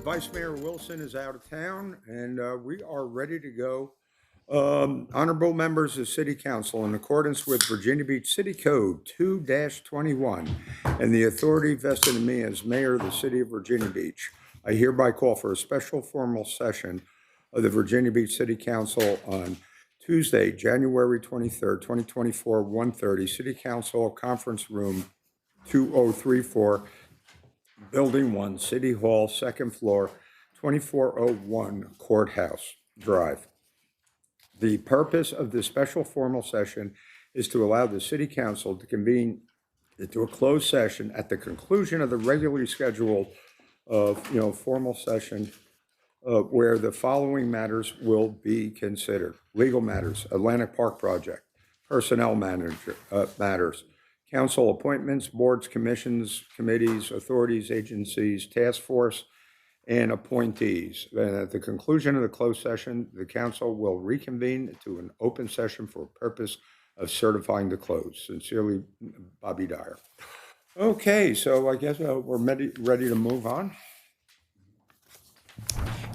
Vice Mayor Wilson is out of town, and we are ready to go. Honorable members of City Council, in accordance with Virginia Beach City Code 2-21 and the authority vested in me as mayor of the city of Virginia Beach, I hereby call for a special formal session of the Virginia Beach City Council on Tuesday, January 23rd, 2024, 1:30, City Council Conference Room 2034, Building 1, City Hall, second floor, 2401 Courthouse Drive. The purpose of this special formal session is to allow the City Council to convene into a closed session at the conclusion of the regularly scheduled formal session where the following matters will be considered: legal matters, Atlantic Park project, personnel matters, council appointments, boards, commissions, committees, authorities, agencies, task force, and appointees. And at the conclusion of the closed session, the council will reconvene to an open session for purpose of certifying the close. Sincerely, Bobby Dyer. Okay, so I guess we're ready to move on.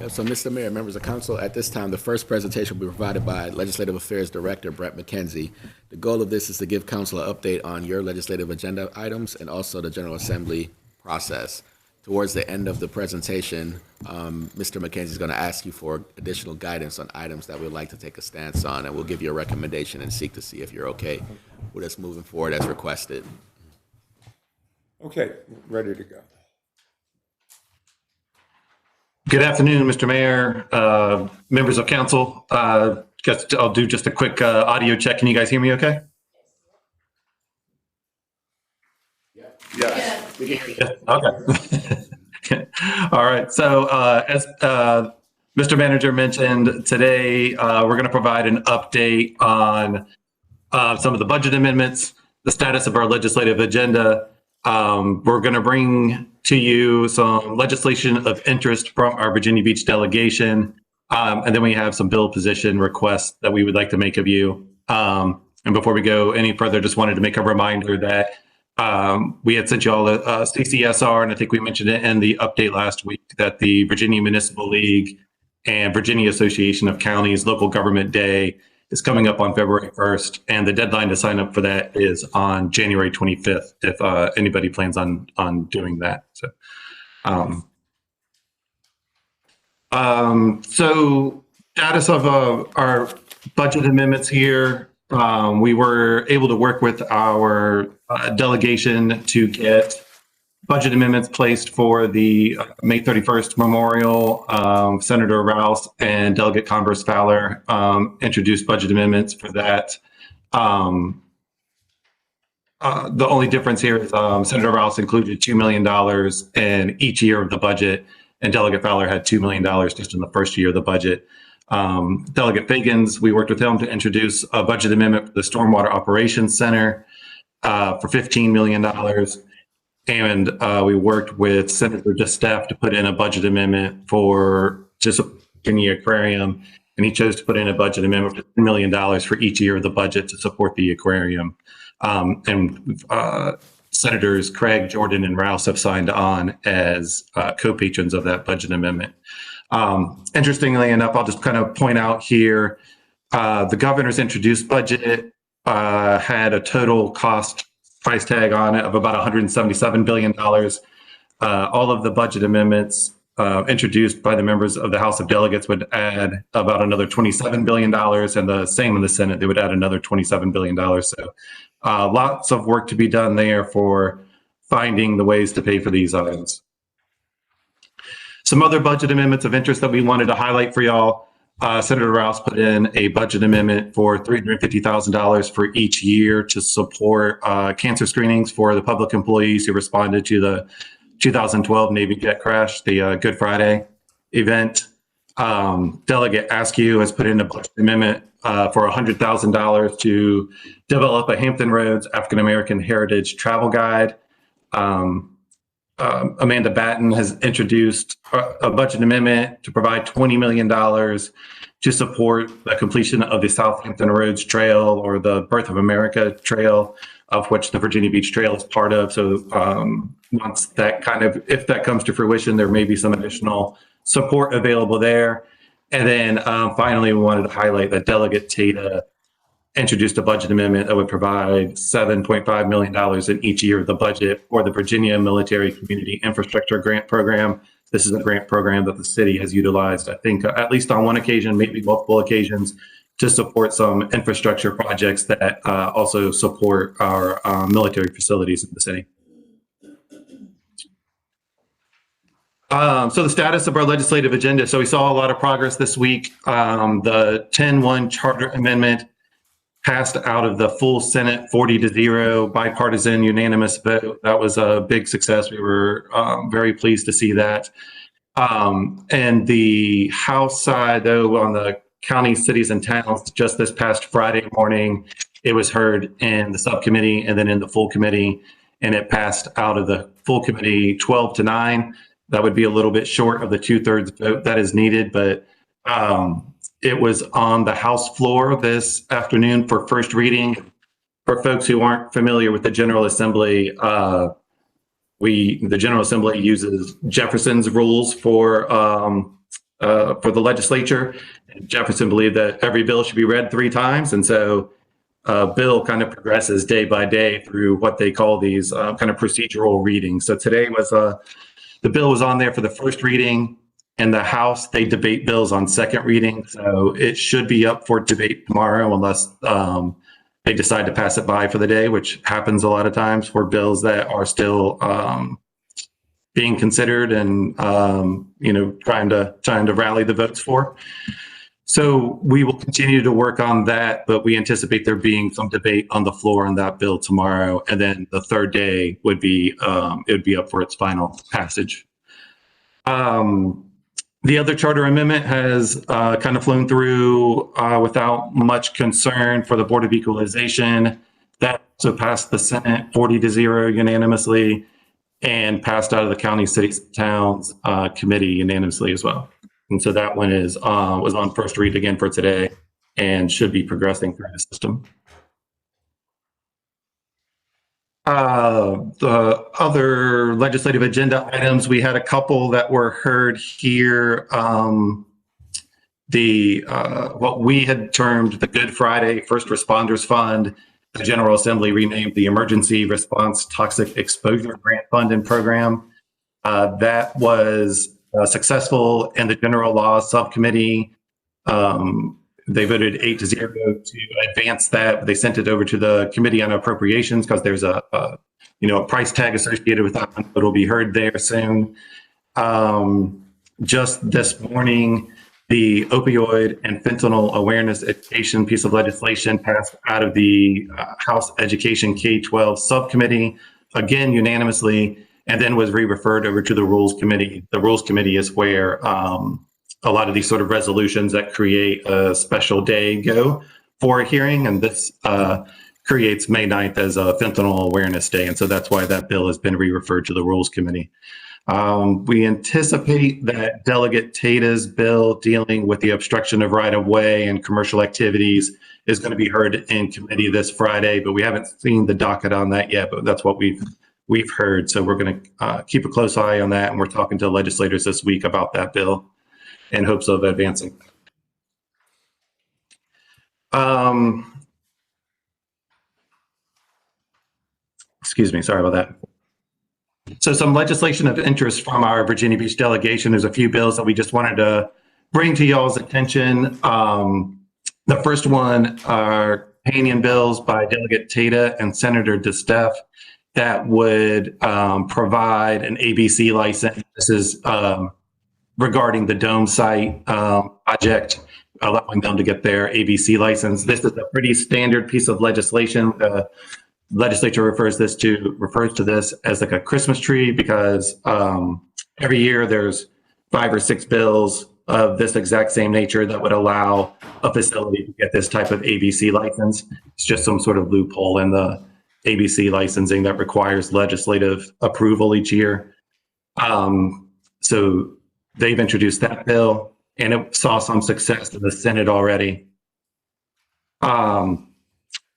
Yeah, so, Mr. Mayor, members of council, at this time, the first presentation will be provided by Legislative Affairs Director Brett McKenzie. The goal of this is to give council an update on your legislative agenda items and also the General Assembly process. Towards the end of the presentation, Mr. McKenzie is going to ask you for additional guidance on items that we'd like to take a stance on, and we'll give you a recommendation and seek to see if you're okay with us moving forward as requested. Okay, ready to go. Good afternoon, Mr. Mayor, members of council. I'll do just a quick audio check. Can you guys hear me okay? Yeah. Okay. All right. So as Mr. Manager mentioned, today we're going to provide an update on some of the budget amendments, the status of our legislative agenda. We're going to bring to you some legislation of interest from our Virginia Beach delegation. And then we have some bill position requests that we would like to make of you. And before we go any further, just wanted to make a reminder that we had sent you all a CCSR, and I think we mentioned it in the update last week, that the Virginia Municipal League and Virginia Association of Counties Local Government Day is coming up on February 1st, and the deadline to sign up for that is on January 25th, if anybody plans on doing that. So status of our budget amendments here. We were able to work with our delegation to get budget amendments placed for the May 31st memorial. Senator Rouse and Delegate Converse Fowler introduced budget amendments for that. The only difference here is Senator Rouse included $2 million in each year of the budget, and Delegate Fowler had $2 million just in the first year of the budget. Delegate Fagans, we worked with him to introduce a budget amendment for the Stormwater Operations Center for $15 million. And we worked with Senator DeSteph to put in a budget amendment for just Virginia Aquarium, and he chose to put in a budget amendment for $10 million for each year of the budget to support the aquarium. And Senators Craig, Jordan, and Rouse have signed on as co-patrons of that budget amendment. Interestingly enough, I'll just kind of point out here, the governor's introduced budget had a total cost price tag on it of about $177 billion. All of the budget amendments introduced by the members of the House of Delegates would add about another $27 billion, and the same in the Senate, they would add another $27 billion. So lots of work to be done there for finding the ways to pay for these items. Some other budget amendments of interest that we wanted to highlight for y'all. Senator Rouse put in a budget amendment for $350,000 for each year to support cancer screenings for the public employees who responded to the 2012 Navy jet crash, the Good Friday event. Delegate Askew has put in a budget amendment for $100,000 to develop a Hampton Roads African American Heritage Travel Guide. Amanda Batten has introduced a budget amendment to provide $20 million to support the completion of the Southampton Roads Trail or the Birth of America Trail, of which the Virginia Beach Trail is part of. So once that if that comes to fruition, there may be some additional support available there. And then finally, we wanted to highlight that Delegate Tata introduced a budget amendment that would provide $7.5 million in each year of the budget for the Virginia Military Community Infrastructure Grant Program. This is a grant program that the city has utilized, I think, at least on one occasion, maybe multiple occasions, to support some infrastructure projects that also support our military facilities in the city. So the status of our legislative agenda. So we saw a lot of progress this week. The 10-1 charter amendment passed out of the full Senate 40-0 bipartisan unanimous vote. That was a big success. We were very pleased to see that. And the House side, though, on the county, cities, and towns, just this past Friday morning, it was heard in the subcommittee and then in the full committee, and it passed out of the full committee 12-9. That would be a little bit short of the 2/3 vote that is needed, but it was on the House floor this afternoon for first reading. For folks who aren't familiar with the General Assembly, the General Assembly uses Jefferson's rules for the legislature. Jefferson believed that every bill should be read 3 times, and so a bill kind of progresses day by day through what they call these kind of procedural readings. So today was the bill was on there for the first reading. In the House, they debate bills on second reading, so it should be up for debate tomorrow unless they decide to pass it by for the day, which happens a lot of times for bills that are still being considered and trying to rally the votes for. So we will continue to work on that, but we anticipate there being some debate on the floor on that bill tomorrow, and then the third day would be it would be up for its final passage. The other charter amendment has kind of flown through without much concern for the Board of Equalization. That also passed the Senate 40-0 unanimously and passed out of the County, Cities, Towns Committee unanimously as well. And so that one was on first read again for today and should be progressing through the system. The other legislative agenda items, we had a couple that were heard here. What we had termed the Good Friday First Responders Fund, the General Assembly renamed the Emergency Response Toxic Exposure Grant Fund and Program. That was successful in the General Law Subcommittee. They voted 8-0 to advance that. They sent it over to the Committee on Appropriations because there's a price tag associated with that. It'll be heard there soon. Just this morning, the opioid and fentanyl awareness education piece of legislation passed out of the House Education K-12 Subcommittee, again unanimously, and then was re-referred over to the Rules Committee. The Rules Committee is where a lot of these sort of resolutions that create a special day go for a hearing, and this creates May 9th as a fentanyl awareness day, and so that's why that bill has been re-referred to the Rules Committee. We anticipate that Delegate Tata's bill dealing with the obstruction of right-of-way and commercial activities is going to be heard in committee this Friday, but we haven't seen the docket on that yet, but that's what we've heard. So we're going to keep a close eye on that, and we're talking to legislators this week about that bill in hopes of advancing. Excuse me, sorry about that. So some legislation of interest from our Virginia Beach delegation. There's a few bills that we just wanted to bring to y'all's attention. The first one are companion bills by Delegate Tata and Senator DeSteph that would provide an ABC license. This is regarding the Dome site project, allowing them to get their ABC license. This is a pretty standard piece of legislation. The legislature refers to this as like a Christmas tree because every year there's 5 or 6 bills of this exact same nature that would allow a facility to get this type of ABC license. It's just some sort of loophole in the ABC licensing that requires legislative approval each year. So they've introduced that bill. and it saw some success in the Senate already.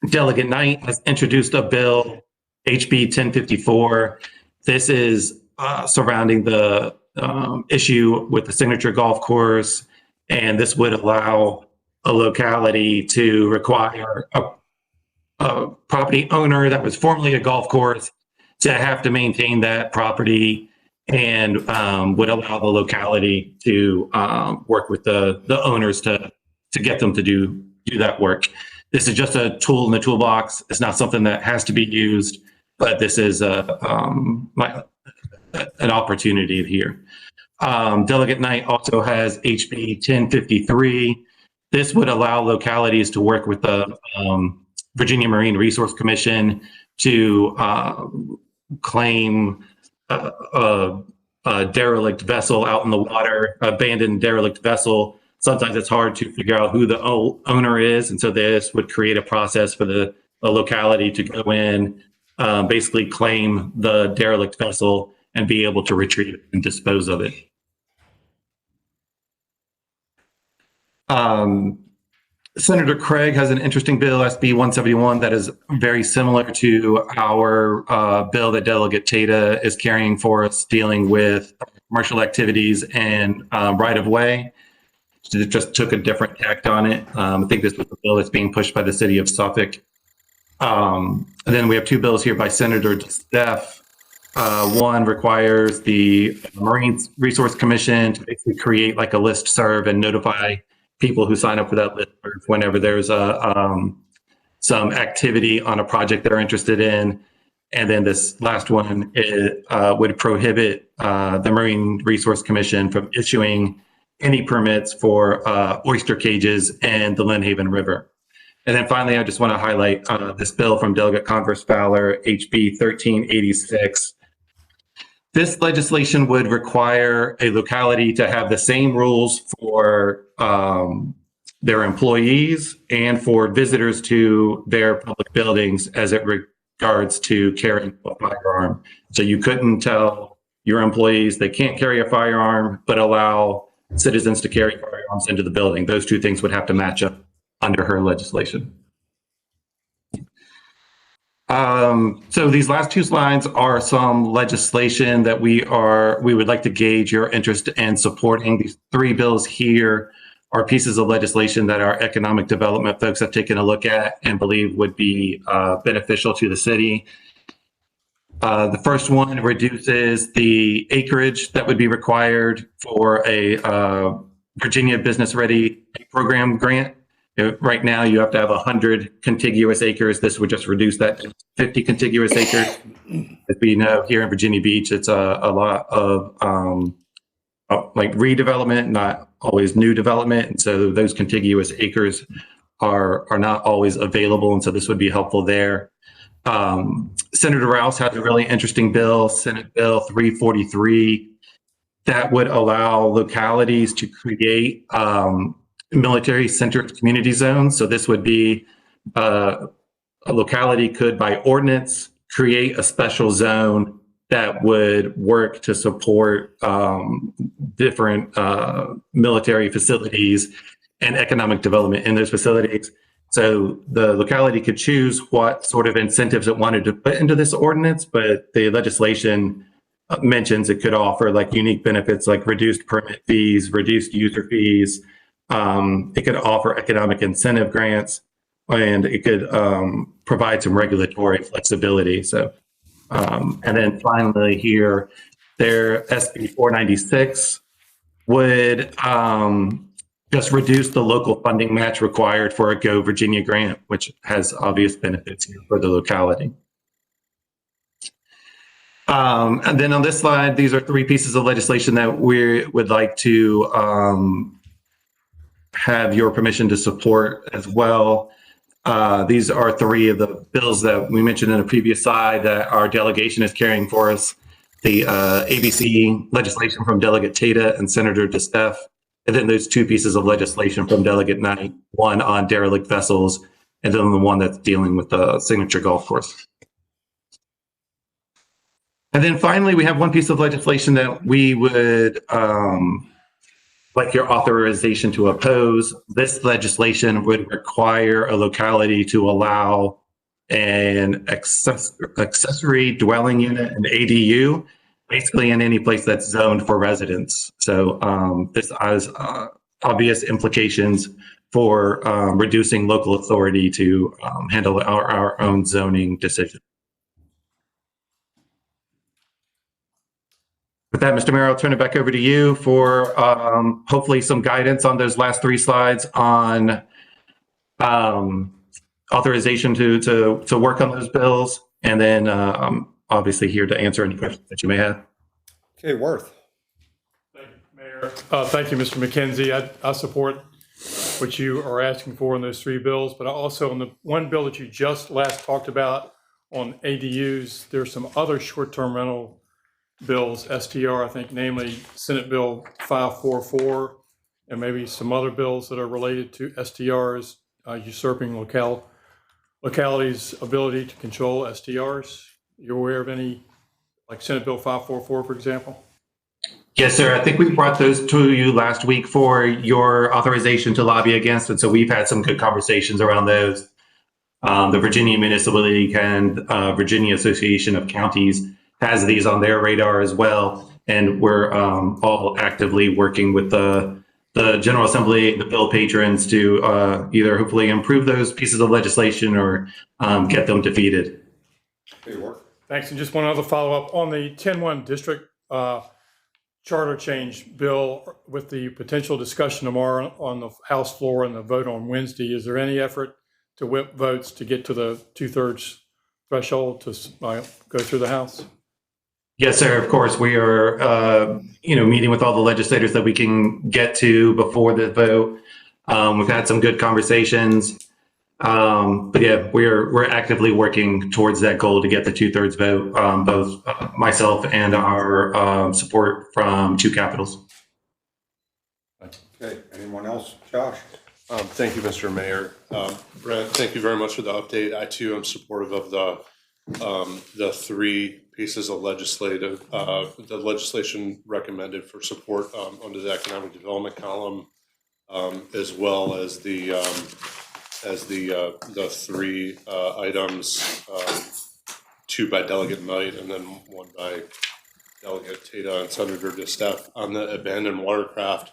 Delegate Knight has introduced a bill, HB 1054. This is surrounding the issue with the signature golf course, and this would allow a locality to require a property owner that was formerly a golf course to have to maintain that property, and would allow the locality to work with the owners to get them to do that work. This is just a tool in the toolbox. It's not something that has to be used, but this is an opportunity here. Delegate Knight also has HB 1053. This would allow localities to work with the Virginia Marine Resource Commission to claim a derelict vessel out in the water, abandoned derelict vessel. Sometimes it's hard to figure out who the owner is, and so this would create a process for the locality to go in, basically claim the derelict vessel and be able to retrieve it and dispose of it. Senator Craig has an interesting bill, SB 171, that is very similar to our bill that Delegate Tata is carrying for us, dealing with commercial activities and right-of-way. It just took a different tact on it. I think this was the bill that's being pushed by the city of Suffolk. And then we have two bills here by Senator DeSteph. One requires the Marine Resource Commission to basically create like a listserv and notify people who sign up for that listserv whenever there's some activity on a project they're interested in. And then this last one would prohibit the Marine Resource Commission from issuing any permits for oyster cages and the Lynn Haven River. And then finally, I just want to highlight this bill from Delegate Congress Fowler, HB 1386. This legislation would require a locality to have the same rules for their employees and for visitors to their public buildings as it regards to carrying a firearm. So you couldn't tell your employees they can't carry a firearm, but allow citizens to carry firearms into the building. Those two things would have to match up under her legislation. So these last two slides are some legislation that we would like to gauge your interest in supporting. These three bills here are pieces of legislation that our economic development folks have taken a look at and believe would be beneficial to the city. The first one reduces the acreage that would be required for a Virginia Business Ready Program grant. Right now, you have to have 100 contiguous acres. This would just reduce that to 50 contiguous acres. As we know, here in Virginia Beach, it's a lot of like redevelopment, not always new development. And so those contiguous acres are not always available. And so this would be helpful there. Senator Rouse has a really interesting bill, Senate Bill 343, that would allow localities to create military-centered community zones. So this would be a locality could, by ordinance, create a special zone that would work to support different military facilities and economic development in those facilities. So the locality could choose what sort of incentives it wanted to put into this ordinance, but the legislation mentions it could offer like unique benefits like reduced permit fees, reduced user fees. It could offer economic incentive grants, and it could provide some regulatory flexibility. So, and then finally here, their SB 496 would just reduce the local funding match required for a Go Virginia grant, which has obvious benefits here for the locality. And then on this slide, these are three pieces of legislation that we would like to have your permission to support as well. These are three of the bills that we mentioned in a previous slide that our delegation is carrying for us. The ABC legislation from Delegate Tata and Senator DeSteph, and then there's two pieces of legislation from Delegate Knight, one on derelict vessels, and then the one that's dealing with the signature golf course. And then finally, we have one piece of legislation that we would like your authorization to oppose. This legislation would require a locality to allow an accessory dwelling unit, an ADU, basically in any place that's zoned for residents. So this has obvious implications for reducing local authority to handle our own zoning decisions. With that, Mr. Mayor, I'll turn it back over to you for hopefully some guidance on those last 3 slides on authorization to work on those bills, and then I'm obviously here to answer any questions that you may have. Okay, Worth. Thank you, Mayor. Thank you, Mr. McKenzie. I support what you are asking for in those 3 bills, but also on the one bill that you just last talked about on ADUs, there's some other short-term rental bills, STR, I think, namely Senate Bill 544, and maybe some other bills that are related to STRs, usurping localities' ability to control STRs. You're aware of any, like Senate Bill 544, for example? Yes, sir. I think we brought those to you last week for your authorization to lobby against, and so we've had some good conversations around those. The Virginia Municipal League and Virginia Association of Counties has these on their radar as well, and we're all actively working with the General Assembly, the bill patrons, to either hopefully improve those pieces of legislation or get them defeated. Thanks. And just one other follow-up on the 10-1 district charter change bill, with the potential discussion tomorrow on the House floor and the vote on Wednesday. Is there any effort to whip votes to get to the 2/3 threshold to go through the House? Yes, sir. Of course, we are, meeting with all the legislators that we can get to before the vote. We've had some good conversations, but yeah, we're actively working towards that goal to get the 2/3 vote. Both myself and our support from 2 capitals. Okay, anyone else? Josh? Thank you, Mr. Mayor. Brent, thank you very much for the update. I too am supportive of the 3 pieces of the legislation recommended for support under the economic development column, as well as the 3 items, 2 by Delegate Knight and then 1 by Delegate Tata and Senator DeStef. On the abandoned watercraft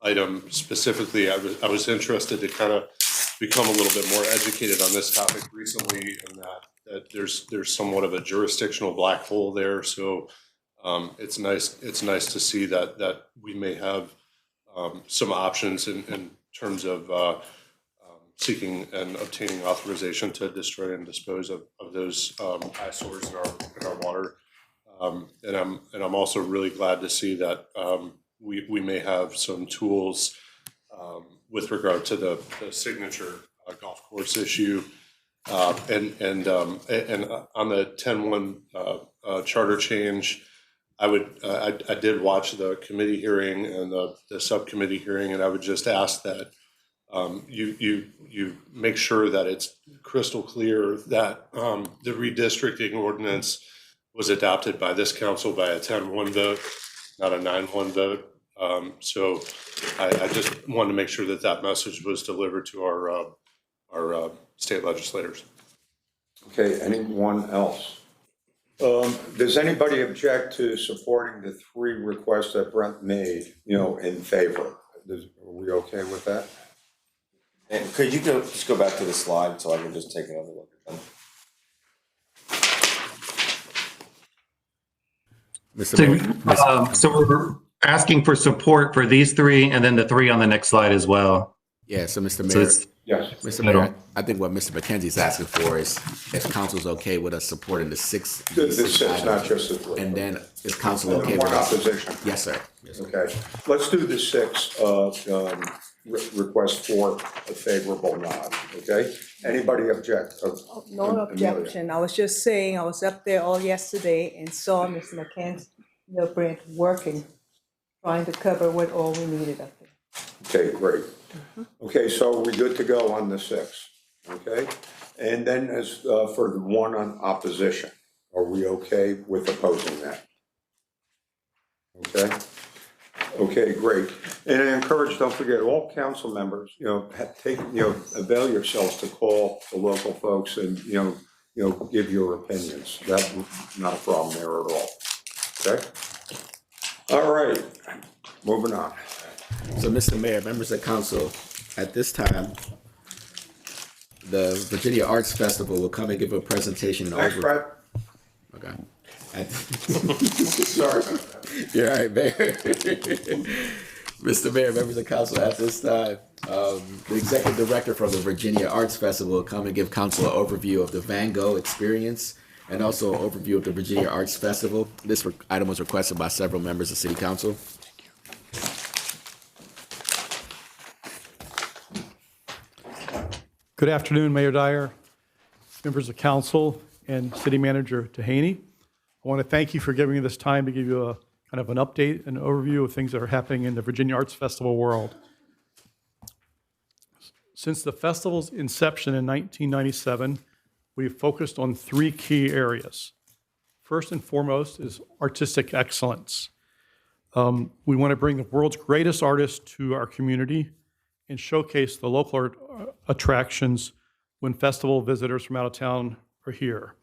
item specifically, I was interested to kind of become a little bit more educated on this topic recently, and that there's somewhat of a jurisdictional black hole there. So it's nice to see that we may have some options in terms of seeking and obtaining authorization to destroy and dispose of those eyesores in our water. And I'm also really glad to see that we may have some tools with regard to the signature golf course issue. And on the 10-1 charter change, I did watch the committee hearing and the subcommittee hearing, and I would just ask that you make sure that it's crystal clear that the redistricting ordinance was adopted by this council by a 10-1 vote, not a 9-1 vote. So I just wanted to make sure that message was delivered to our state legislators. Okay, anyone else? Does anybody object to supporting the 3 requests that Brent made, in favor? Are we okay with that? And could you just go back to the slide so I can just take another look at them? So we're asking for support for these 3 and then the 3 on the next slide as well. Yeah, so Mr. Mayor, Yes. Mr. Mayor, I think what Mr. McKenzie's asking for is if council's okay with us supporting the 6. The 6, not just the 3. And then is council And then okay with one us? opposition. Yes, sir. Yes, sir. Okay, let's do the 6 request for a favorable nod, okay? Anybody object? No Amelia. objection. I was just saying, I was up there all yesterday and saw Mr. McKenzie, Brent working, trying to cover what all we needed up there. Okay, great. Okay, so we're good to go on the 6, okay? And then as for the 1 on opposition, are we okay with opposing that? Okay? Okay, great. And I encourage, don't forget, all council members, avail yourselves to call the local folks and, give your opinions. That's not a problem there at all. Okay? All right, moving on. So, Mr. Mayor, members of council, at this time, the Virginia Arts Festival will come and give a presentation. Thanks, Brett. Okay. Sorry about that. You're all right, Mayor. Mr. Mayor, members of council, at this time, the executive director from the Virginia Arts Festival will come and give council an overview of the Van Gogh experience and also an overview of the Virginia Arts Festival. This item was requested by several members of City Council. Good afternoon, Mayor Dyer, members of council, and City Manager Tehaney. I want to thank you for giving me this time to give you a kind of an update, an overview of things that are happening in the Virginia Arts Festival world. Since the festival's inception in 1997, we've focused on three key areas. First and foremost is artistic excellence. We want to bring the world's greatest artists to our community and showcase the local art attractions when festival visitors from out of town are here.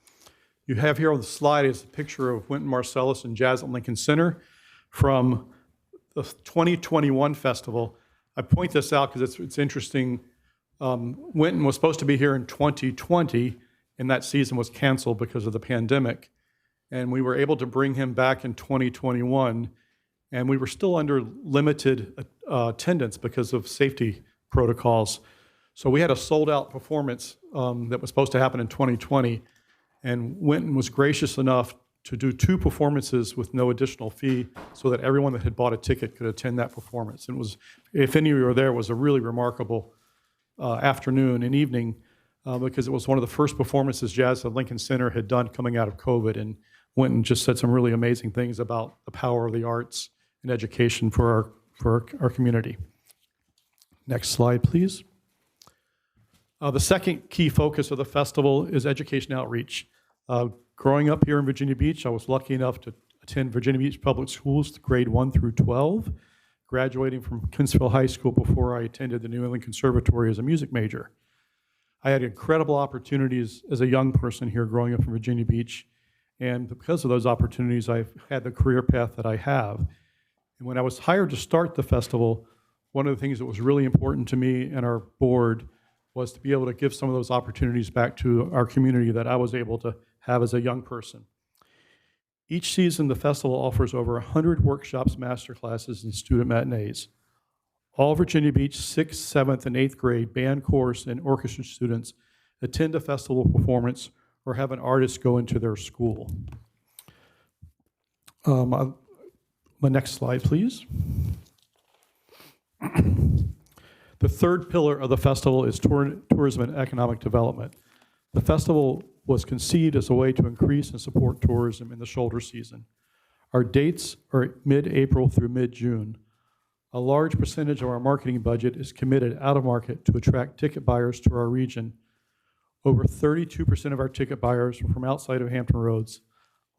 You have here on the slide is a picture of Wynton Marsalis and Jazz at Lincoln Center from the 2021 festival. I point this out because it's interesting. Wynton was supposed to be here in 2020, and that season was canceled because of the pandemic. And we were able to bring him back in 2021, and we were still under limited attendance because of safety protocols. So we had a sold-out performance that was supposed to happen in 2020, and Wynton was gracious enough to do 2 performances with no additional fee so that everyone that had bought a ticket could attend that performance. And it was, if any of you were there, it was a really remarkable afternoon and evening because it was one of the first performances Jazz at Lincoln Center had done coming out of COVID, and Wynton just said some really amazing things about the power of the arts and education for our community. Next slide, please. The second key focus of the festival is education outreach. Growing up here in Virginia Beach, I was lucky enough to attend Virginia Beach Public Schools, grade 1 through 12, graduating from Kinsville High School before I attended the New England Conservatory as a music major. I had incredible opportunities as a young person here growing up in Virginia Beach, and because of those opportunities, I've had the career path that I have. And when I was hired to start the festival, one of the things that was really important to me and our board was to be able to give some of those opportunities back to our community that I was able to have as a young person. Each season, the festival offers over 100 workshops, masterclasses, and student matinees. All Virginia Beach 6th, 7th, and 8th grade band, chorus, and orchestra students attend a festival performance or have an artist go into their school. The next slide, please. The third pillar of the festival is tourism and economic development. The festival was conceived as a way to increase and support tourism in the shoulder season. Our dates are mid-April through mid-June. A large percentage of our marketing budget is committed out of market to attract ticket buyers to our region. Over 32% of our ticket buyers were from outside of Hampton Roads.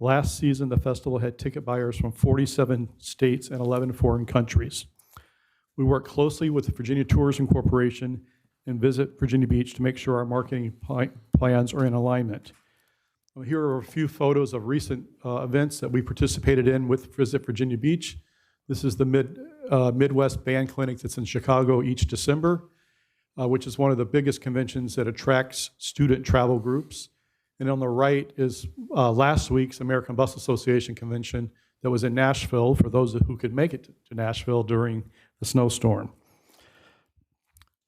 Last season, the festival had ticket buyers from 47 states and 11 foreign countries. We work closely with the Virginia Tourism Corporation and Visit Virginia Beach to make sure our marketing plans are in alignment. Here are a few photos of recent events that we participated in with Visit Virginia Beach. This is the Midwest Band Clinic that's in Chicago each December, which is one of the biggest conventions that attracts student travel groups. And on the right is last week's American Bus Association convention that was in Nashville for those who could make it to Nashville during the snowstorm.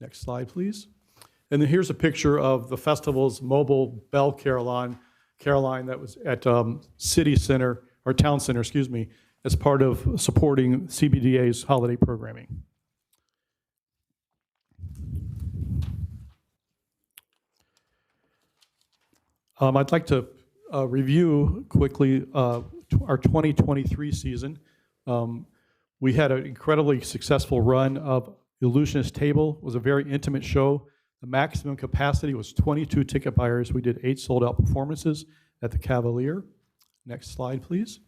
Next slide, please. And then here's a picture of the festival's mobile Bell Caroline that was at City Center, or Town Center, excuse me, as part of supporting CBDA's holiday programming. I'd like to review quickly our 2023 season. We had an incredibly successful run of Illusionist Table. It was a very intimate show. The maximum capacity was 22 ticket buyers. We did 8 sold-out performances at the Cavalier. Next slide, please.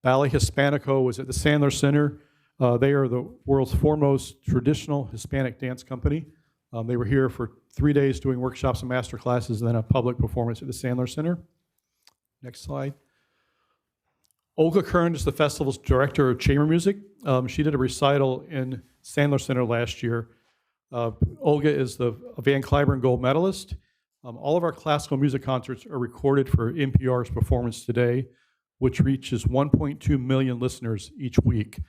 Ballet Hispanico was at the Sandler Center. They are the world's foremost traditional Hispanic dance company. They were here for 3 days doing workshops and master classes, and then a public performance at the Sandler Center. Next slide. Olga Kern is the festival's director of chamber music. She did a recital in Sandler Center last year. Olga is the Van Cliburn Gold Medalist. All of our classical music concerts are recorded for NPR's Performance Today, which reaches 1.2 million listeners each week.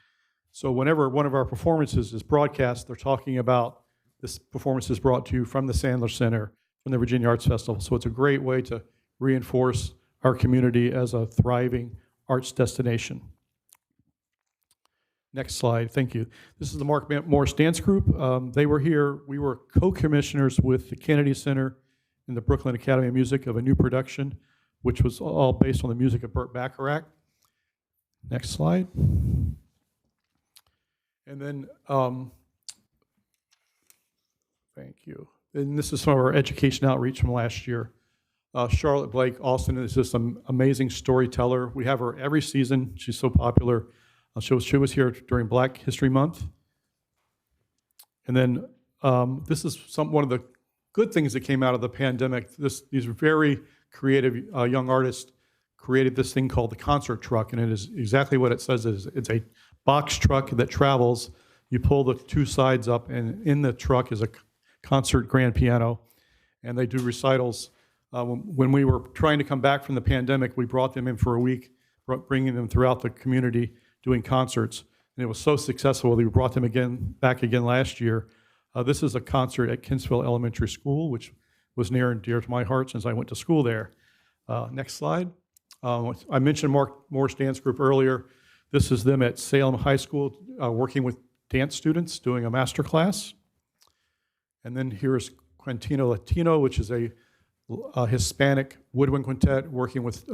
So whenever one of our performances is broadcast, they're talking about this performance is brought to you from the Sandler Center, from the Virginia Arts Festival. So it's a great way to reinforce our community as a thriving arts destination. Next slide, thank you. This is the Mark Morris Dance Group. They were here, we were co-commissioners with the Kennedy Center and the Brooklyn Academy of Music of a new production, which was all based on the music of Burt Bacharach. Next slide. And then, thank you. And this is some of our education outreach from last year. Charlotte Blake Austin is just an amazing storyteller. We have her every season. She's so popular. She was here during Black History Month. And then this is one of the good things that came out of the pandemic. These very creative young artists created this thing called the concert truck, and it is exactly what it says. It's a box truck that travels. You pull the two sides up, and in the truck is a concert grand piano, and they do recitals. When we were trying to come back from the pandemic, we brought them in for a week, bringing them throughout the community, doing concerts, and it was so successful that we brought them back again last year. This is a concert at Kinsville Elementary School, which was near and dear to my heart since I went to school there. Next slide. I mentioned Mark Morris Dance Group earlier. This is them at Salem High School working with dance students, doing a master class. And then here's Quintino Latino, which is a Hispanic woodwind quintet working with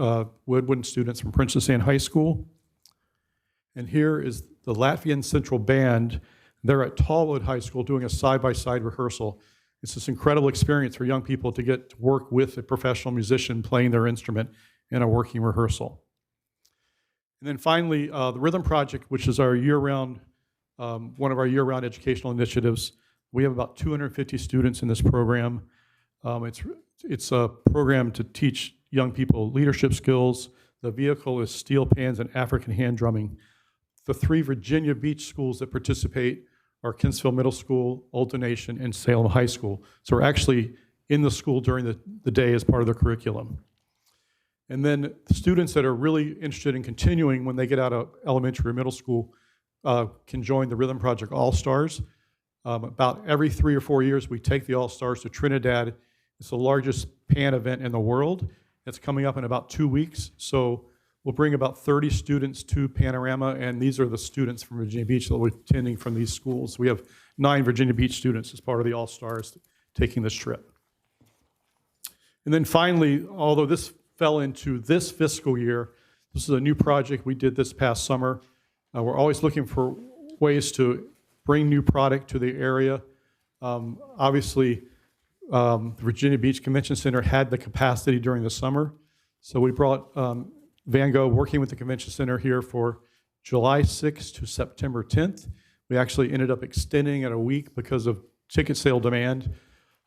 woodwind students from Princess Anne High School. And here is the Latvian Central Band. They're at Tallwood High School doing a side-by-side rehearsal. It's this incredible experience for young people to get to work with a professional musician playing their instrument in a working rehearsal. And then finally, the Rhythm Project, which is our year-round, one of our year-round educational initiatives. We have about 250 students in this program. It's a program to teach young people leadership skills. The vehicle is steel pans and African hand drumming. The 3 Virginia Beach schools that participate are Kinsville Middle School, Old Donation, and Salem High School. So we're actually in the school during the day as part of the curriculum. And then the students that are really interested in continuing when they get out of elementary or middle school can join the Rhythm Project All-Stars. About every 3 or 4 years, we take the All-Stars to Trinidad. It's the largest pan event in the world. It's coming up in about 2 weeks. So we'll bring about 30 students to Panorama, and these are the students from Virginia Beach that will be attending from these schools. We have 9 Virginia Beach students as part of the All-Stars taking this trip. And then finally, although this fell into this fiscal year, this is a new project we did this past summer. We're always looking for ways to bring new product to the area. Obviously, the Virginia Beach Convention Center had the capacity during the summer, so we brought Van Gogh working with the Convention Center here for July 6th to September 10th. We actually ended up extending it a week because of ticket sale demand.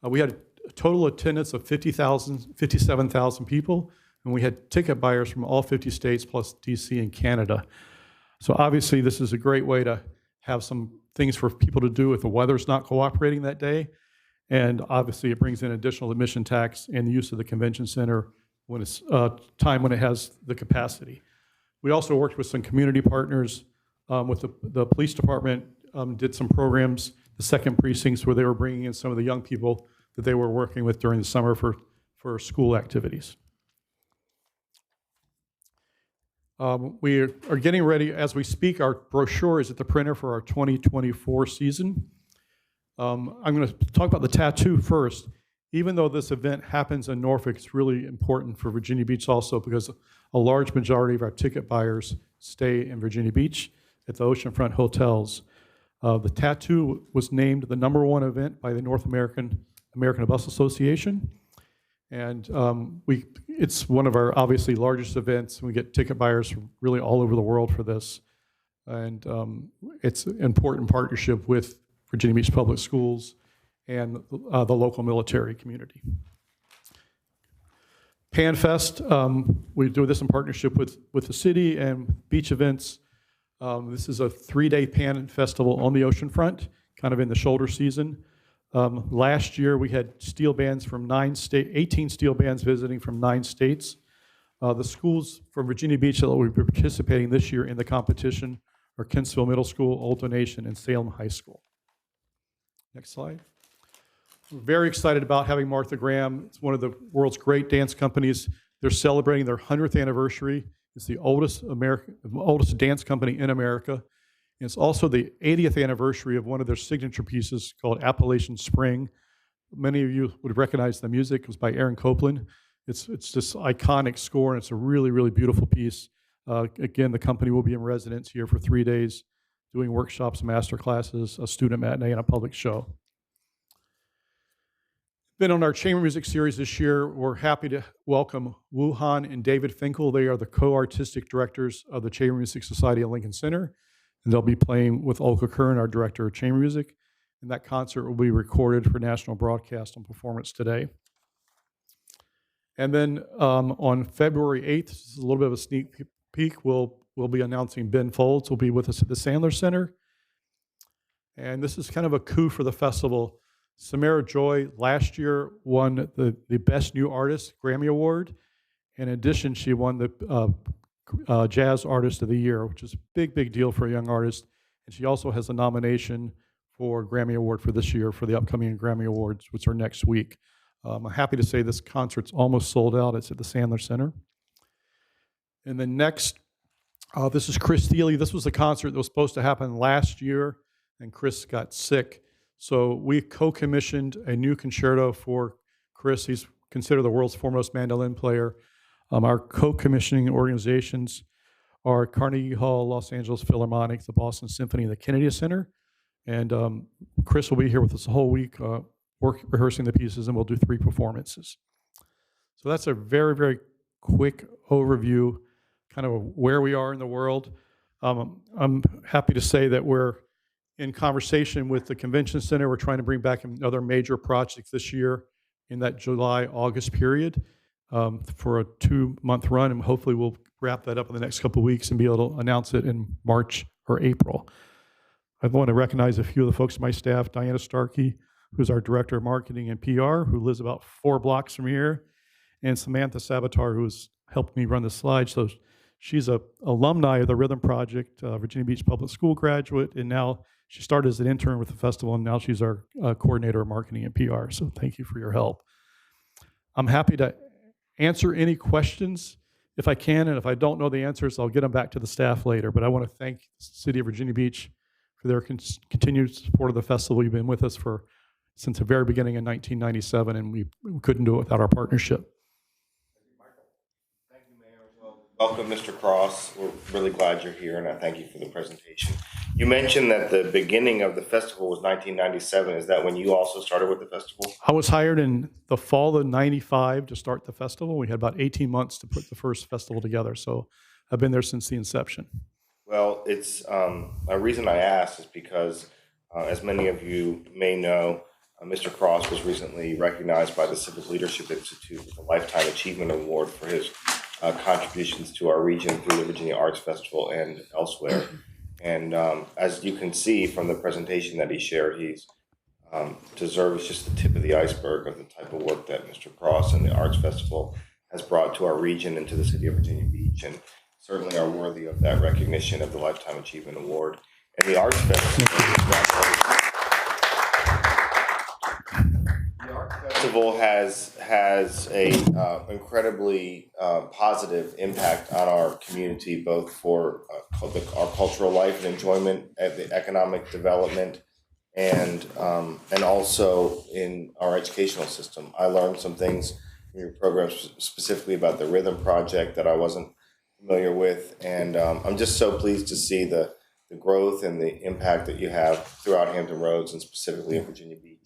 We had a total attendance of 57,000 people, and we had ticket buyers from all 50 states plus DC and Canada. So obviously this is a great way to have some things for people to do if the weather's not cooperating that day. And obviously it brings in additional admission tax and the use of the convention center when it's time when it has the capacity. We also worked with some community partners with the police department, did some programs, the second precincts, where they were bringing in some of the young people that they were working with during the summer for school activities. We are getting ready, as we speak, our brochure is at the printer for our 2024 season. I'm going to talk about the tattoo first. Even though this event happens in Norfolk, it's really important for Virginia Beach also because a large majority of our ticket buyers stay in Virginia Beach at the oceanfront hotels. The tattoo was named the #1 event by the North American Bus Association. And it's one of our obviously largest events. We get ticket buyers from really all over the world for this. And it's an important partnership with Virginia Beach Public Schools and the local military community. PanFest, we do this in partnership with the city and beach events. This is a 3-day Pan Festival on the oceanfront, kind of in the shoulder season. Last year, we had steel bands from 18 steel bands visiting from 9 states. The schools from Virginia Beach that will be participating this year in the competition are Kinsville Middle School, Old Donation, and Salem High School. Next slide. We're very excited about having Martha Graham. It's one of the world's great dance companies. They're celebrating their 100th anniversary. It's the oldest dance company in America. And it's also the 80th anniversary of one of their signature pieces called Appalachian Spring. Many of you would recognize the music. It was by Aaron Copland. It's this iconic score, and it's a really, really beautiful piece. Again, the company will be in residence here for 3 days, doing workshops, master classes, a student matinee, and a public show. Been on our chamber music series this year. We're happy to welcome Wu Han and David Finkel. They are the co-artistic directors of the Chamber Music Society at Lincoln Center, and they'll be playing with Olga Kern, our director of chamber music. And that concert will be recorded for national broadcast and performance today. And then on February 8th, this is a little bit of a sneak peek, we'll be announcing Ben Folds will be with us at the Sandler Center. And this is kind of a coup for the festival. Samara Joy last year won the Best New Artist Grammy Award. In addition, she won the Jazz Artist of the Year, which is a big, big deal for a young artist. And she also has a nomination for Grammy Award for this year for the upcoming Grammy Awards, which are next week. I'm happy to say this concert's almost sold out. It's at the Sandler Center. And then next, this is Chris Thiele. This was a concert that was supposed to happen last year, and Chris got sick. So we co-commissioned a new concerto for Chris. He's considered the world's foremost mandolin player. Our co-commissioning organizations are Carnegie Hall, Los Angeles Philharmonic, the Boston Symphony, and the Kennedy Center. And Chris will be here with us the whole week, rehearsing the pieces, and we'll do 3 performances. So that's a very, very quick overview, kind of where we are in the world. I'm happy to say that we're in conversation with the Convention Center. We're trying to bring back another major project this year in that July-August period for a 2-month run, and hopefully we'll wrap that up in the next couple of weeks and be able to announce it in March or April. I want to recognize a few of the folks on my staff, Diana Starkey, who's our Director of Marketing and PR, who lives about 4 blocks from here, and Samantha Savitar, who's helped me run the slides. So she's an alumni of the Rhythm Project, Virginia Beach Public School graduate, and now she started as an intern with the festival, and now she's our coordinator of marketing and PR. So thank you for your help. I'm happy to answer any questions if I can, and if I don't know the answers, I'll get them back to the staff later. But I want to thank the City of Virginia Beach for their continued support of the festival. You've been with us since the very beginning in 1997, and we couldn't do it without our partnership. Thank you, Mayor. Well, welcome, Mr. Cross. We're really glad you're here, and I thank you for the presentation. You mentioned that the beginning of the festival was 1997. Is that when you also started with the festival? I was hired in the fall of '95 to start the festival. We had about 18 months to put the first festival together, so I've been there since the inception. Well, it's a reason I asked is because, as many of you may know, Mr. Cross was recently recognized by the Civic Leadership Institute with a Lifetime Achievement Award for his contributions to our region through the Virginia Arts Festival and elsewhere. And as you can see from the presentation that he shared, he's deserves just the tip of the iceberg of the type of work that Mr. Cross and the Arts Festival has brought to our region and to the city of Virginia Beach, and certainly are worthy of that recognition of the Lifetime Achievement Award. And the Arts Festival has a incredibly positive impact on our community, both for our cultural life and enjoyment, the economic development, and also in our educational system. I learned some things in your program specifically about the Rhythm Project that I wasn't familiar with, and I'm just so pleased to see the growth and the impact that you have throughout Hampton Roads and specifically in Virginia Beach.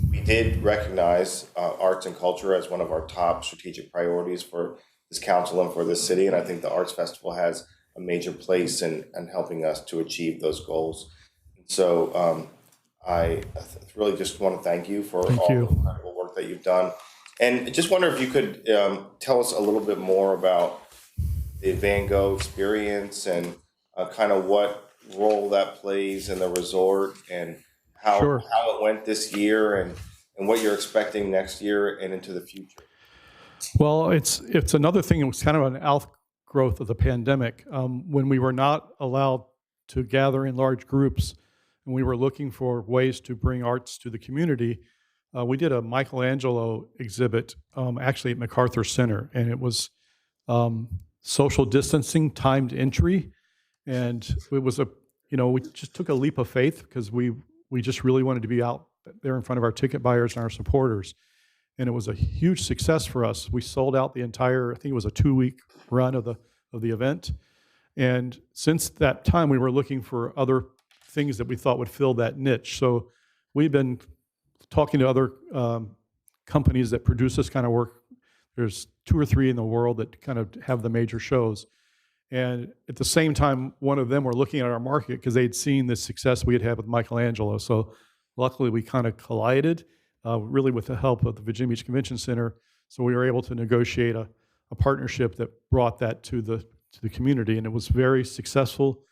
We did recognize arts and culture as one of our top strategic priorities for this council and for this city, and I think the Arts Festival has a major place in helping us to achieve those goals. So I really just want to thank you for all the incredible work that you've done. And just wonder if you could tell us a little bit more about the Van Gogh experience and kind of what role that plays in the resort and how it went this year and what you're expecting next year and into the future. Well, it's another thing. It was kind of an outgrowth of the pandemic when we were not allowed to gather in large groups, and we were looking for ways to bring arts to the community. We did a Michelangelo exhibit actually at MacArthur Center, and it was social distancing, timed entry, and it was we just took a leap of faith because we just really wanted to be out there in front of our ticket buyers and our supporters. And it was a huge success for us. We sold out the entire, I think it was a 2-week run of the event. And since that time, we were looking for other things that we thought would fill that niche. So we've been talking to other companies that produce this kind of work. There's 2 or 3 in the world that kind of have the major shows. And at the same time, one of them were looking at our market because they'd seen the success we had had with Michelangelo. So luckily, we kind of collided. Really with the help of the Virginia Beach Convention Center. So we were able to negotiate a partnership that brought that to the community, and it was very successful.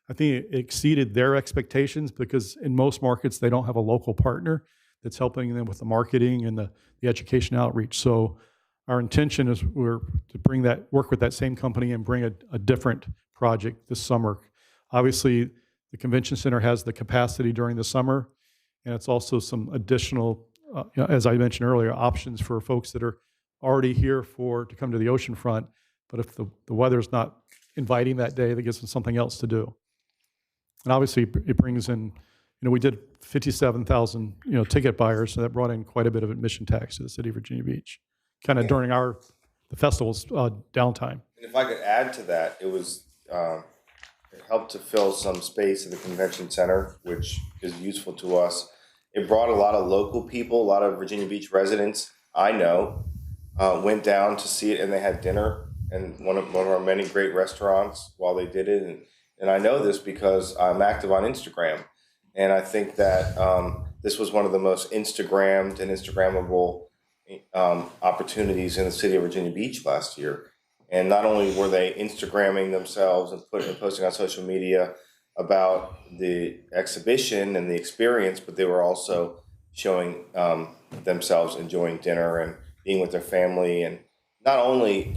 I think it exceeded their expectations because in most markets, they don't have a local partner that's helping them with the marketing and the education outreach. So our intention is to work with that same company and bring a different project this summer. Obviously, the convention center has the capacity during the summer, and it's also some additional as I mentioned earlier, options for folks that are already here to come to the oceanfront, but if the weather's not inviting that day, that gives them something else to do. And obviously, it brings in, we did 57,000, ticket buyers, so that brought in quite a bit of admission tax to the city of Virginia Beach, kind of during the festival's downtime. And if I could add to that, it helped to fill some space at the convention center, which is useful to us. It brought a lot of local people, a lot of Virginia Beach residents I know went down to see it, and they had dinner in one of our many great restaurants while they did it. And I know this because I'm active on Instagram, and I think that this was one of the most Instagrammed and Instagrammable opportunities in the city of Virginia Beach last year. And not only were they Instagramming themselves and posting on social media about the exhibition and the experience, but they were also showing themselves enjoying dinner and being with their family, and not only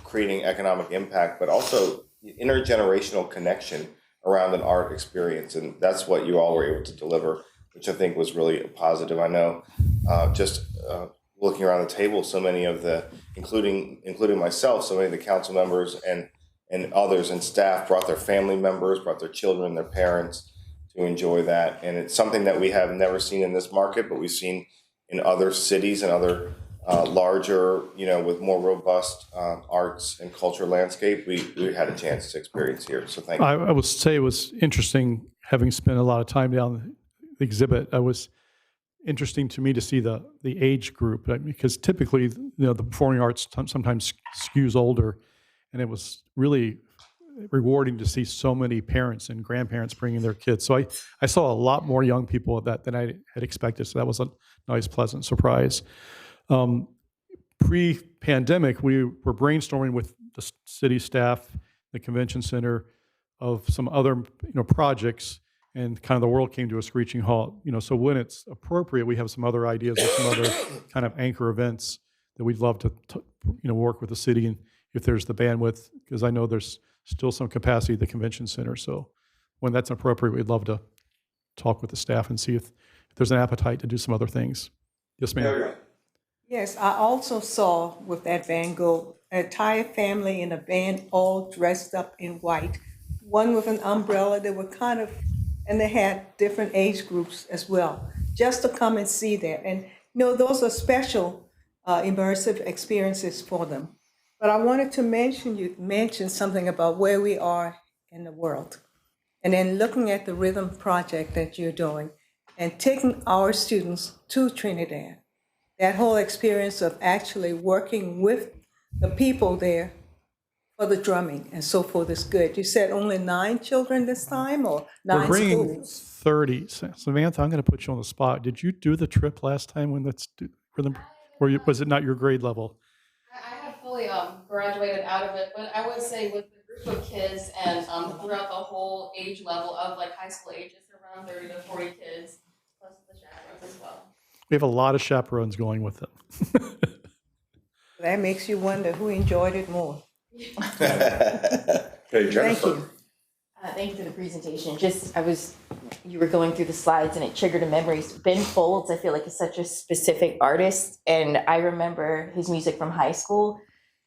creating economic impact, but also intergenerational connection around an art experience. And that's what you all were able to deliver, which I think was really positive. I know just looking around the table, so many of including myself, so many of the council members and others and staff brought their family members, brought their children, their parents to enjoy that. And it's something that we have never seen in this market, but we've seen in other cities and other larger, with more robust arts and culture landscape. We had a chance to experience here. So thank you. I would say it was interesting, having spent a lot of time down the exhibit. It was interesting to me to see the age group, because typically, the performing arts sometimes skews older. And it was really rewarding to see so many parents and grandparents bringing their kids. So I saw a lot more young people at that than I had expected. So that was a nice, pleasant surprise. Pre-pandemic, we were brainstorming with the city staff, the convention center, of some other projects, and kind of the world came to a screeching halt. So when it's appropriate, we have some other ideas of some other kind of anchor events that we'd love to work with the city, and if there's the bandwidth, because I know there's still some capacity at the convention center. So when that's appropriate, we'd love to talk with the staff and see if there's an appetite to do some other things. Yes, ma'am. Yes, I also saw with that Van Gogh, an entire family in a van all dressed up in white, one with an umbrella. They were and they had different age groups as well, just to come and see that. And those are special immersive experiences for them. But I wanted to mention something about where we are in the world. And then looking at the Rhythm Project that you're doing and taking our students to Trinidad, that whole experience of actually working with the people there for the drumming and so forth is good. You said only 9 children this time, or We're 9 bringing schools? 30. Samantha, I'm going to put you on the spot. Did you do the trip last time when was it not your grade level? I had fully graduated out of it, but I would say with the group of kids and throughout the whole age level of like high school ages, around 30 to 40 kids, plus the chaperones as well. We have a lot of chaperones going with them. That makes you wonder who enjoyed it more. Hey, Thank Jennifer. you. Thank you for the presentation. You were going through the slides and it triggered a memory. Ben Folds, I feel like, is such a specific artist. And I remember his music from high school.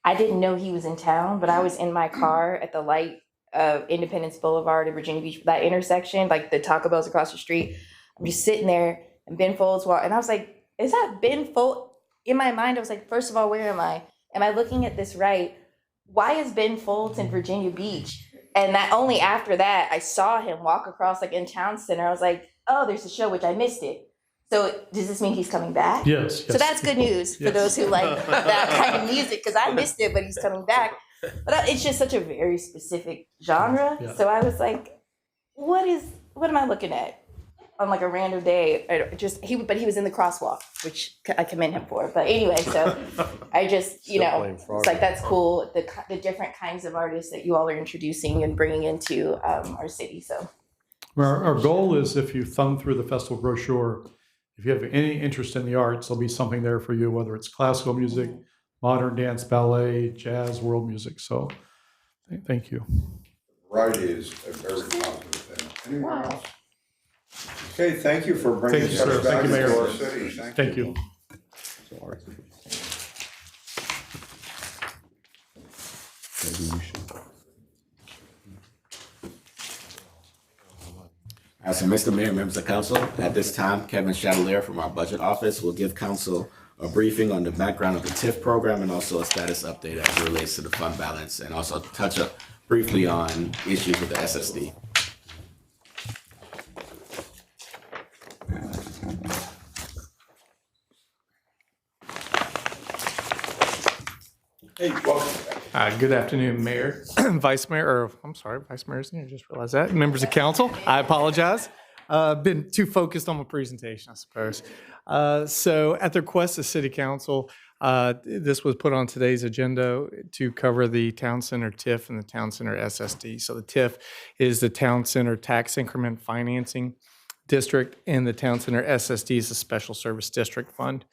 I didn't know he was in town, but I was in my car at the light of Independence Boulevard in Virginia Beach, that intersection, like the Taco Bell's across the street. I'm just sitting there and Ben Folds walked, and I was like, is that Ben Folds? In my mind, I was like, first of all, where am I? Am I looking at this right? Why is Ben Folds in Virginia Beach? And that only after that, I saw him walk across like in Town Center. I was like, oh, there's a show, which I missed it. So does this mean he's coming back? Yes. So that's good news for those who like that kind of music, because I missed it, but he's coming back. But it's just such a very specific genre. Yeah. So I was like, what am I looking at on like a random day? But he was in the crosswalk, which I commend him for. But anyway, so I just, it's like, that's cool. The different kinds of artists that you all are introducing and bringing into our city. So Our goal is, if you thumb through the festival brochure, if you have any interest in the arts, there'll be something there for you, whether it's classical music, modern dance, ballet, jazz, world music. So thank you. Variety is a very positive thing. Anyone else? Okay, thank you for bringing Thank you, sir. us back Thank you, into Mayor. our city. Thank you. So Mr. Mayor, members of council, at this time, Kevin Chatelaire from our budget office will give council a briefing on the background of the TIF program and also a status update as it relates to the fund balance, and also touch up briefly on issues with the SSD. Hey, welcome. Good afternoon, Mayor, Vice Mayor, or I'm sorry, Vice Mayor's here, just realized that. Members of council, I apologize. Been too focused on my presentation, I suppose. So at the request of City Council, this was put on today's agenda to cover the Town Center TIF and the Town Center SSD. So the TIF is the Town Center Tax Increment Financing District, and the Town Center SSD is the Special Service District Fund.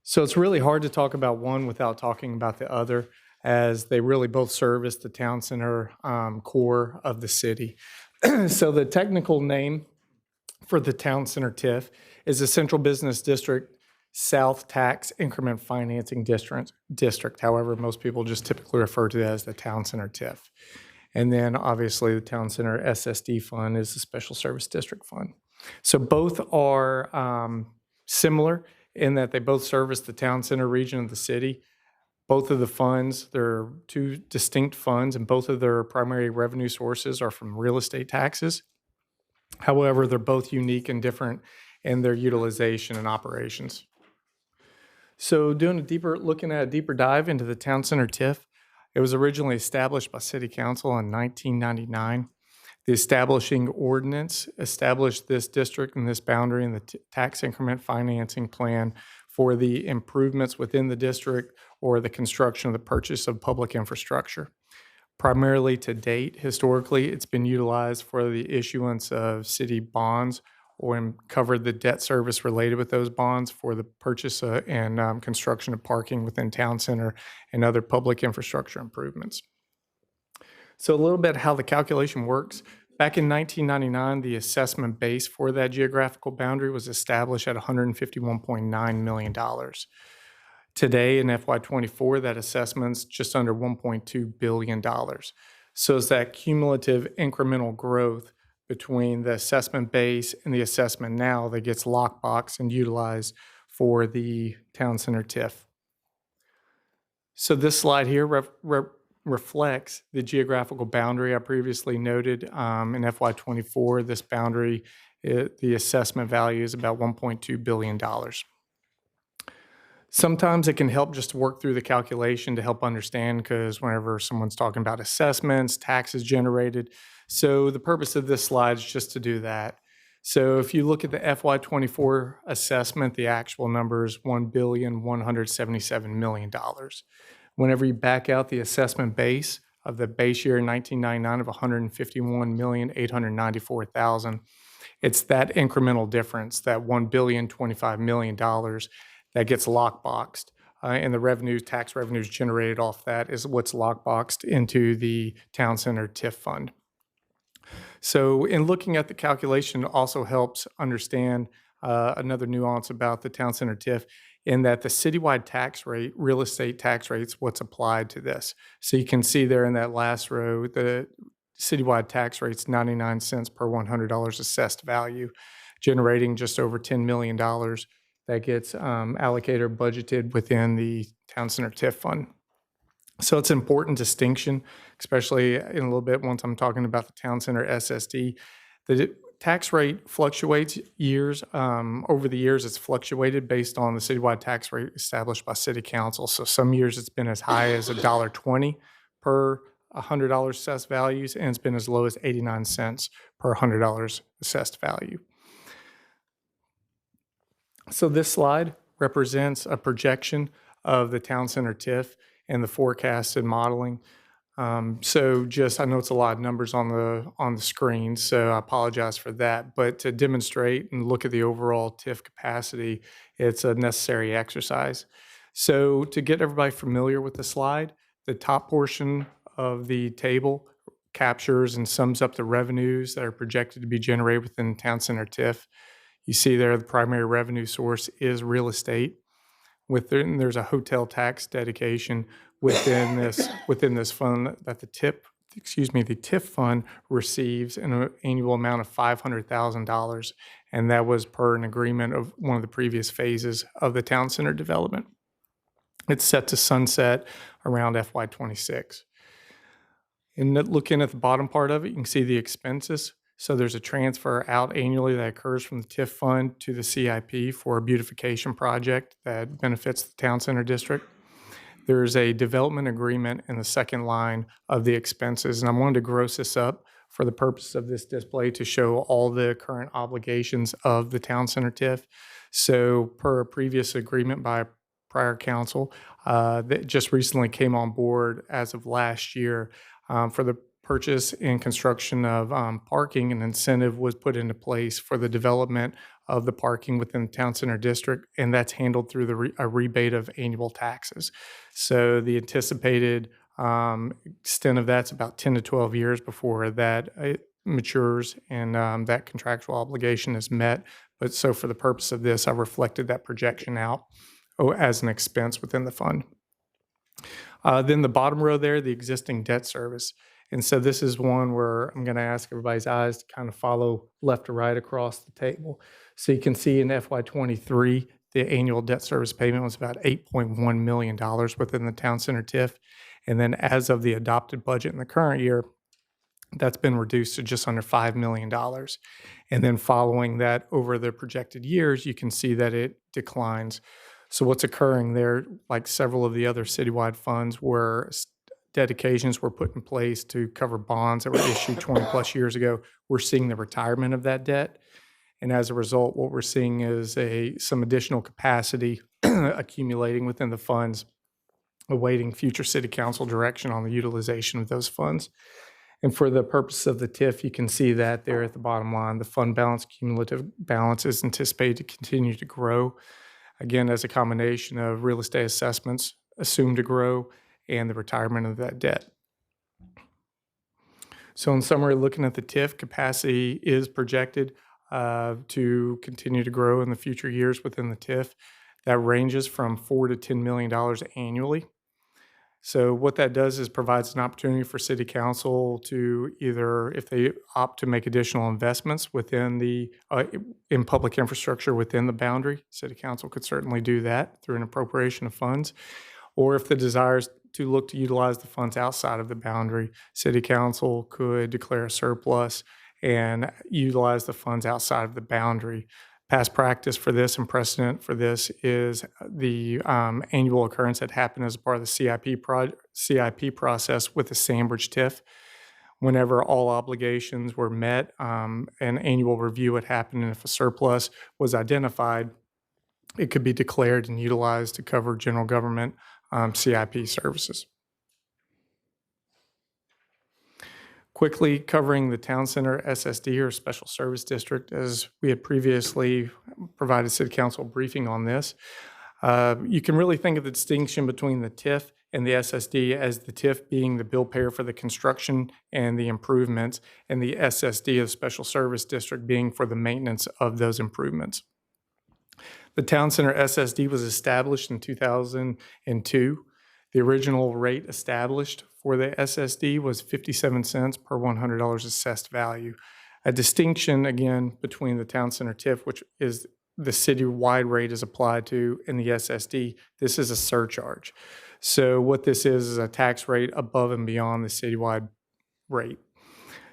So it's really hard to talk about one without talking about the other, as they really both service the town center core of the city. So the technical name for the Town Center TIF is the Central Business District South Tax Increment Financing District. However, most people just typically refer to it as the Town Center TIF. And then obviously the Town Center SSD Fund is the Special Service District Fund. So both are similar in that they both service the town center region of the city. Both of the funds, they're two distinct funds, and both of their primary revenue sources are from real estate taxes. However, they're both unique and different in their utilization and operations. So looking at a deeper dive into the Town Center TIF, it was originally established by City Council in 1999. The establishing ordinance established this district and this boundary in the tax increment financing plan for the improvements within the district or the construction of the purchase of public infrastructure. Primarily to date, historically, it's been utilized for the issuance of city bonds or covered the debt service related with those bonds for the purchase and construction of parking within town center and other public infrastructure improvements. So a little bit how the calculation works. Back in 1999, the assessment base for that geographical boundary was established at $151.9 million. Today in FY24, that assessment's just under $1.2 billion. So it's that cumulative incremental growth between the assessment base and the assessment now that gets lockboxed and utilized for the town center TIF. So this slide here reflects the geographical boundary I previously noted. In FY24, this boundary, the assessment value is about $1.2 billion. Sometimes it can help just to work through the calculation to help understand, because whenever someone's talking about assessments, taxes generated. So the purpose of this slide is just to do that. So if you look at the FY24 assessment, the actual number is $1,177,000,000. Whenever you back out the assessment base of the base year 1999 of $151,894,000, it's that incremental difference, that $1,025,000,000 that gets lockboxed. And the revenue, tax revenues generated off that is what's lockboxed into the Town Center TIF fund. So in looking at the calculation also helps understand another nuance about the Town Center TIF in that the citywide tax rate, real estate tax rates, what's applied to this. So you can see there in that last row, the citywide tax rate's 99 cents per $100 assessed value, generating just over $10 million that gets allocated or budgeted within the Town Center TIF fund. So it's an important distinction, especially in a little bit once I'm talking about the Town Center SSD. The tax rate fluctuates years. Over the years, it's fluctuated based on the citywide tax rate established by City Council. So some years it's been as high as $1.20 per $100 assessed values, and it's been as low as 89 cents per $100 assessed value. So this slide represents a projection of the Town Center TIF and the forecasted modeling. So just, I know it's a lot of numbers on the screen, so I apologize for that. But to demonstrate and look at the overall TIF capacity, it's a necessary exercise. So to get everybody familiar with the slide, the top portion of the table captures and sums up the revenues that are projected to be generated within Town Center TIF. You see there the primary revenue source is real estate. There's a hotel tax dedication within this fund that the TIF fund receives an annual amount of $500,000, and that was per an agreement of one of the previous phases of the Town Center development. It's set to sunset around FY26. And looking at the bottom part of it, you can see the expenses. So there's a transfer out annually that occurs from the TIF fund to the CIP for a beautification project that benefits the Town Center district. There's a development agreement in the second line of the expenses, and I wanted to gross this up for the purpose of this display to show all the current obligations of the Town Center TIF. So per a previous agreement by prior council that just recently came on board as of last year for the purchase and construction of parking, an incentive was put into place for the development of the parking within the Town Center district, and that's handled through a rebate of annual taxes. So the anticipated extent of that's about 10 to 12 years before that matures and that contractual obligation is met. But so for the purpose of this, I reflected that projection out as an expense within the fund. Then the bottom row there, the existing debt service. And so this is one where I'm going to ask everybody's eyes to kind of follow left to right across the table. So you can see in FY23, the annual debt service payment was about $8.1 million within the Town Center TIF. And then as of the adopted budget in the current year, that's been reduced to just under $5 million. And then following that over the projected years, you can see that it declines. So what's occurring there, like several of the other citywide funds where dedications were put in place to cover bonds that were issued 20 plus years ago, we're seeing the retirement of that debt. And as a result, what we're seeing is some additional capacity accumulating within the funds, awaiting future city council direction on the utilization of those funds. And for the purpose of the TIF, you can see that there at the bottom line, the fund balance, cumulative balance is anticipated to continue to grow. Again, as a combination of real estate assessments assumed to grow and the retirement of that debt. So in summary, looking at the TIF, capacity is projected to continue to grow in the future years within the TIF. That ranges from $4 to $10 million annually. So what that does is provides an opportunity for City Council to either, if they opt to make additional investments within in public infrastructure within the boundary, City Council could certainly do that through an appropriation of funds. Or if the desire is to look to utilize the funds outside of the boundary, City Council could declare a surplus and utilize the funds outside of the boundary Past practice for this and precedent for this is the annual occurrence that happened as part of the CIP process with the Sandbridge TIF. Whenever all obligations were met, an annual review would happen, and if a surplus was identified, it could be declared and utilized to cover general government CIP services. Quickly covering the Town Center SSD or Special Service District, as we had previously provided City Council a briefing on this. You can really think of the distinction between the TIF and the SSD as the TIF being the bill payer for the construction and the improvements, and the SSD, the Special Service District, being for the maintenance of those improvements. The Town Center SSD was established in 2002. The original rate established for the SSD was 57 cents per $100 assessed value. A distinction, again, between the Town Center TIF, which is the city-wide rate is applied to, and the SSD, this is a surcharge. So what this is a tax rate above and beyond the citywide rate.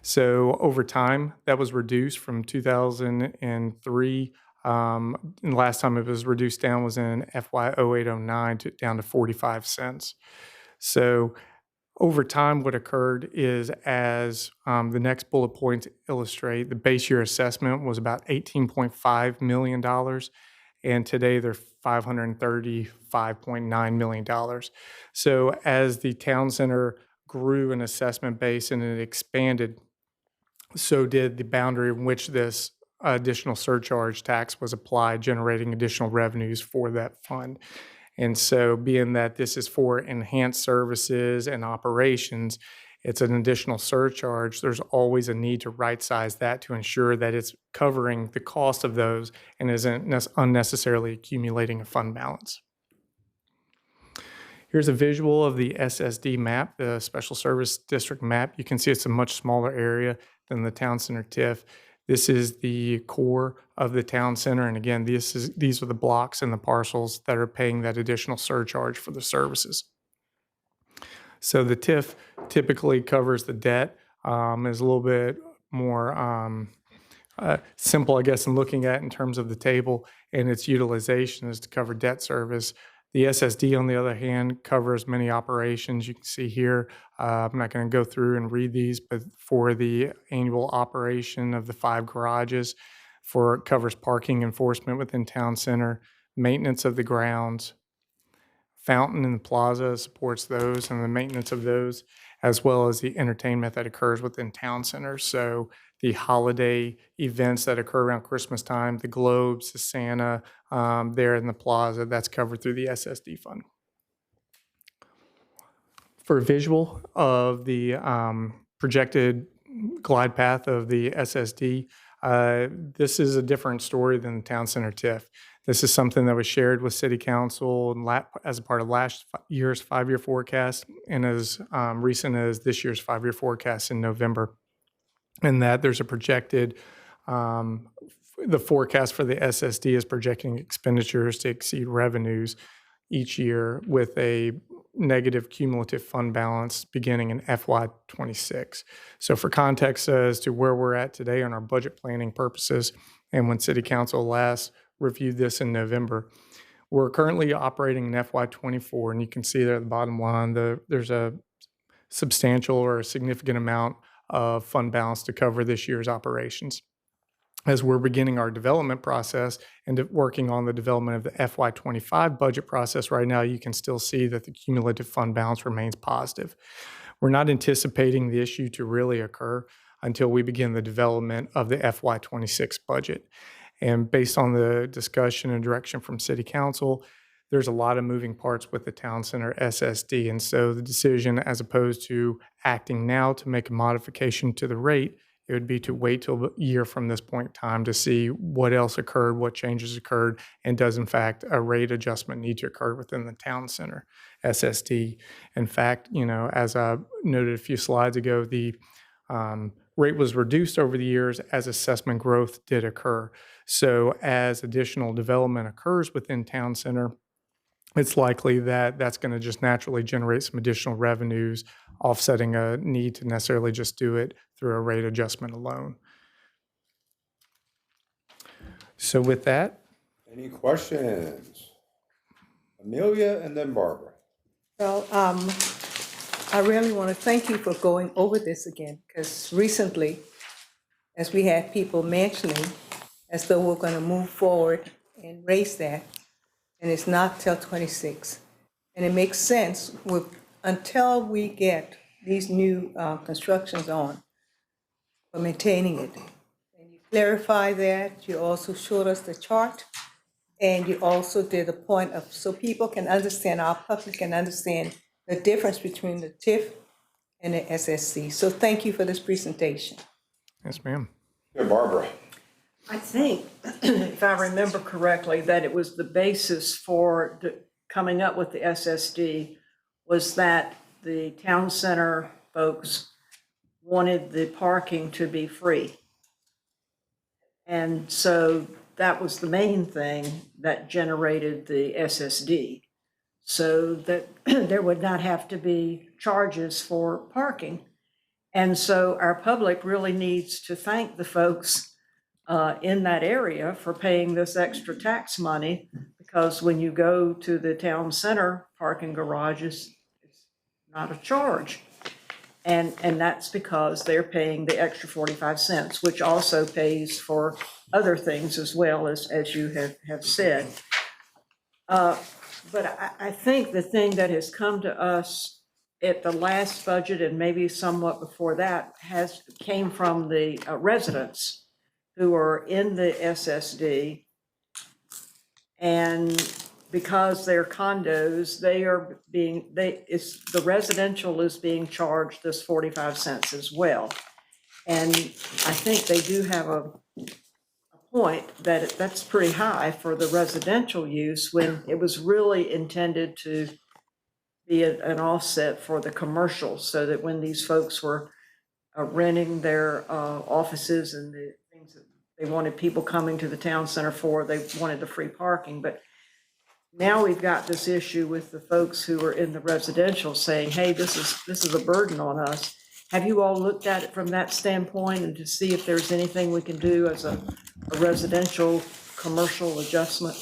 So over time, that was reduced from 2003. And last time it was reduced down was in FY 0809 down to 45 cents. So over time, what occurred is, as the next bullet points illustrate, the base year assessment was about $18.5 million, and today they're $535.9 million. So as the town center grew an assessment base and it expanded, so did the boundary in which this additional surcharge tax was applied, generating additional revenues for that fund. And so being that this is for enhanced services and operations, it's an additional surcharge. There's always a need to right-size that to ensure that it's covering the cost of those and isn't unnecessarily accumulating a fund balance. Here's a visual of the SSD map, the Special Service District map. You can see it's a much smaller area than the Town Center TIF. This is the core of the town center, and again, these are the blocks and the parcels that are paying that additional surcharge for the services. So the TIF typically covers the debt, is a little bit more simple, I guess, in looking at in terms of the table, and its utilization is to cover debt service. The SSD, on the other hand, covers many operations. You can see here, I'm not going to go through and read these, but for the annual operation of the 5 garages, it covers parking enforcement within town center, maintenance of the grounds, fountain and plaza supports those and the maintenance of those, as well as the entertainment that occurs within town center. So the holiday events that occur around Christmas time, the globes, the Santa, there in the plaza, that's covered through the SSD fund. For a visual of the projected glide path of the SSD, this is a different story than the Town Center TIF. This is something that was shared with City Council as a part of last year's 5-year forecast and as recent as this year's 5-year forecast in November. And that there's a projected, the forecast for the SSD is projecting expenditures to exceed revenues each year with a negative cumulative fund balance beginning in FY26. So for context as to where we're at today on our budget planning purposes, and when City Council last reviewed this in November, we're currently operating in FY24, and you can see there at the bottom line, there's a substantial or a significant amount of fund balance to cover this year's operations. As we're beginning our development process and working on the development of the FY25 budget process right now, you can still see that the cumulative fund balance remains positive. We're not anticipating the issue to really occur until we begin the development of the FY26 budget. And based on the discussion and direction from City Council, there's a lot of moving parts with the Town Center SSD. And so the decision, as opposed to acting now to make a modification to the rate, it would be to wait till a year from this point in time to see what else occurred, what changes occurred, and does, in fact, a rate adjustment need to occur within the Town Center SSD. In fact, as I noted a few slides ago, the rate was reduced over the years as assessment growth did occur. So as additional development occurs within Town Center, it's likely that that's going to just naturally generate some additional revenues, offsetting a need to necessarily just do it through a rate adjustment alone. So with that, Any questions? Amelia and then Barbara. Well, I really want to thank you for going over this again, because recently, as we had people mentioning, as though we're going to move forward and raise that, and it's not till 26. And it makes sense with, until we get these new constructions on, for maintaining it. And you clarify that, you also showed us the chart, and you also did a point of, so people can understand, our public can understand the difference between the TIF and the SSC. So thank you for this presentation. yes, ma'am. Yeah, Barbara. I think, if I remember correctly, that it was the basis for coming up with the SSD was that the town center folks wanted the parking to be free. And so that was the main thing that generated the SSD, so that there would not have to be charges for parking. And so our public really needs to thank the folks in that area for paying this extra tax money, because when you go to the town center parking garages, it's not a charge. And that's because they're paying the extra 45 cents, which also pays for other things as well, as you have said. But I think the thing that has come to us at the last budget and maybe somewhat before that came from the residents who are in the SSD. And because they're condos, the residential is being charged this 45 cents as well. And I think they do have a point that that's pretty high for the residential use, when it was really intended to be an offset for the commercial, so that when these folks were renting their offices and the things that they wanted people coming to the town center for, they wanted the free parking. But now we've got this issue with the folks who are in the residential saying, hey, this is a burden on us. Have you all looked at it from that standpoint, and to see if there's anything we can do as a residential commercial adjustment?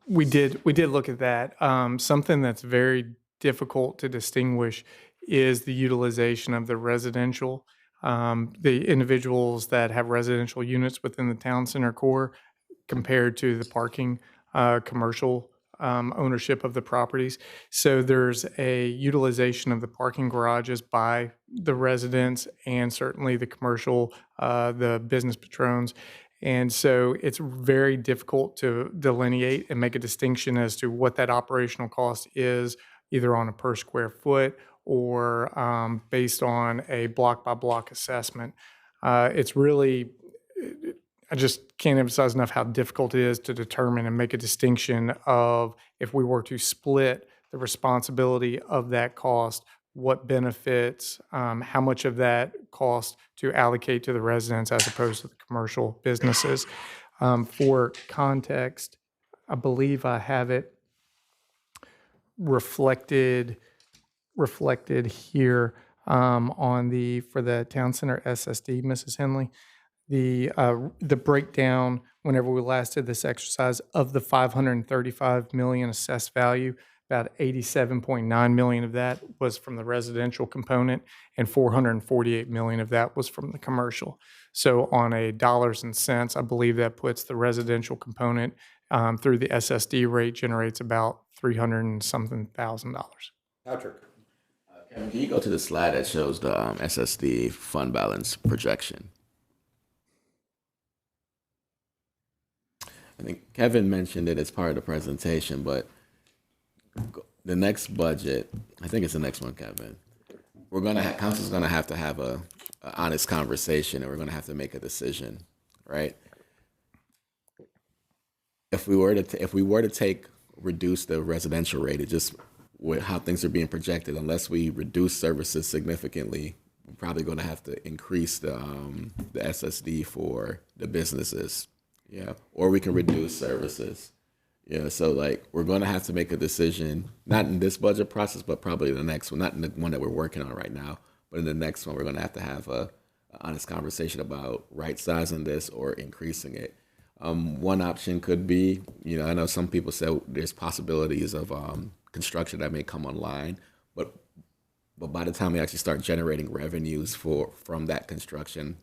We did look at that. Something that's very difficult to distinguish is the utilization of the residential. The individuals that have residential units within the town center core compared to the parking commercial ownership of the properties. So there's a utilization of the parking garages by the residents and certainly the commercial, the business patrons. And so it's very difficult to delineate and make a distinction as to what that operational cost is, either on a per square foot or based on a block by block assessment. It's really, I just can't emphasize enough how difficult it is to determine and make a distinction of, if we were to split the responsibility of that cost, what benefits, how much of that cost to allocate to the residents as opposed to the commercial businesses. For context, I believe I have it reflected here for the town center SSD, Mrs. Henley. The breakdown, whenever we last did this exercise, of the 535 million assessed value, about 87.9 million of that was from the residential component, and 448 million of that was from the commercial. So on a dollars and cents, I believe that puts the residential component through the SSD rate generates about $300 and something thousand. Patrick. Kevin, can you go to the slide that shows the SSD fund balance projection? I think Kevin mentioned it as part of the presentation, but the next budget, I think it's the next one, Kevin, council's gonna have to have a honest conversation, and we're gonna have to make a decision, right? If we were to reduce the residential rate, it just, with how things are being projected, unless we reduce services significantly, we're probably gonna have to increase the SSD for the businesses, yeah, or we can reduce services. Yeah, so like, we're going to have to make a decision, not in this budget process, but probably the next one, not in the one that we're working on right now, but in the next one, we're going to have a honest conversation about right sizing this or increasing it. One option could be, I know some people say there's possibilities of construction that may come online, but by the time we actually start generating revenues from that construction,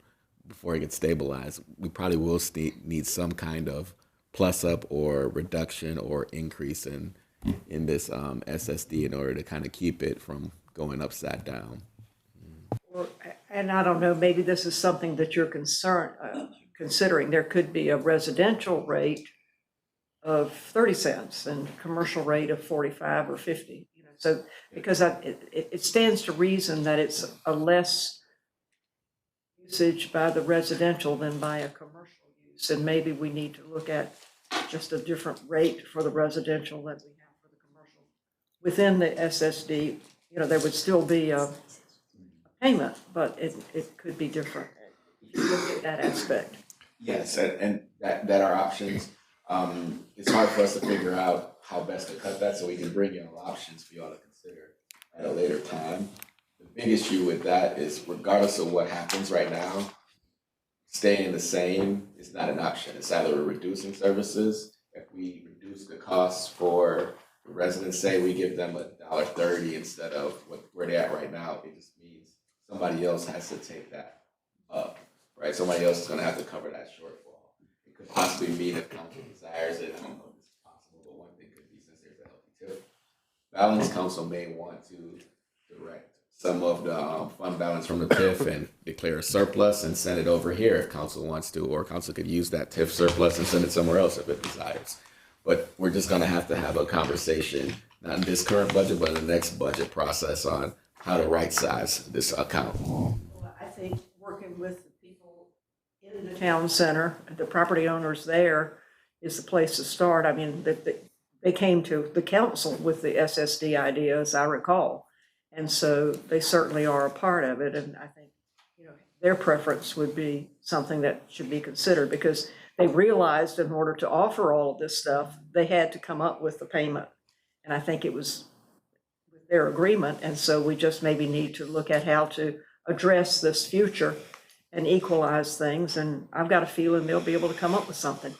before it gets stabilized, we probably will need some kind of plus up or reduction or increase in this SSD in order to kind of keep it from going upside down. And I don't know, maybe this is something that you're considering. There could be a residential rate of 30 cents and commercial rate of 45 or 50. So because it stands to reason that it's a less usage by the residential than by a commercial use. And maybe we need to look at just a different rate for the residential that we have for the commercial. Within the SSD, there would still be a payment, but it could be different. Look at that aspect. Yes, and that are options. It's hard for us to figure out how best to cut that, so we can bring in options for y'all to consider at a later time. The big issue with that is, regardless of what happens right now, staying the same is not an option. It's either we're reducing services. If we reduce the costs for the residents, say we give them $1.30 instead of where they're at right now, it just means somebody else has to take that up, right? Somebody else is going to have to cover that shortfall. It could possibly mean, if council desires it, I don't know if this is possible, but one thing could be, since there's a healthy tip, balance council may want to direct some of the fund balance from the TIF and declare a surplus and send it over here if council wants to, or council could use that TIF surplus and send it somewhere else if it desires. But we're just going to have a conversation, not in this current budget, but in the next budget process, on how to right size this account. Well, I think working with the people in the town center, the property owners there, is the place to start. I mean, they came to the council with the SSD idea, as I recall. And so they certainly are a part of it. And I think, their preference would be something that should be considered, because they realized in order to offer all of this stuff, they had to come up with the payment. And I think it was with their agreement. And so we just maybe need to look at how to address this future and equalize things. And I've got a feeling they'll be able to come up with something.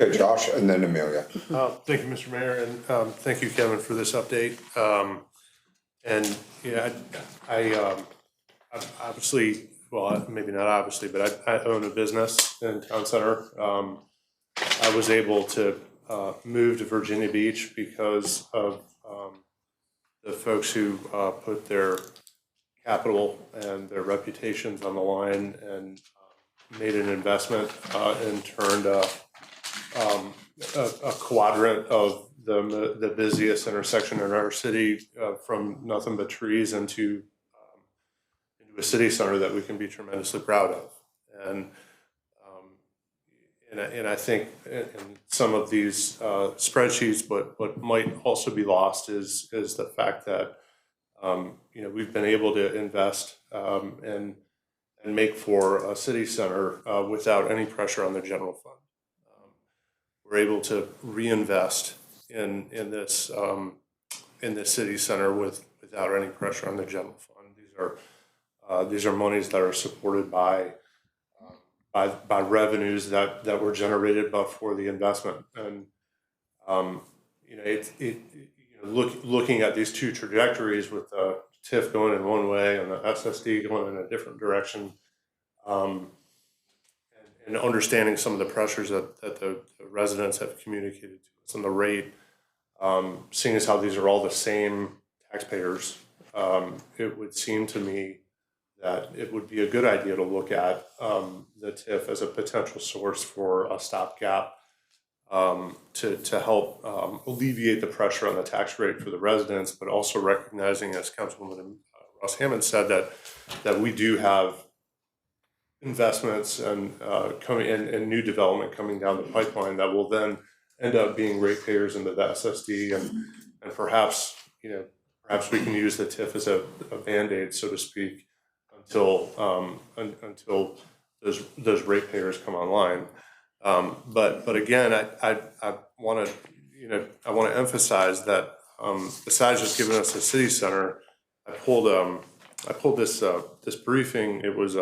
Okay, Josh, and then Amelia. Thank you, Mr. Mayor, and thank you, Kevin, for this update. And yeah, I obviously, well, maybe not obviously, but I own a business in town center. I was able to move to Virginia Beach because of the folks who put their capital and their reputations on the line and made an investment and turned a quadrant of the busiest intersection in our city from nothing but trees into a city center that we can be tremendously proud of. And I think in some of these spreadsheets, what might also be lost is the fact that we've been able to invest and make for a city center without any pressure on the general fund. We're able to reinvest in this city center without any pressure on the general fund. These are monies that are supported by revenues that were generated before the investment. And looking at these two trajectories, with the TIF going in one way and the SSD going in a different direction, and understanding some of the pressures that the residents have communicated to us on the rate, seeing as how these are all the same taxpayers, it would seem to me that it would be a good idea to look at the TIF as a potential source for a stopgap to help alleviate the pressure on the tax rate for the residents, but also recognizing, as Councilwoman Ross Hammond said, that we do have investments and coming in and new development coming down the pipeline that will then end up being ratepayers into the SSD, and perhaps we can use the TIF as a Band-Aid, so to speak, until those ratepayers come online. But again, I want to emphasize that besides just giving us a city center, I pulled this briefing. It was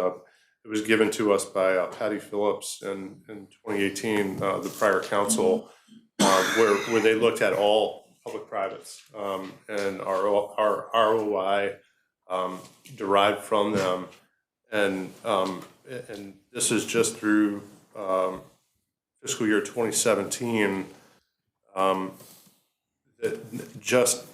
It was given to us by Patty Phillips in 2018, the prior council, where they looked at all public privates and our ROI derived from them, and this is just through fiscal year 2017. Just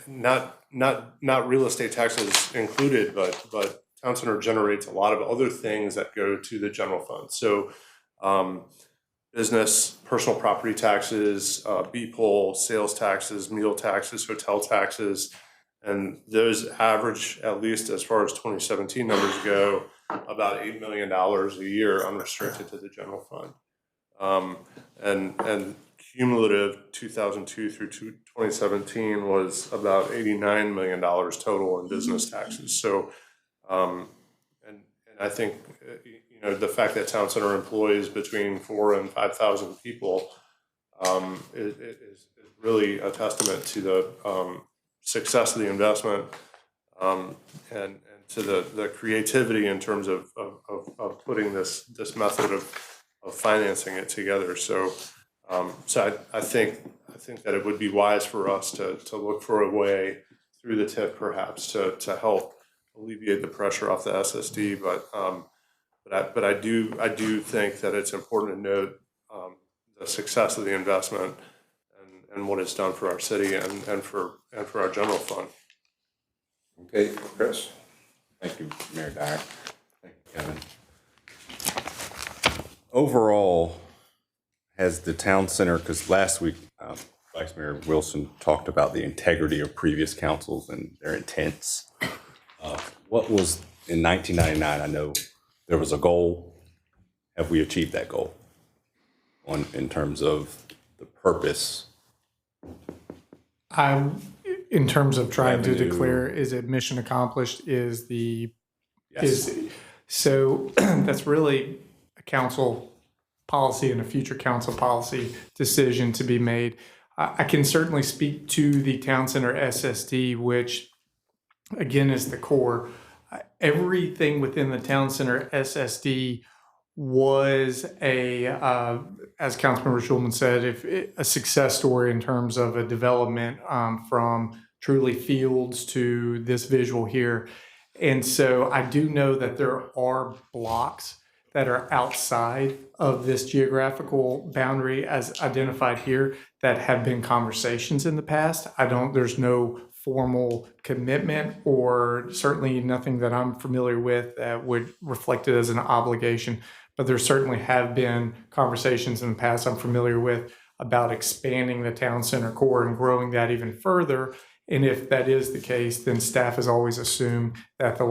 not real estate taxes included, but town center generates a lot of other things that go to the general fund. So business, personal property taxes, BPOL, sales taxes, meal taxes, hotel taxes, and those average, at least as far as 2017 numbers go, about $8 million a year unrestricted to the general fund. And cumulative 2002 through 2017 was about $89 million total in business taxes. So, and I think, you know, the fact that town center employs between 4,000 and 5,000 people is really a testament to the success of the investment and to the creativity in terms of putting this method of financing it together. So, I think that it would be wise for us to look for a way through the TIF perhaps to help alleviate the pressure off the SSD. But I do think that it's important to note the success of the investment and what it's done for our city and for our general fund. Okay, Chris? Thank you, Mayor Dyer. Thank you, Kevin. Overall, has the town center, because last week Vice Mayor Wilson talked about the integrity of previous councils and their intents. What was in 1999? I know there was a goal. Have we achieved that goal in terms of the purpose? In terms of trying to Revenue. declare, is it mission accomplished? Is the Yes. So that's really a council policy and a future council policy decision to be made. I can certainly speak to the town center SSD, which again is the core. Everything within the town center SSD was as Councilmember Schulman said, a success story in terms of a development from truly fields to this visual here. And so I do know that there are blocks that are outside of this geographical boundary as identified here that have been conversations in the past. There's no formal commitment or certainly nothing that I'm familiar with that would reflect it as an obligation. But there certainly have been conversations in the past I'm familiar with about expanding the town center core and growing that even further. And if that is the case, then staff has always assumed that the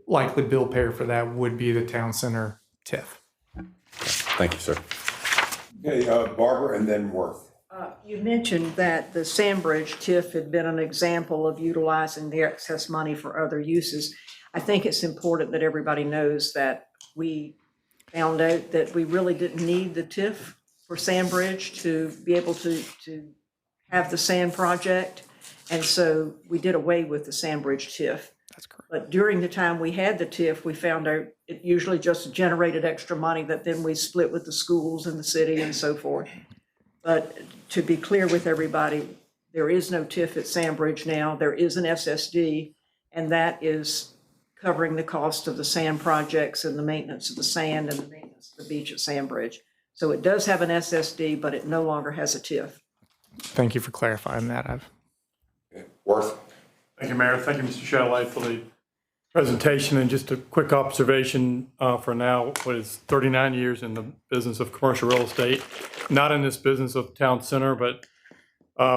likely bill payer for that would be the town center TIF. Thank you, sir. Okay, Barbara and then Worth. You mentioned that the Sandbridge TIF had been an example of utilizing the excess money for other uses. I think it's important that everybody knows that we found out that we really didn't need the TIF for Sandbridge to be able to have the sand project. And so we did away with the Sandbridge TIF. That's correct. But during the time we had the TIF, we found out it usually just generated extra money that then we split with the schools and the city and so forth. But to be clear with everybody, there is no TIF at Sandbridge now. There is an SSD, and that is covering the cost of the sand projects and the maintenance of the sand and the maintenance of the beach at Sandbridge. So it does have an SSD, but it no longer has a TIF. Thank you for clarifying that. Worth? Thank you, Mayor. Thank you, Mr. Chatelain, for the presentation. And just a quick observation for now, what is 39 years in the business of commercial real estate, not in this business of town center, but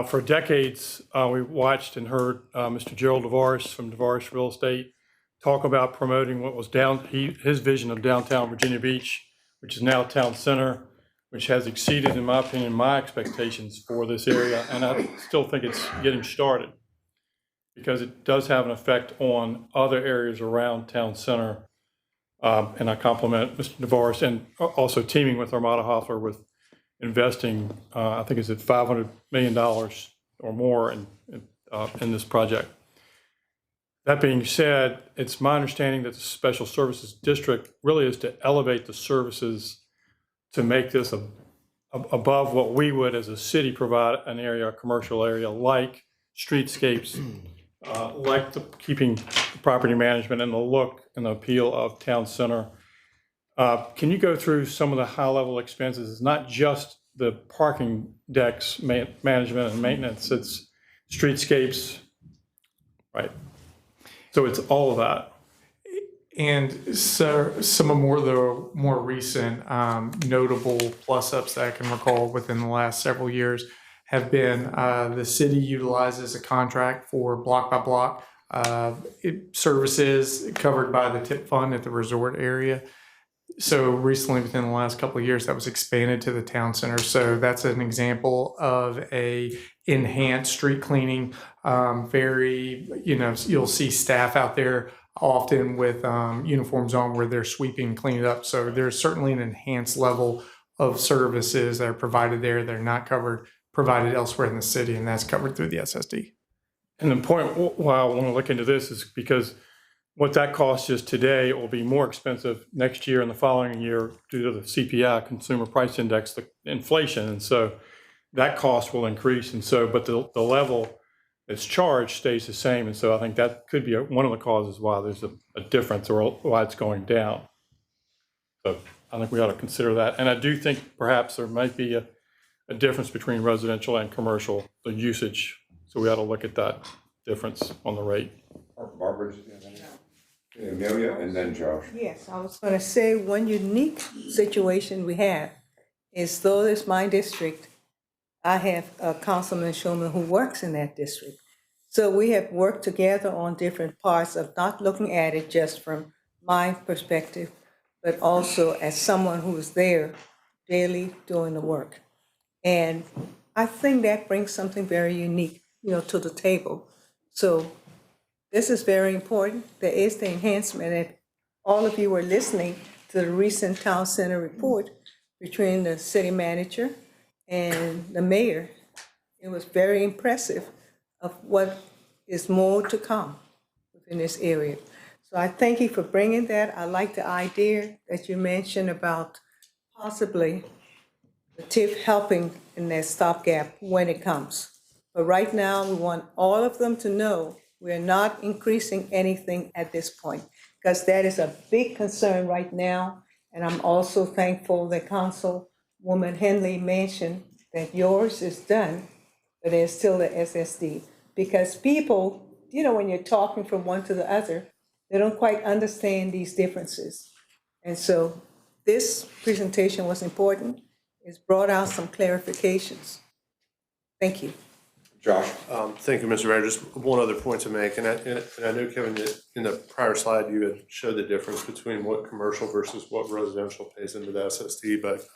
for decades, we watched and heard Mr. Gerald DeVaris from DeVaris Real Estate talk about promoting what was his vision of downtown Virginia Beach, which is now town center, which has exceeded, in my opinion, my expectations for this area. And I still think it's getting started, because it does have an effect on other areas around town center. And I compliment Mr. DeVaris and also teaming with Armada Hoffler with investing, I think it's at $500 million or more in this project. That being said, it's my understanding that the Special Services District really is to elevate the services to make this above what we would as a city provide an area, a commercial area like streetscapes, like keeping the property management and the look and the appeal of town center. Can you go through some of the high-level expenses? It's not just the parking decks management and maintenance, it's streetscapes, right? So it's all of that. And so some of the more recent notable plus-ups that I can recall within the last several years have been the city utilizes a contract for block-by-block services covered by the tip fund at the resort area. So recently, within the last couple of years, that was expanded to the town center. So that's an example of a enhanced street cleaning. You'll see staff out there often with uniforms on where they're sweeping, cleaning up. So there's certainly an enhanced level of services that are provided there. They're not provided elsewhere in the city, and that's covered through the SSD. And the point why I want to look into this is because what that costs us today will be more expensive next year and the following year due to the CPI, Consumer Price Index, the inflation. And so that cost will increase. And so, but the level that's charged stays the same. And so I think that could be one of the causes why there's a difference or why it's going down. So I think we ought to consider that. And I do think perhaps there might be a difference between residential and commercial, the usage. So we ought to look at that difference on the rate. Barbara, Amelia, and then Josh. Yes, I was going to say one unique situation we have is though it's my district, I have a Councilman Shulman who works in that district. So we have worked together on different parts of not looking at it just from my perspective, but also as someone who is there daily doing the work. And I think that brings something very unique, to the table. So this is very important. There is the enhancement, and all of you were listening to the recent town center report between the city manager and the mayor. It was very impressive of what is more to come within this area. So I thank you for bringing that. I like the idea that you mentioned about possibly the TIF helping in that stopgap when it comes. But right now, we want all of them to know we're not increasing anything at this point, because that is a big concern right now. And I'm also thankful that Councilwoman Henley mentioned that yours is done, but there's still the SSD. Because people, when you're talking from one to the other, they don't quite understand these differences. And so this presentation was important. It's brought out some clarifications. Thank you. Josh? Thank you, Mr. Mayor. Just one other point to make, and I know, Kevin, that in the prior slide, you had showed the difference between what commercial versus what residential pays into the SSD, but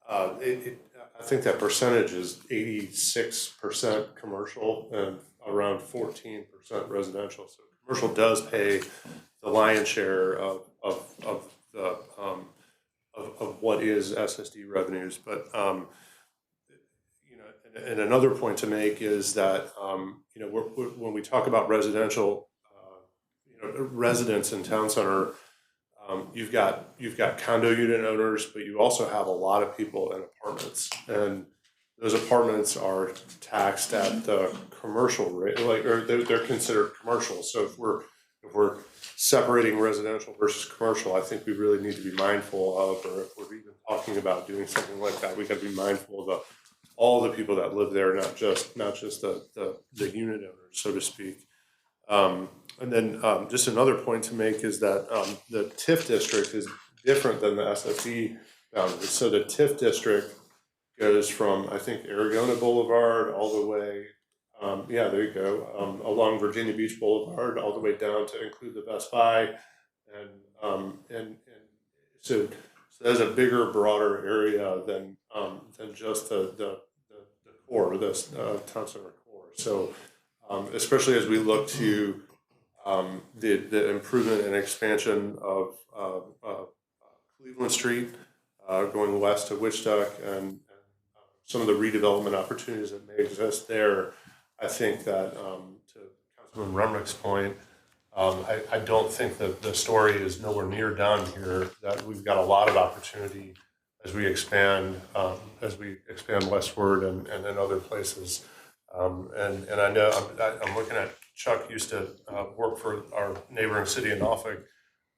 I think that percentage is 86% commercial and around 14% residential. So commercial does pay the lion's share of what is SSD revenues, but and another point to make is that when we talk about residential, residents in town center, you've got condo unit owners, but you also have a lot of people in apartments, and those apartments are taxed at the commercial rate, or they're considered commercial. So if we're separating residential versus commercial, I think we really need to be mindful of, or if we're even talking about doing something like that, we got to be mindful of all the people that live there, not just the unit owners, so to speak. And then just another point to make is that the TIF district is different than the SSE boundary. So the TIF district goes from, I think, Aragona Boulevard all the way, there you go, along Virginia Beach Boulevard all the way down to include the Best Buy, and so there's a bigger, broader area than just the core, this town center core. So especially as we look to the improvement and expansion of Cleveland Street, going west to Wichita, and some of the redevelopment opportunities that may exist there, I think that to Councilman Remrick's point, I don't think that the story is nowhere near done here, that we've got a lot of opportunity as we expand westward and in other places. And I know I'm looking at Chuck used to work for our neighboring city of Norfolk,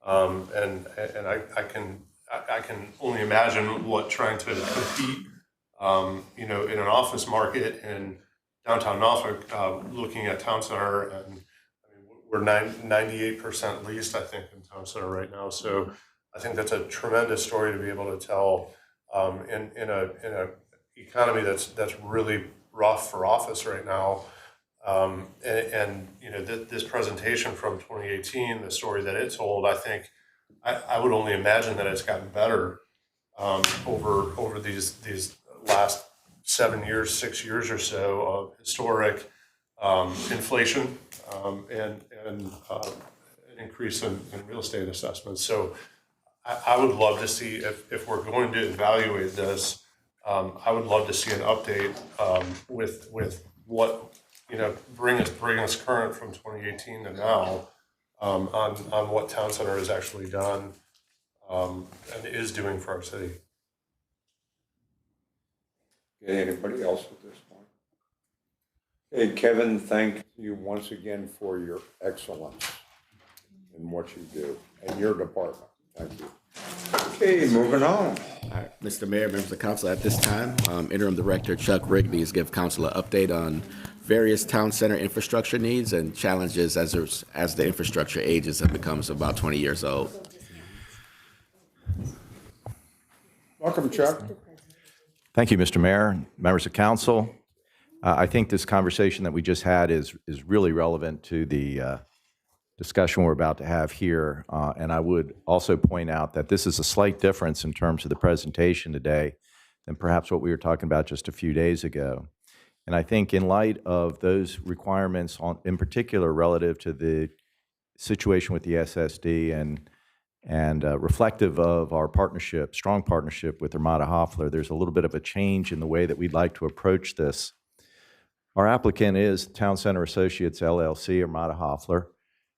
and I can only imagine what trying to compete, in an office market in downtown Norfolk, looking at town center, and I mean, we're 98% leased, I think, in town center right now. So I think that's a tremendous story to be able to tell in a economy that's really rough for office right now. This presentation from 2018, the story that it told, I think I would only imagine that it's gotten better over these last 7 years, 6 years or so of historic inflation and an increase in real estate assessments. So I would love to see if we're going to evaluate this. I would love to see an update with what bring us current from 2018 to now on what town center has actually done and is doing for our city. Okay, anybody else at this point? Hey, Kevin, thank you once again for your excellence in what you do and your department. Thank you. Okay, moving on. All right, Mr. Mayor, members of council, at this time, Interim Director Chuck Rigney is give council an update on various town center infrastructure needs and challenges as the infrastructure ages and becomes about 20 years old. Welcome, Chuck. Thank you, Mr. Mayor, members of council. I think this conversation that we just had is really relevant to the discussion we're about to have here. And I would also point out that this is a slight difference in terms of the presentation today than perhaps what we were talking about just a few days ago. And I think in light of those requirements, in particular relative to the situation with the SSD and reflective of our partnership, strong partnership with Armada Hoffler, there's a little bit of a change in the way that we'd like to approach this. Our applicant is Town Center Associates LLC, Armada Hoffler,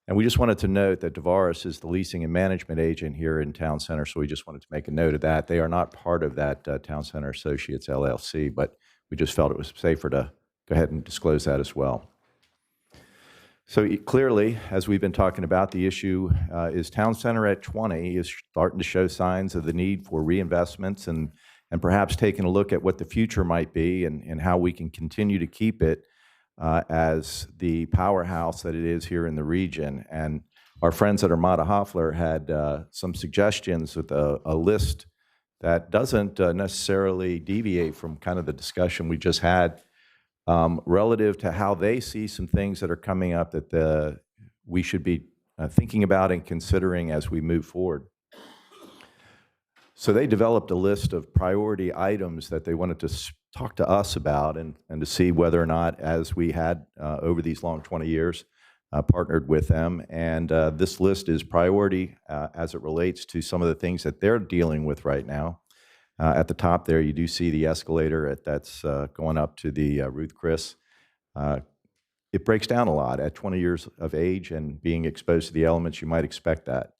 and we just wanted to note that Devaris is the leasing and management agent here in Town Center, so we just wanted to make a note of that. They are not part of that Town Center Associates LLC, but we just felt it was safer to go ahead and disclose that as well. So clearly, as we've been talking about, the issue is Town Center at 20 is starting to show signs of the need for reinvestments and perhaps taking a look at what the future might be and how we can continue to keep it as the powerhouse that it is here in the region. And our friends at Armada Hoffler had some suggestions with a list that doesn't necessarily deviate from kind of the discussion we just had relative to how they see some things that are coming up that we should be thinking about and considering as we move forward. So they developed a list of priority items that they wanted to talk to us about and to see whether or not, as we had over these long 20 years, partnered with them. And this list is priority as it relates to some of the things that they're dealing with right now. At the top there, you do see the escalator that's going up to the Ruth Chris. It breaks down a lot at 20 years of age and being exposed to the elements. You might expect that.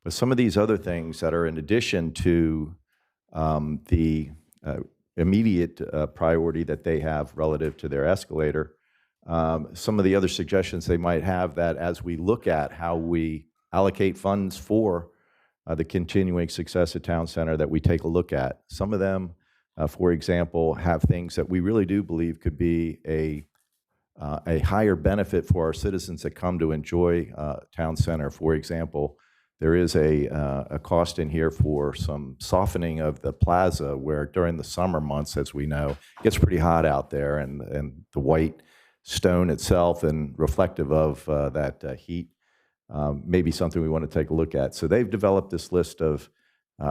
But some of these other things that are in addition to the immediate priority that they have relative to their escalator, some of the other suggestions they might have that as we look at how we allocate funds for the continuing success of Town Center that we take a look at. Some of them, for example, have things that we really do believe could be a higher benefit for our citizens that come to enjoy Town Center. For example, there is a cost in here for some softening of the plaza where during the summer months, as we know, it gets pretty hot out there, and the white stone itself and reflective of that heat may be something we want to take a look at. So they've developed this list of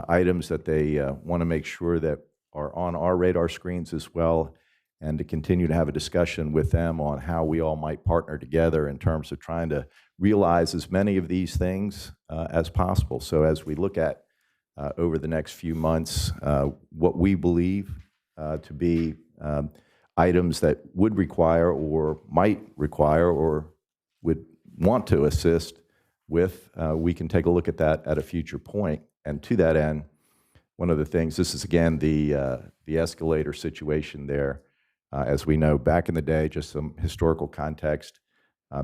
items that they want to make sure that are on our radar screens as well, and to continue to have a discussion with them on how we all might partner together in terms of trying to realize as many of these things as possible. So as we look at over the next few months, what we believe to be items that would require or might require or would want to assist with, we can take a look at that at a future point. And to that end, one of the things, this is again the escalator situation there. As we know, back in the day, just some historical context,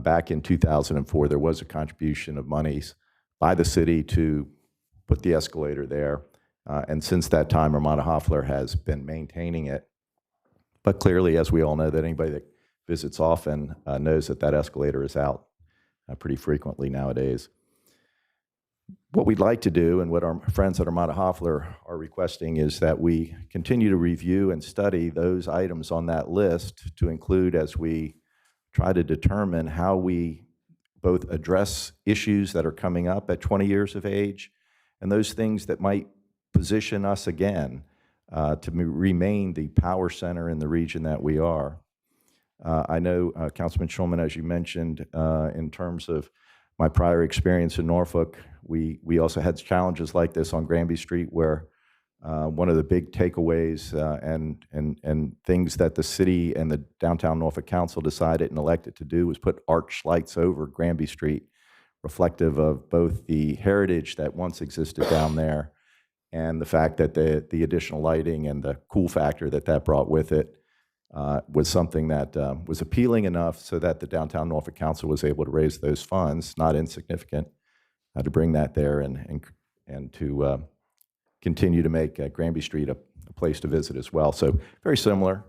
back in 2004, there was a contribution of monies by the city to put the escalator there. And since that time, Armada Hoffler has been maintaining it. But clearly, as we all know, that anybody that visits often knows that that escalator is out pretty frequently nowadays. What we'd like to do, and what our friends at Armada Hoffler are requesting, is that we continue to review and study those items on that list to include as we try to determine how we both address issues that are coming up at 20 years of age and those things that might position us again to remain the power center in the region that we are. I know, Councilman Schulman, as you mentioned, in terms of my prior experience in Norfolk, we also had challenges like this on Granby Street, where one of the big takeaways and things that the city and the Downtown Norfolk Council decided and elected to do was put arch lights over Granby Street, reflective of both the heritage that once existed down there and the fact that the additional lighting and the cool factor that brought with it was something that was appealing enough so that the Downtown Norfolk Council was able to raise those funds, not insignificant, to bring that there and to continue to make Granby Street a place to visit as well. So very similar.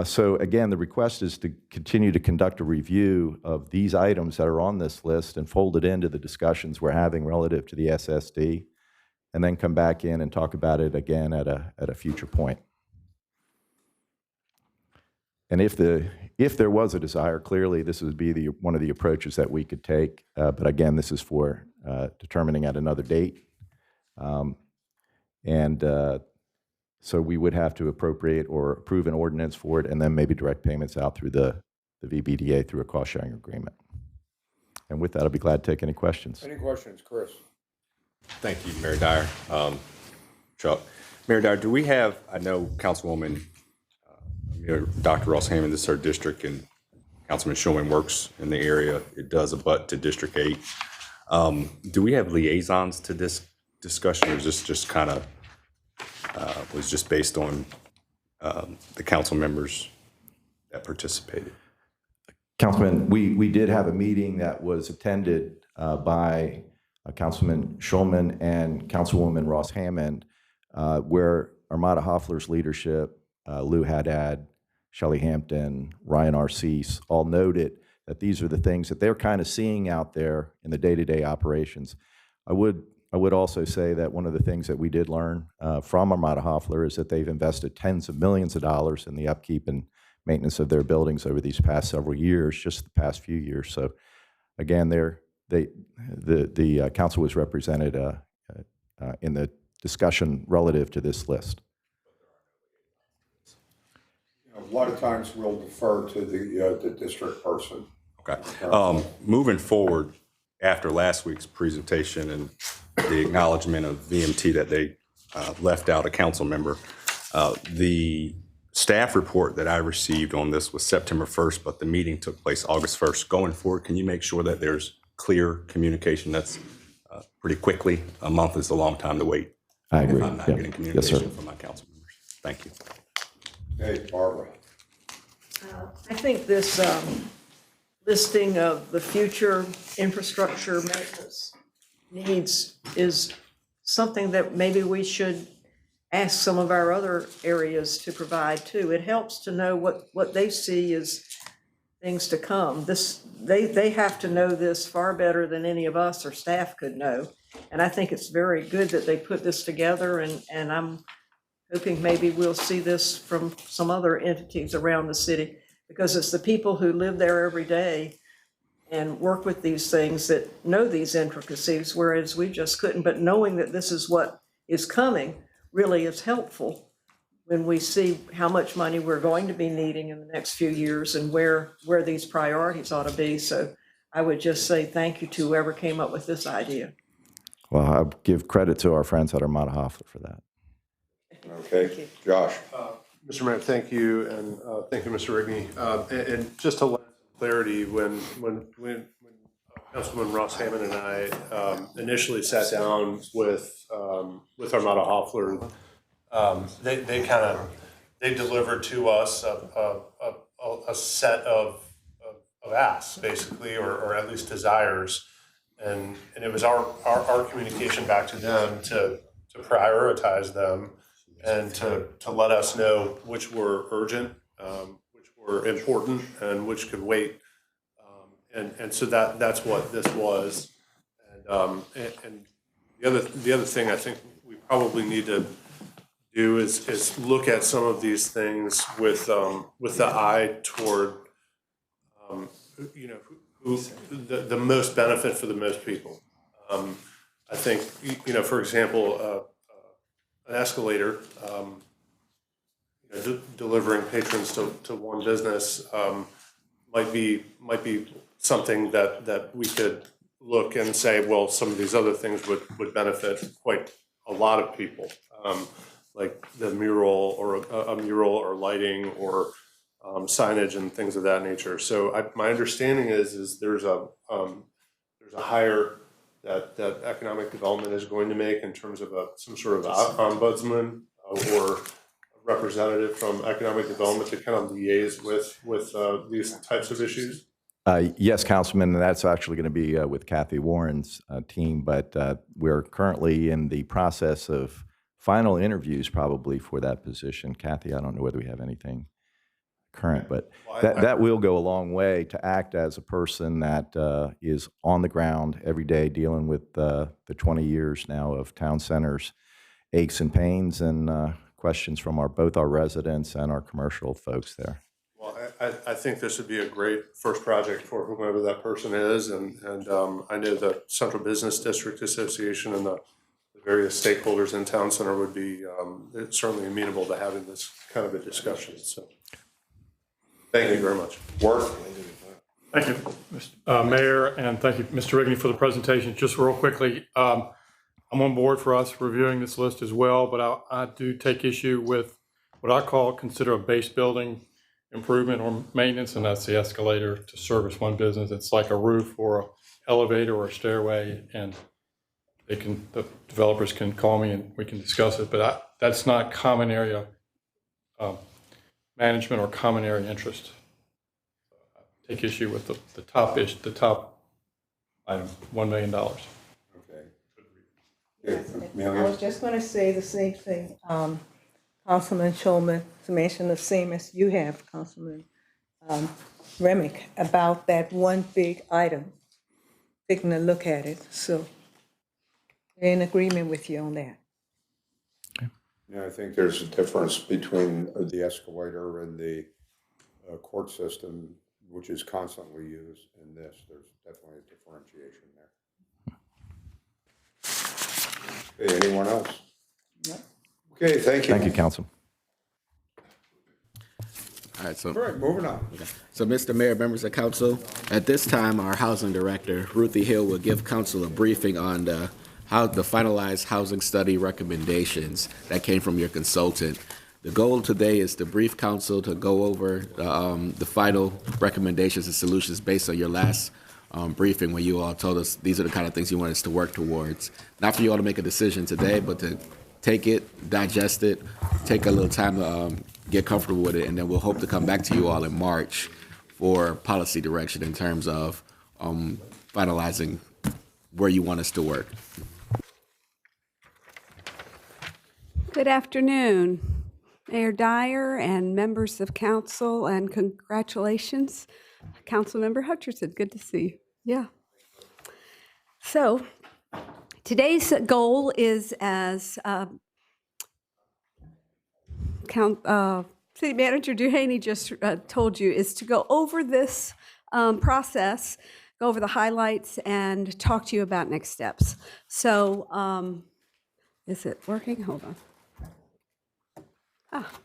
So again, the request is to continue to conduct a review of these items that are on this list and fold it into the discussions we're having relative to the SSD, and then come back in and talk about it again at a future point. And if there was a desire, clearly this would be one of the approaches that we could take. But again, this is for determining at another date. So we would have to appropriate or approve an ordinance for it, and then maybe direct payments out through the VBDA through a cost-sharing agreement. And with that, I'll be glad to take any questions. Any questions, Chris? Thank you, Mayor Dyer. Chuck. Mayor Dyer, do we have, I know Councilwoman Dr. Ross Hammond, this is her district, and Councilman Schulman works in the area. It does abut to District 8. Do we have liaisons to this discussion, or is this just kind of was just based on the council members that participated? Councilman, we did have a meeting that was attended by Councilman Schulman and Councilwoman Ross Hammond, where Armada Hoffler's leadership, Lou Haddad, Shelley Hampton, Ryan Arcease, all noted that these are the things that they're kind of seeing out there in the day-to-day operations. I would also say that one of the things that we did learn from Armada Hoffler is that they've invested tens of millions of dollars in the upkeep and maintenance of their buildings over these past several years, just the past few years. So again, the council was represented in the discussion relative to this list. A lot of times we'll defer to the district person. Okay. Moving forward, after last week's presentation and the acknowledgement of VMT that they left out a council member, the staff report that I received on this was September 1st, but the meeting took place August 1st. Going forward, can you make sure that there's clear communication? That's pretty quickly. A month is a long time to wait. I agree. If I'm not getting communication from my council members. Thank you. Hey, Barbara. I think this listing of the future infrastructure maintenance needs is something that maybe we should ask some of our other areas to provide too. It helps to know what they see as things to come. They have to know this far better than any of us or staff could know. And I think it's very good that they put this together, and I'm hoping maybe we'll see this from some other entities around the city, because it's the people who live there every day and work with these things that know these intricacies, whereas we just couldn't. But knowing that this is what is coming really is helpful when we see how much money we're going to be needing in the next few years and where these priorities ought to be. So I would just say thank you to whoever came up with this idea. Well, I give credit to our friends at Armada Hoffler for that. Okay, Josh. Mr. Mayor, thank you, and thank you, Mr. Rigney. And just to lend some clarity, when Councilman Ross Hammond and I initially sat down with Armada Hoffler, they delivered to us a set of asks, basically, or at least desires, and it was our communication back to them to prioritize them and to let us know which were urgent, which were important, and which could wait. And so that's what this was. And the other thing I think we probably need to do is look at some of these things with the eye toward who the most benefit for the most people. I think, for example, an escalator, delivering patrons to one business might be something that we could look and say, well, some of these other things would benefit quite a lot of people, like the mural or a mural or lighting or signage and things of that nature. So my understanding is there's a hire that economic development is going to make in terms of some sort of ombudsman or representative from economic development to kind of liaise with these types of issues. Yes, Councilman, and that's actually going to be with Kathy Warren's team, but we're currently in the process of final interviews probably for that position. Kathy, I don't know whether we have anything current, but that will go a long way to act as a person that is on the ground every day dealing with the 20 years now of town centers, aches and pains, and questions from both our residents and our commercial folks there. Well, I think this would be a great first project for whomever that person is, and I know the Central Business District Association and the various stakeholders in town center would be certainly amenable to having this kind of a discussion. So, thank you very much. Work. Thank you, Mr. Mayor, and thank you, Mr. Rigney, for the presentation. Just real quickly, I'm on board for us reviewing this list as well, but I do take issue with what I consider a base building improvement or maintenance, and that's the escalator to service one business. It's like a roof or an elevator or a stairway, and the developers can call me and we can discuss it, but that's not common area management or common area interest. I take issue with the top item, $1 million. I was just going to say the same thing. Councilman Shulman mentioned the same as you have, Councilman Remick, about that one big item, taking a look at it. So we're in agreement with you on that. Yeah, I think there's a difference between the escalator and the court system, which is constantly used, and this. There's definitely a differentiation there. Okay, anyone else? No. Okay, thank you. Thank you, Council. All right, so. All right, moving on. Okay. So, Mr. Mayor, members of council, at this time, our housing director, Ruthie Hill, will give council a briefing on the finalized housing study recommendations that came from your consultant. The goal today is to brief council to go over the final recommendations and solutions based on your last briefing where you all told us these are the kind of things you want us to work towards. Not for you all to make a decision today, but to take it, digest it, take a little time to get comfortable with it, and then we'll hope to come back to you all in March for policy direction in terms of finalizing where you want us to work. Good afternoon, Mayor Dyer and members of council, and congratulations, Councilmember Hutcherson. Good to see you. Yeah. So today's goal is, as City Manager Duhaney just told you, is to go over this process, go over the highlights, and talk to you about next steps. So is it working? Hold on.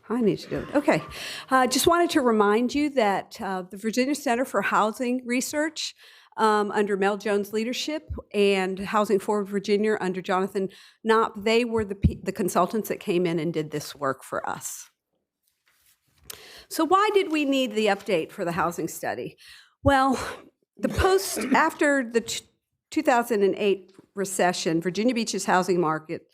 I need to do it. Okay. Just wanted to remind you that the Virginia Center for Housing Research, under Mel Jones' leadership, and Housing Forward Virginia under Jonathan Knopp, they were the consultants that came in and did this work for us. So why did we need the update for the housing study? Well, after the 2008 recession, Virginia Beach's housing market,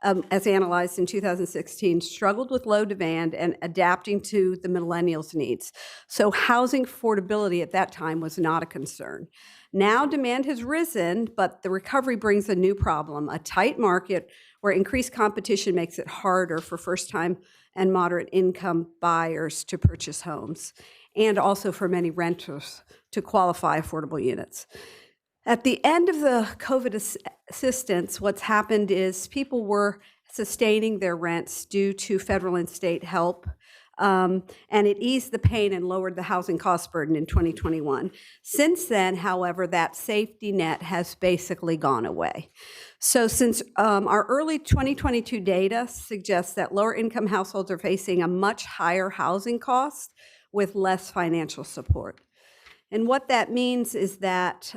as analyzed in 2016, struggled with low demand and adapting to the millennials' needs. So housing affordability at that time was not a concern. Now demand has risen, but the recovery brings a new problem, a tight market where increased competition makes it harder for first-time and moderate income buyers to purchase homes, and also for many renters to qualify affordable units. At the end of the COVID assistance, what's happened is people were sustaining their rents due to federal and state help, and it eased the pain and lowered the housing cost burden in 2021. Since then, however, that safety net has basically gone away. So since our early 2022 data suggests that lower income households are facing a much higher housing cost with less financial support. And what that means is that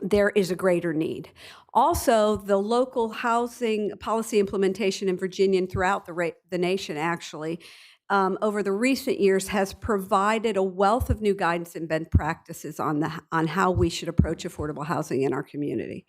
there is a greater need. Also, the local housing policy implementation in Virginia and throughout the nation, actually, over the recent years has provided a wealth of new guidance and best practices on how we should approach affordable housing in our community.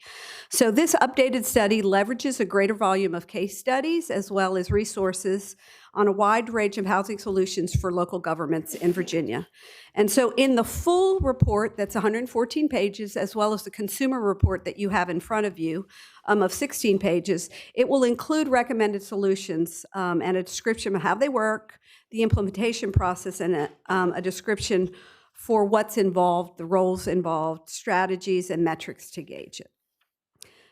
So this updated study leverages a greater volume of case studies as well as resources on a wide range of housing solutions for local governments in Virginia. And so in the full report, that's 114 pages, as well as the consumer report that you have in front of you of 16 pages, it will include recommended solutions and a description of how they work, the implementation process, and a description for what's involved, the roles involved, strategies, and metrics to gauge it.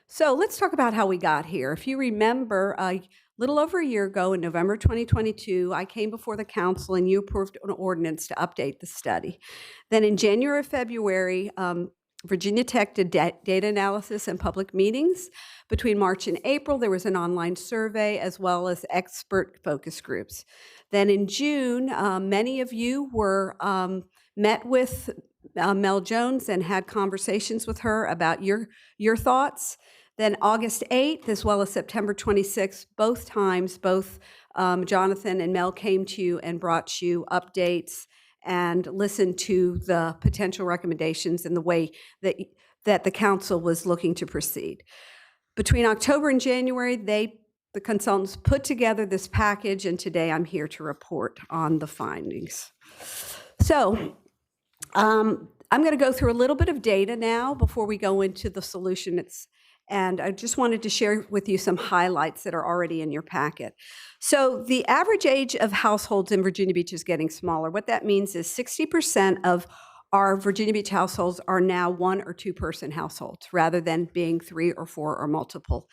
So let's talk about how we got here. If you remember, a little over a year ago in November 2022, I came before the council and you approved an ordinance to update the study. Then in January, February, Virginia Tech did data analysis and public meetings. Between March and April, there was an online survey as well as expert focus groups. Then in June, many of you were met with Mel Jones and had conversations with her about your thoughts. Then August 8th, as well as September 26th, both times, Jonathan and Mel came to you and brought you updates and listened to the potential recommendations and the way that the council was looking to proceed. Between October and January, the consultants put together this package, and today I'm here to report on the findings. So I'm going to go through a little bit of data now before we go into the solution. And I just wanted to share with you some highlights that are already in your packet. So the average age of households in Virginia Beach is getting smaller. What that means is 60% of our Virginia Beach households are now one or two person households rather than being three or four or multiple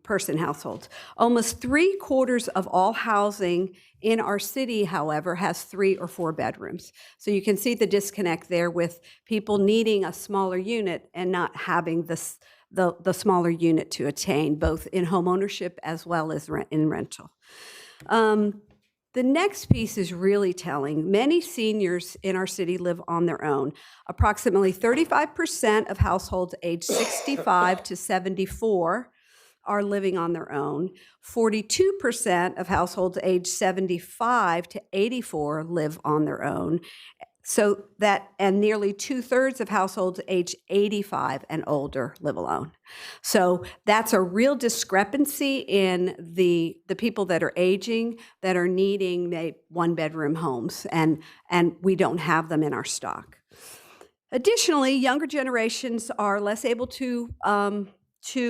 person households. Almost 3/4 of all housing in our city, however, has 3 or 4 bedrooms. So you can see the disconnect there with people needing a smaller unit and not having the smaller unit to attain, both in home ownership as well as in rental. The next piece is really telling. Many seniors in our city live on their own. Approximately 35% of households aged 65 to 74 are living on their own. 42% of households aged 75 to 84 live on their own. And nearly 2/3 of households aged 85 and older live alone. So that's a real discrepancy in the people that are aging, that are needing one-bedroom homes, and we don't have them in our stock. Additionally, younger generations are less able to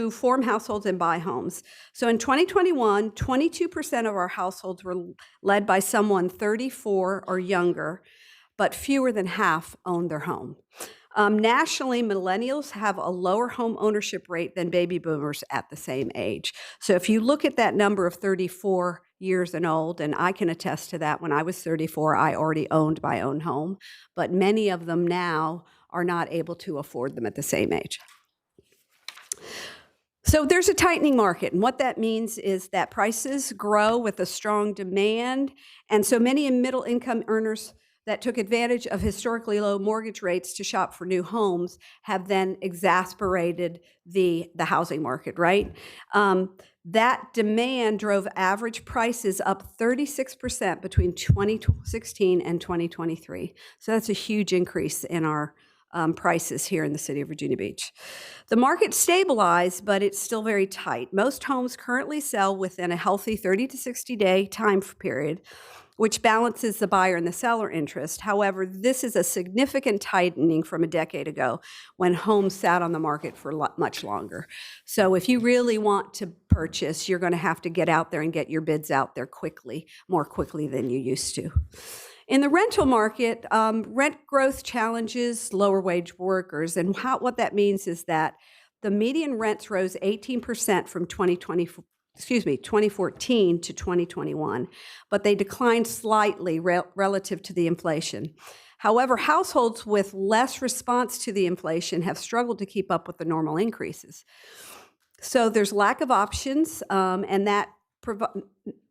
form households and buy homes. So in 2021, 22% of our households were led by someone 34 or younger, but fewer than half owned their home. Nationally, millennials have a lower home ownership rate than baby boomers at the same age. So if you look at that number of 34 years and old, and I can attest to that, when I was 34, I already owned my own home, but many of them now are not able to afford them at the same age. So there's a tightening market, and what that means is that prices grow with a strong demand, and so many middle income earners, that took advantage of historically low mortgage rates to shop for new homes have then exasperated the housing market, right? That demand drove average prices up 36% between 2016 and 2023. So that's a huge increase in our prices here in the city of Virginia Beach. The market stabilized, but it's still very tight. Most homes currently sell within a healthy 30 to 60-day time period, which balances the buyer and the seller interest. However, this is a significant tightening from a decade ago when homes sat on the market for much longer. So if you really want to purchase, you're going to have to get out there and get your bids out there quickly, more quickly than you used to. In the rental market, rent growth challenges lower wage workers, and what that means is that the median rents rose 18% from 2014 to 2021, but they declined slightly relative to the inflation. However, households with less response to the inflation have struggled to keep up with the normal increases. So there's lack of options, and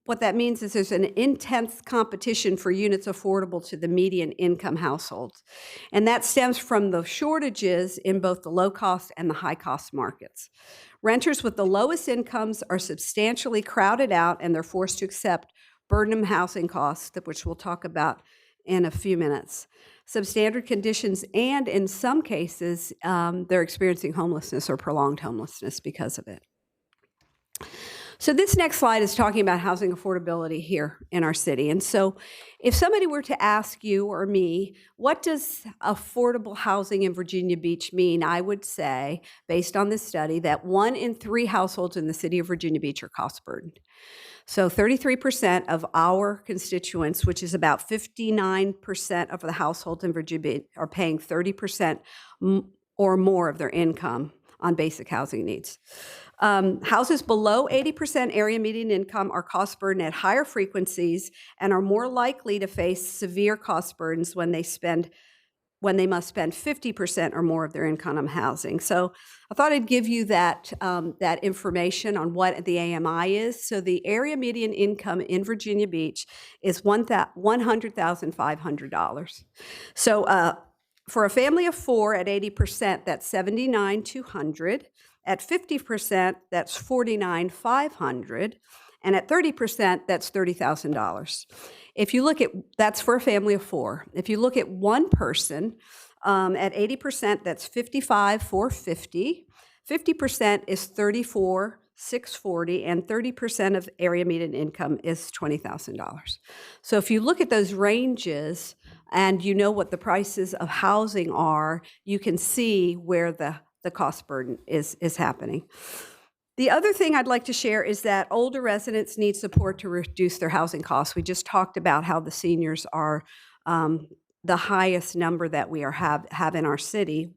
what that means is there's an intense competition for units affordable to the median income households. And that stems from the shortages in both the low-cost and the high-cost markets. Renters with the lowest incomes are substantially crowded out, and they're forced to accept burdensome housing costs, which we'll talk about in a few minutes. Substandard conditions, and in some cases, they're experiencing homelessness or prolonged homelessness because of it. So this next slide is talking about housing affordability here in our city. And so if somebody were to ask you or me, what does affordable housing in Virginia Beach mean? I would say, based on this study, that 1 in 3 households in the city of Virginia Beach are cost burdened. So 33% of our constituents, which is about 59% of the households in Virginia Beach, are paying 30% or more of their income on basic housing needs. Houses below 80% area median income are cost burdened at higher frequencies and are more likely to face severe cost burdens when they must spend 50% or more of their income on housing. So I thought I'd give you that information on what the AMI is. So the area median income in Virginia Beach is $100,500. So for a family of 4 at 80%, that's $79,200. At 50%, that's $49,500. And at 30%, that's $30,000. If you look at, that's for a family of 4. If you look at one person, at 80%, that's $55,450. 50% is $34,640, and 30% of area median income is $20,000. So if you look at those ranges and you know what the prices of housing are, you can see where the cost burden is happening. The other thing I'd like to share is that older residents need support to reduce their housing costs. We just talked about how the seniors are the highest number that we have in our city.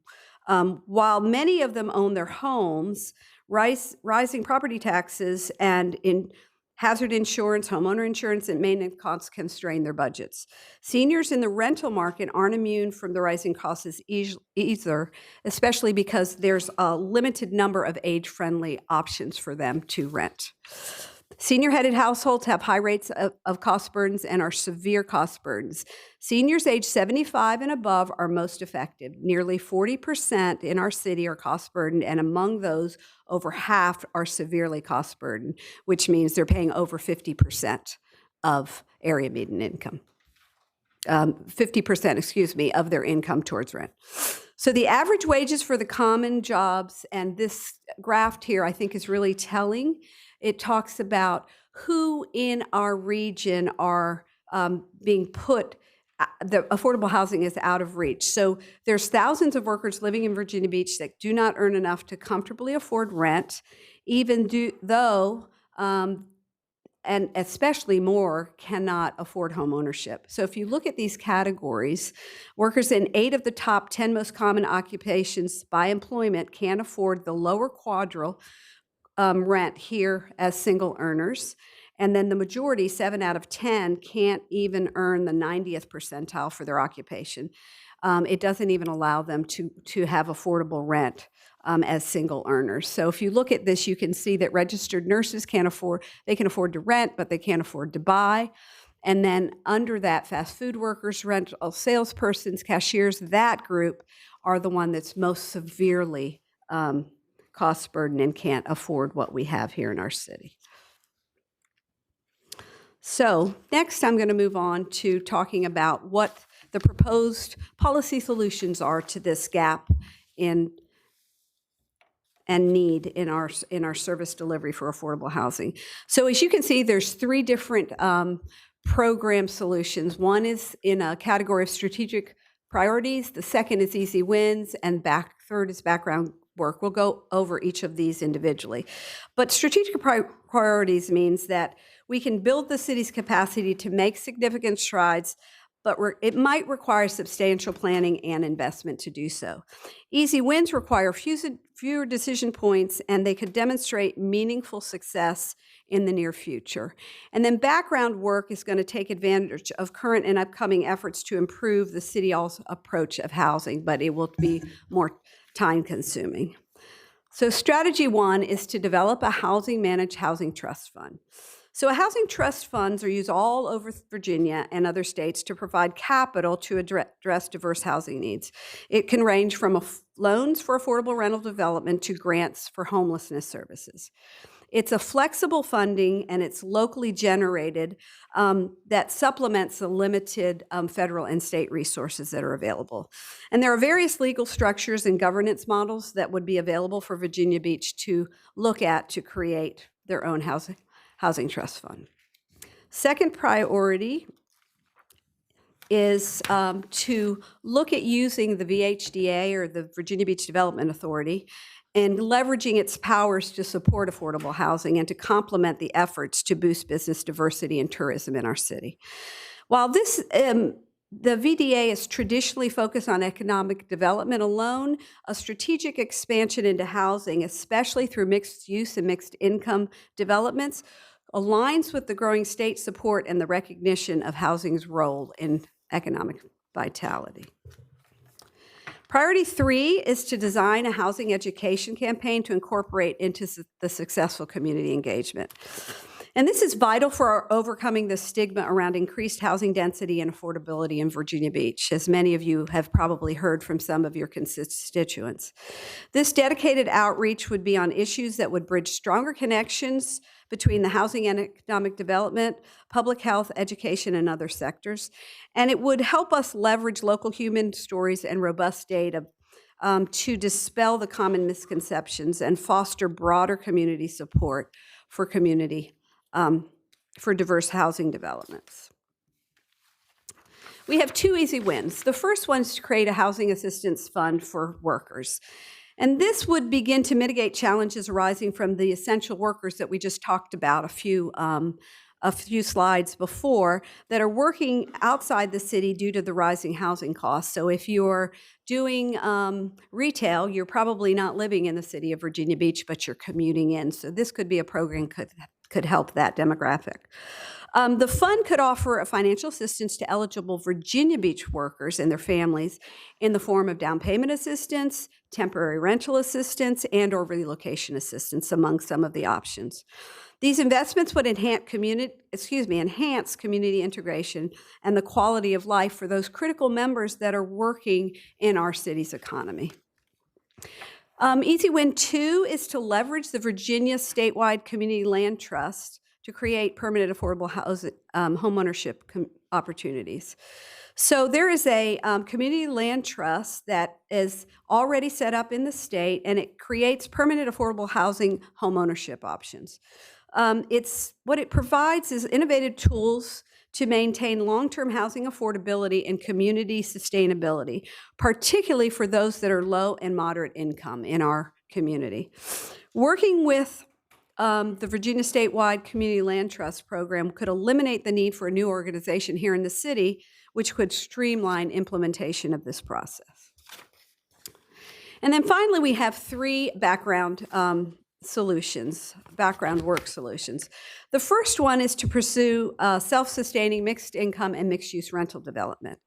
While many of them own their homes, rising property taxes and hazard insurance, homeowner insurance, and maintenance costs can strain their budgets. Seniors in the rental market aren't immune from the rising costs either, especially because there's a limited number of age-friendly options for them to rent. Senior-headed households have high rates of cost burdens and are severe cost burdens. Seniors age 75 and above are most affected. Nearly 40% in our city are cost burdened, and among those, over half are severely cost burdened, which means they're paying over 50% of area median income. 50%, of their income towards rent. So the average wages for the common jobs, and this graph here I think is really telling. It talks about who in our region are being put, the affordable housing is out of reach. So there's thousands of workers living in Virginia Beach that do not earn enough to comfortably afford rent, even though, and especially more, cannot afford home ownership. So if you look at these categories, workers in 8 of the top 10 most common occupations by employment can't afford the lower quadrille rent here as single earners. And then the majority, 7 out of 10, can't even earn the 90th percentile for their occupation. It doesn't even allow them to have affordable rent as single earners. So if you look at this, you can see that registered nurses they can afford to rent, but they can't afford to buy. And then under that, fast food workers, rental salespersons, cashiers, that group are the one that's most severely cost burdened and can't afford what we have here in our city. So next, I'm going to move on to talking about what the proposed policy solutions are to this gap in and need in our service delivery for affordable housing. So as you can see, there's three different program solutions. One is in a category of strategic priorities. The second is easy wins, and third is background work. We'll go over each of these individually. But strategic priorities means that we can build the city's capacity to make significant strides, but it might require substantial planning and investment to do so. Easy wins require fewer decision points, and they could demonstrate meaningful success in the near future. And then background work is going to take advantage of current and upcoming efforts to improve the city's approach of housing, but it will be more time-consuming. So strategy one is to develop a housing-managed housing trust fund. So housing trust funds are used all over Virginia and other states to provide capital to address diverse housing needs. It can range from loans for affordable rental development to grants for homelessness services. It's a flexible funding, and it's locally generated that supplements the limited federal and state resources that are available. And there are various legal structures and governance models that would be available for Virginia Beach to look at to create their own housing trust fund. Second priority is to look at using the VHDA, or the Virginia Beach Development Authority, and leveraging its powers to support affordable housing and to complement the efforts to boost business diversity and tourism in our city. While the VDA is traditionally focused on economic development alone, a strategic expansion into housing, especially through mixed use and mixed income developments, aligns with the growing state support and the recognition of housing's role in economic vitality. Priority three is to design a housing education campaign to incorporate into the successful community engagement. And this is vital for overcoming the stigma around increased housing density and affordability in Virginia Beach, as many of you have probably heard from some of your constituents. This dedicated outreach would be on issues that would bridge stronger connections between the housing and economic development, public health, education, and other sectors. And it would help us leverage local human stories and robust data to dispel the common misconceptions and foster broader community support for diverse housing developments. We have two easy wins. The first one is to create a housing assistance fund for workers. And this would begin to mitigate challenges arising from the essential workers that we just talked about a few slides before, that are working outside the city due to the rising housing costs. So if you're doing retail, you're probably not living in the city of Virginia Beach, but you're commuting in. So this could be a program could help that demographic. The fund could offer a financial assistance to eligible Virginia Beach workers and their families in the form of down payment assistance, temporary rental assistance, and or relocation assistance, among some of the options. These investments would enhance community integration and the quality of life for those critical members that are working in our city's economy. Easy Win 2 is to leverage the Virginia statewide community land trust to create permanent affordable housing, homeownership opportunities. So there is a community land trust that is already set up in the state, and it creates permanent affordable housing homeownership options. What it provides is innovative tools to maintain long-term housing affordability and community sustainability, particularly for those that are low and moderate income in our community. Working with the Virginia Statewide Community Land Trust Program could eliminate the need for a new organization here in the city, which could streamline implementation of this process. And then finally, we have three background work solutions. The first one is to pursue self-sustaining mixed income and mixed-use rental development.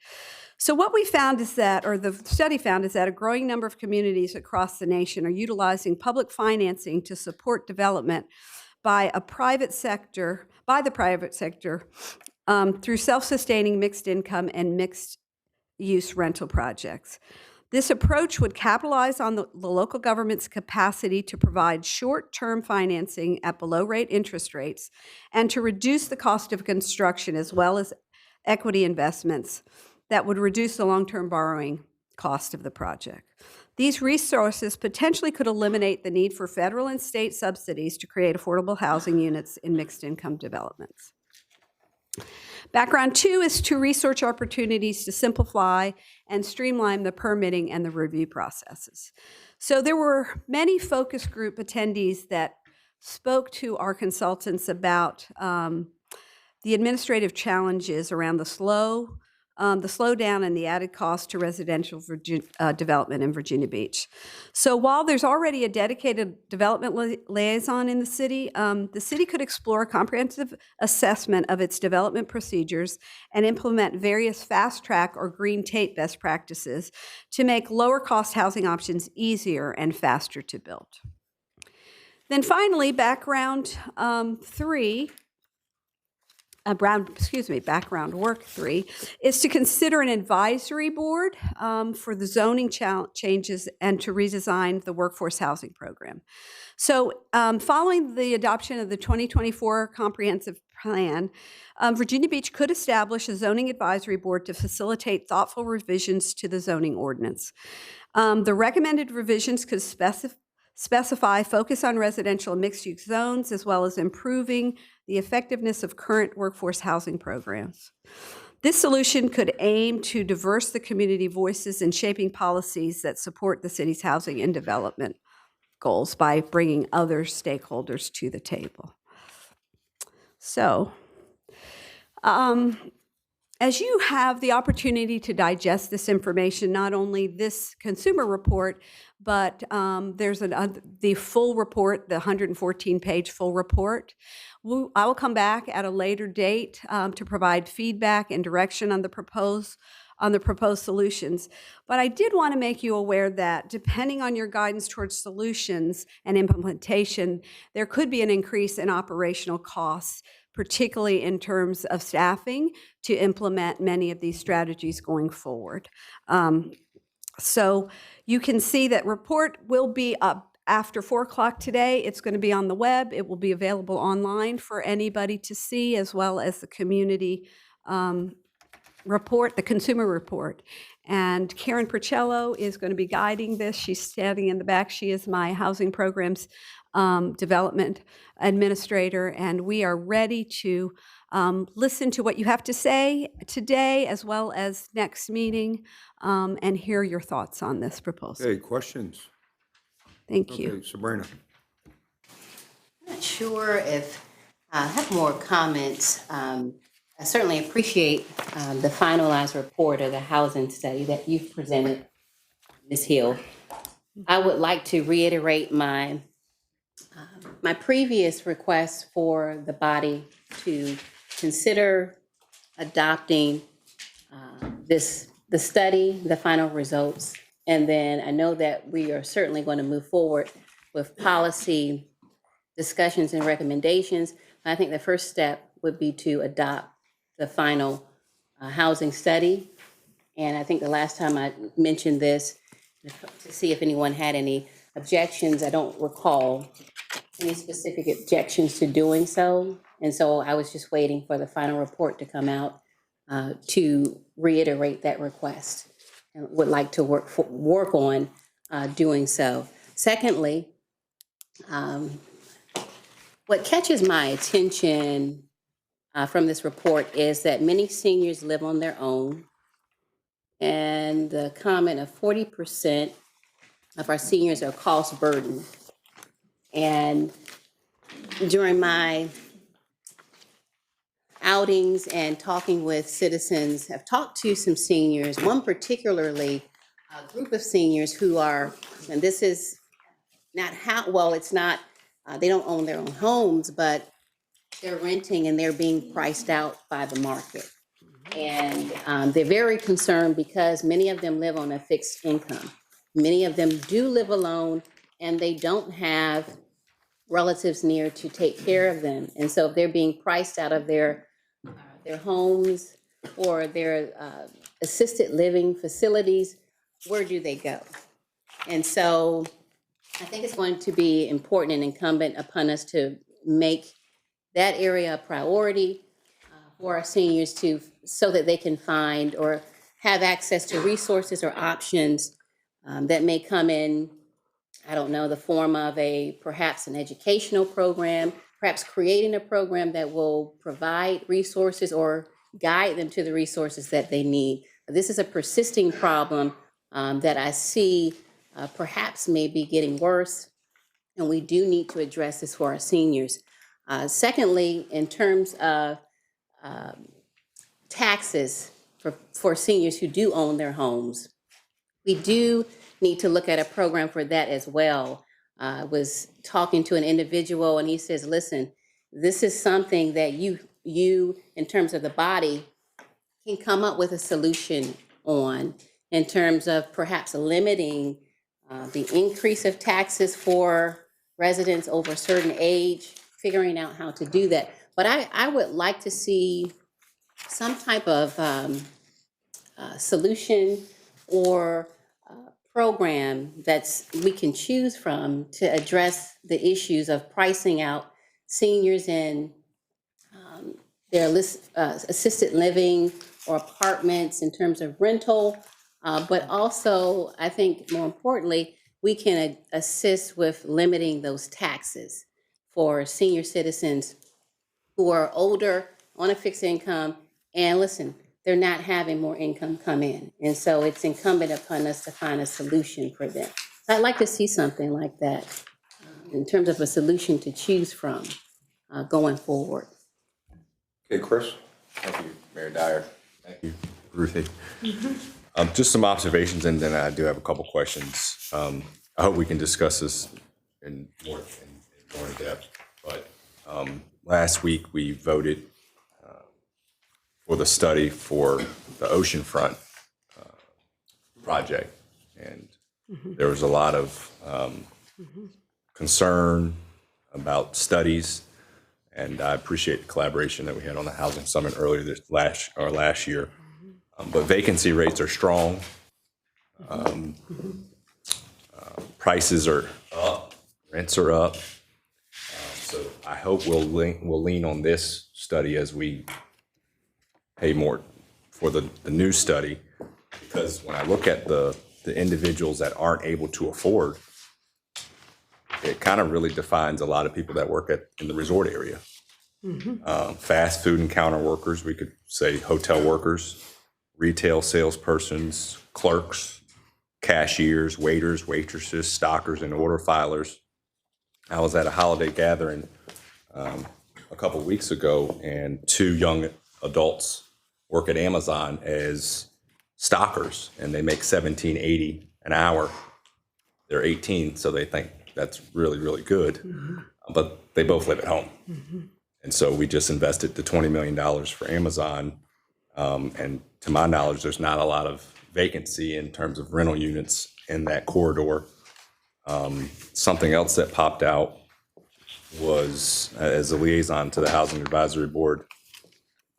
So what we found is that, or the study found, is that a growing number of communities across the nation are utilizing public financing to support development by the private sector through self-sustaining mixed income and mixed-use rental projects. This approach would capitalize on the local government's capacity to provide short-term financing at below-rate interest rates and to reduce the cost of construction as well as equity investments that would reduce the long-term borrowing cost of the project. These resources potentially could eliminate the need for federal and state subsidies to create affordable housing units in mixed-income developments. Background 2 is to research opportunities to simplify and streamline the permitting and the review processes. So there were many focus group attendees that spoke to our consultants about the administrative challenges around the slowdown and the added cost to residential development in Virginia Beach. So while there's already a dedicated development liaison in the city could explore a comprehensive assessment of its development procedures and implement various fast-track or green tape best practices to make lower-cost housing options easier and faster to build. Then finally, background work 3 is to consider an advisory board for the zoning changes and to redesign the workforce housing program. So following the adoption of the 2024 comprehensive plan, Virginia Beach could establish a zoning advisory board to facilitate thoughtful revisions to the zoning ordinance. The recommended revisions could specify focus on residential and mixed-use zones, as well as improving the effectiveness of current workforce housing programs. This solution could aim to diverse the community voices in shaping policies that support the city's housing and development goals by bringing other stakeholders to the table. So, as you have the opportunity to digest this information, not only this consumer report, but there's the full report, the 114-page full report. I will come back at a later date to provide feedback and direction on the proposed solutions. But I did want to make you aware that depending on your guidance towards solutions and implementation, there could be an increase in operational costs, particularly in terms of staffing, to implement many of these strategies going forward. So you can see that report will be up after 4 o'clock today. It's going to be on the web. It will be available online for anybody to see, as well as the community report, the consumer report. And Karen Percello is going to be guiding this. She's standing in the back. She is my housing programs development administrator, and we are ready to listen to what you have to say today, as well as next meeting, and hear your thoughts on this proposal. Okay, questions? Thank you. Okay, Sabrina. I'm not sure if I have more comments. I certainly appreciate the finalized report of the housing study that you've presented, Ms. Hill. I would like to reiterate my previous request for the body to consider adopting the study, the final results, and then I know that we are certainly going to move forward with policy discussions and recommendations. I think the first step would be to adopt the final housing study. And I think the last time I mentioned this, to see if anyone had any objections, I don't recall any specific objections to doing so. And so I was just waiting for the final report to come out to reiterate that request, and would like to work on doing so. Secondly, what catches my attention from this report is that many seniors live on their own, and the comment of 40% of our seniors are cost burdened. And during my outings and talking with citizens, I've talked to some seniors, one particularly a group of seniors who are, and this is not how, well, it's not, they don't own their own homes, but they're renting and they're being priced out by the market. And they're very concerned because many of them live on a fixed income. Many of them do live alone and they don't have relatives near to take care of them. And so if they're being priced out of their their homes or their assisted living facilities, where do they go? And so I think it's going to be important and incumbent upon us to make that area a priority for our seniors so that they can find or have access to resources or options that may come in, I don't know, the form of perhaps an educational program, perhaps creating a program that will provide resources or guide them to the resources that they need. This is a persisting problem that I see perhaps may be getting worse, and we do need to address this for our seniors. Secondly, in terms of taxes for seniors who do own their homes, we do need to look at a program for that as well. I was talking to an individual and he says, listen, this is something that you in terms of the body can come up with a solution on in terms of perhaps limiting the increase of taxes for residents over a certain age, figuring out how to do that. But I would like to see some type of solution or program that we can choose from to address the issues of pricing out seniors in their assisted living or apartments in terms of rental, but also, I think more importantly, we can assist with limiting those taxes for senior citizens who are older on a fixed income, and listen, they're not having more income come in. And so it's incumbent upon us to find a solution for them. So I'd like to see something like that in terms of a solution to choose from going forward. Okay, Chris. Thank you, Mayor Dyer. Thank you, Ruthie. Just some observations, and then I do have a couple questions. I hope we can discuss this in more depth. But last week we voted for the study for the oceanfront project, and there was a lot of concern about studies. And I appreciate the collaboration that we had on the Housing Summit earlier last year. But vacancy rates are strong. Prices are up, rents are up. So I hope we'll lean on this study as we pay more for the new study. Because when I look at the individuals that aren't able to afford, it kind of really defines a lot of people that work in the resort area. Fast food and counter workers, we could say hotel workers, retail salespersons, clerks, cashiers, waiters, waitresses, stockers, and order filers. I was at a holiday gathering a couple of weeks ago, and 2 young adults work at Amazon as stockers, and they make $17.80 an hour. They're 18, so they think that's really, really good. But they both live at home. And so we just invested the $20 million for Amazon. And to my knowledge, there's not a lot of vacancy in terms of rental units in that corridor. Something else that popped out was, as a liaison to the Housing Advisory Board,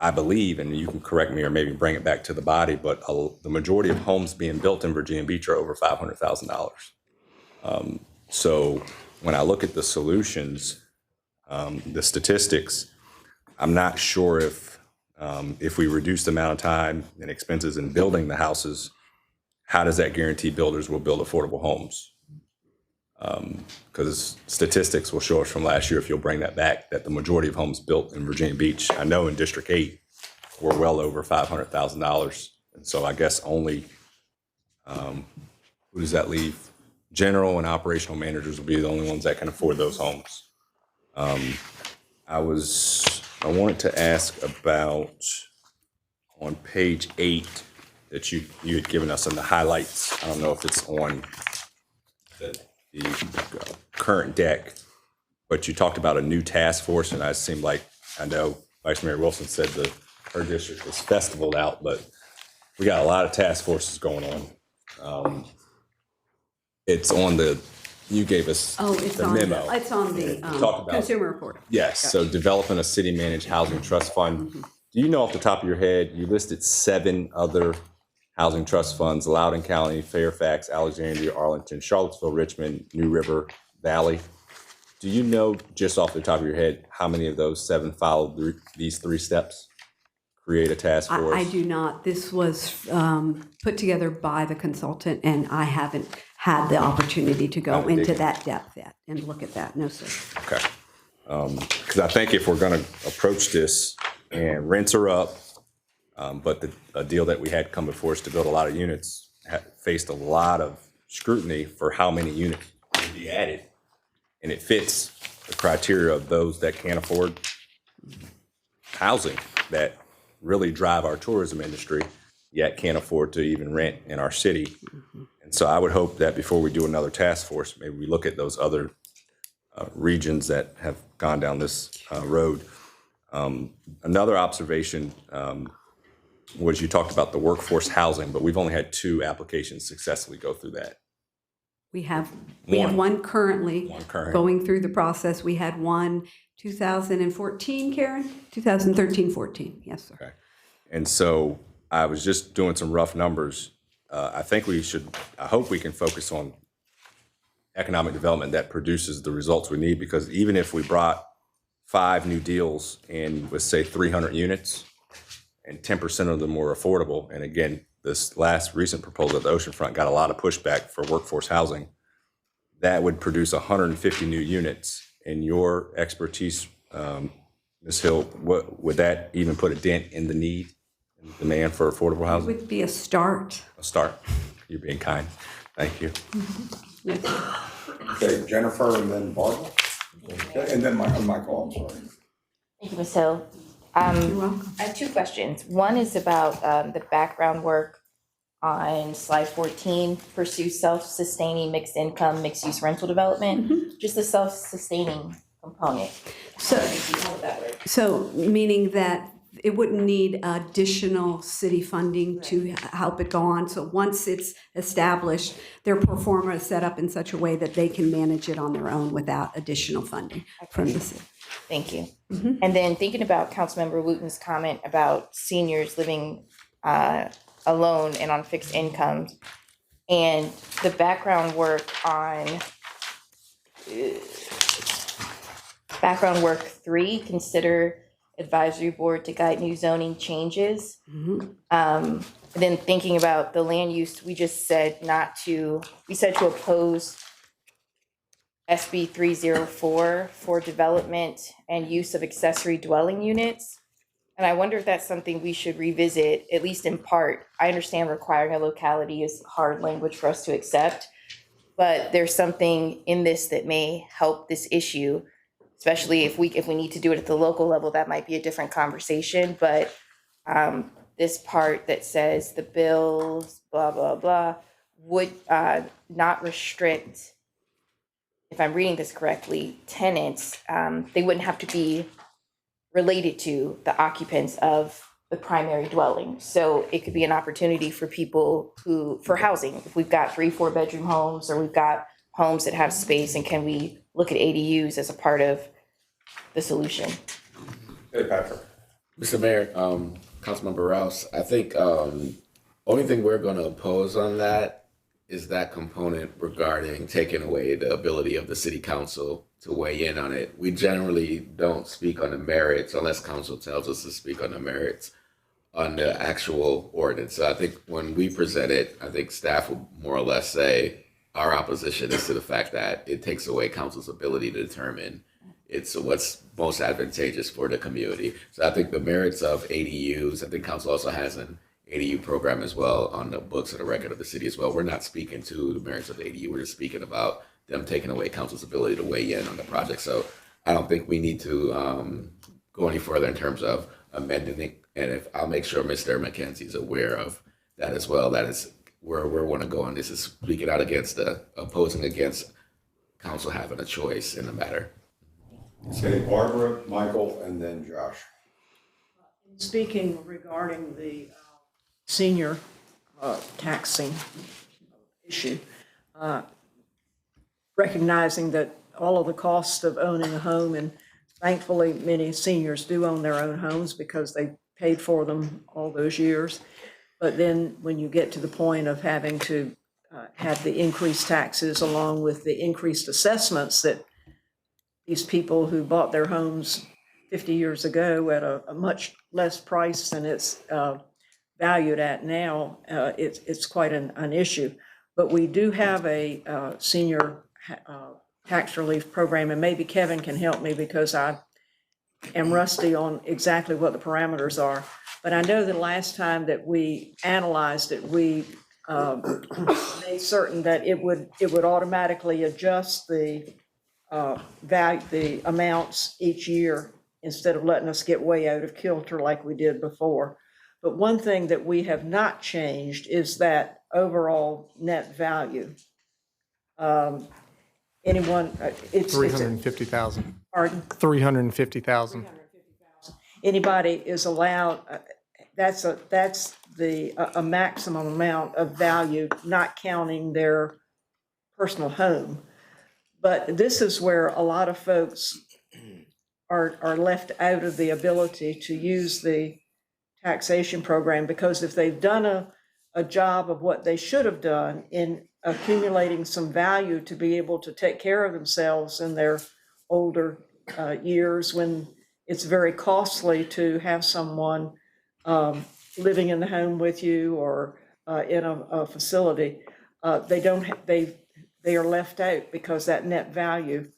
I believe, and you can correct me or maybe bring it back to the body, but the majority of homes being built in Virginia Beach are over $500,000. So when I look at the solutions, the statistics, I'm not sure if we reduce the amount of time and expenses in building the houses, how does that guarantee builders will build affordable homes? Because statistics will show us from last year, if you'll bring that back, that the majority of homes built in Virginia Beach, I know in District 8, were well over $500,000. And so I guess only, who does that leave? General and operational managers will be the only ones that can afford those homes. I wanted to ask about on page 8 that you had given us in the highlights. I don't know if it's on the current deck, but you talked about a new task force, and I know Vice Mayor Wilson said her district was festivaled out, but we got a lot of task forces going on. It's on you gave us the memo. It's on the Talk about consumer report. Yes, so developing a city-managed housing trust fund. do you know off the top of your head, you listed 7 other housing trust funds: Loudoun County, Fairfax, Alexandria, Arlington, Charlottesville, Richmond, New River Valley. Do you know just off the top of your head how many of those 7 followed these 3 steps? Create a task force? I do not. This was put together by the consultant, and I haven't had the opportunity to go into that depth yet and look at that. No, sir. Okay. Because I think if we're going to approach this, and rents are up, but a deal that we had come before us to build a lot of units faced a lot of scrutiny for how many units would be added. And it fits the criteria of those that can't afford housing, that really drive our tourism industry, yet can't afford to even rent in our city. And so I would hope that before we do another task force, maybe we look at those other regions that have gone down this road. Another observation was you talked about the workforce housing, but we've only had 2 applications successfully go through that. We have one currently going through the process. We had one 2014, Karen? 2013-14, yes, sir. Okay. And so I was just doing some rough numbers. I think I hope we can focus on economic development that produces the results we need, because even if we brought 5 new deals in with, say, 300 units, and 10% of them were affordable, and again, this last recent proposal at the oceanfront got a lot of pushback for workforce housing, that would produce 150 new units. In your expertise, Ms. Hill, what would that even put a dent in the need and demand for affordable It housing? would be a start. A start. You're being kind. Thank you. Yes. Okay, Jennifer and then Barbara. Okay, and then Michael, I'm sorry. Thank you, Ms. Hill. You're welcome. I have 2 questions. One is about the background work on slide 14, pursue self-sustaining mixed income, mixed-use rental development, just the self-sustaining component. So meaning that it wouldn't need additional city funding to help it go on. So once it's established, their pro forma is set up in such a way that they can manage it on their own without additional funding from the city. Thank you. And then thinking about Councilmember Wooten's comment about seniors living alone and on fixed incomes, and the background work on background work 3, consider advisory board to guide new zoning changes. Then thinking about the land use, we just said we said to oppose SB 304 for development and use of accessory dwelling units. And I wonder if that's something we should revisit, at least in part. I understand requiring a locality is hard language for us to accept, but there's something in this that may help this issue, especially if we need to do it at the local level. That might be a different conversation, but this part that says the bills, blah, blah, blah, would not restrict, if I'm reading this correctly, tenants, they wouldn't have to be related to the occupants of the primary dwelling. So it could be an opportunity for people for housing. If we've got 3-4 bedroom homes, or we've got homes that have space, and can we look at ADUs as a part of the solution? Hey, Patrick. Mr. Mayor, Councilmember Rouse, I think only thing we're going to oppose on that is that component regarding taking away the ability of the city council to weigh in on it. We generally don't speak on the merits unless council tells us to speak on the merits on the actual ordinance. So I think when we present it, I think staff will more or less say our opposition is to the fact that it takes away council's ability to determine it's what's most advantageous for the community. So I think the merits of ADUs, I think council also has an ADU program as well on the books of the record of the city as well. We're not speaking to the merits of the ADU. We're just speaking about them taking away council's ability to weigh in on the project. So I don't think we need to go any further in terms of amending it. And I'll make sure Mr. McKenzie is aware of that as well. That is where we want to go on this, is speaking out against opposing against council having a choice in the matter. Okay, Barbara, Michael, and then Josh. Speaking regarding the senior taxing issue, recognizing that all of the costs of owning a home, and thankfully many seniors do own their own homes because they paid for them all those years. But then when you get to the point of having to have the increased taxes along with the increased assessments that these people who bought their homes 50 years ago at a much less price than it's valued at now, it's quite an issue. But we do have a senior tax relief program, and maybe Kevin can help me because I am rusty on exactly what the parameters are. But I know the last time that we analyzed it, we made certain that it would automatically adjust the value, the amounts each year instead of letting us get way out of kilter like we did before. But one thing that we have not changed is that overall net value. Anyone, it's 350,000. Pardon? 350,000. Anybody is allowed, that's the a maximum amount of value, not counting their personal home. But this is where a lot of folks are left out of the ability to use the taxation program, because if they've done a job of what they should have done in accumulating some value to be able to take care of themselves in their older years, when it's very costly to have someone living in the home with you or in a facility, they are left out because that net value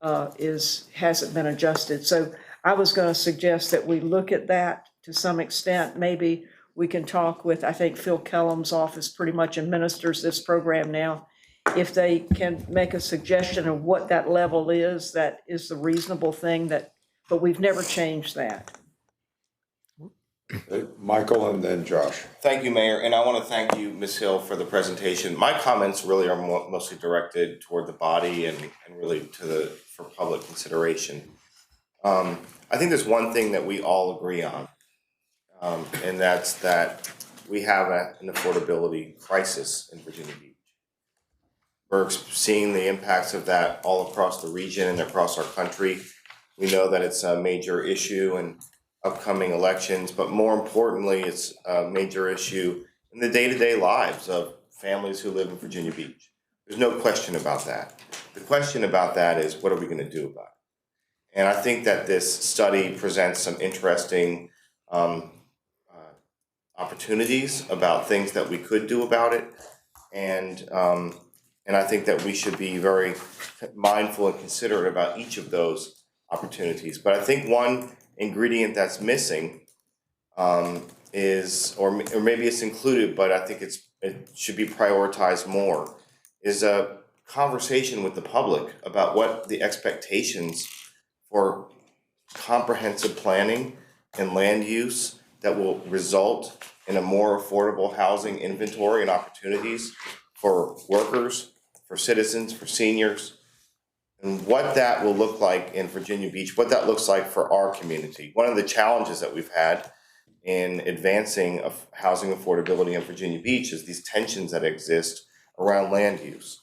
hasn't been adjusted. So I was going to suggest that we look at that to some extent. Maybe we can talk with, I think Phil Kellum's office pretty much administers this program now. If they can make a suggestion of what that level is, that is the reasonable thing, but we've never changed that. Michael and then Josh. Thank you, Mayor, and I want to thank you, Ms. Hill, for the presentation. My comments really are mostly directed toward the body and really for public consideration. I think there's one thing that we all agree on, and that's that we have an affordability crisis in Virginia Beach. We're seeing the impacts of that all across the region and across our country. We know that it's a major issue in upcoming elections, but more importantly, it's a major issue in the day-to-day lives of families who live in Virginia Beach. There's no question about that. The question about that is, what are we going to do about it? And I think that this study presents some interesting opportunities about things that we could do about it. And I think that we should be very mindful and considerate about each of those opportunities. But I think one ingredient that's missing is, or maybe it's included, but I think it should be prioritized more, is a conversation with the public about what the expectations for comprehensive planning and land use that will result in a more affordable housing inventory and opportunities for workers, for citizens, for seniors, and what that will look like in Virginia Beach, what that looks like for our community. One of the challenges that we've had in advancing of housing affordability in Virginia Beach is these tensions that exist around land use.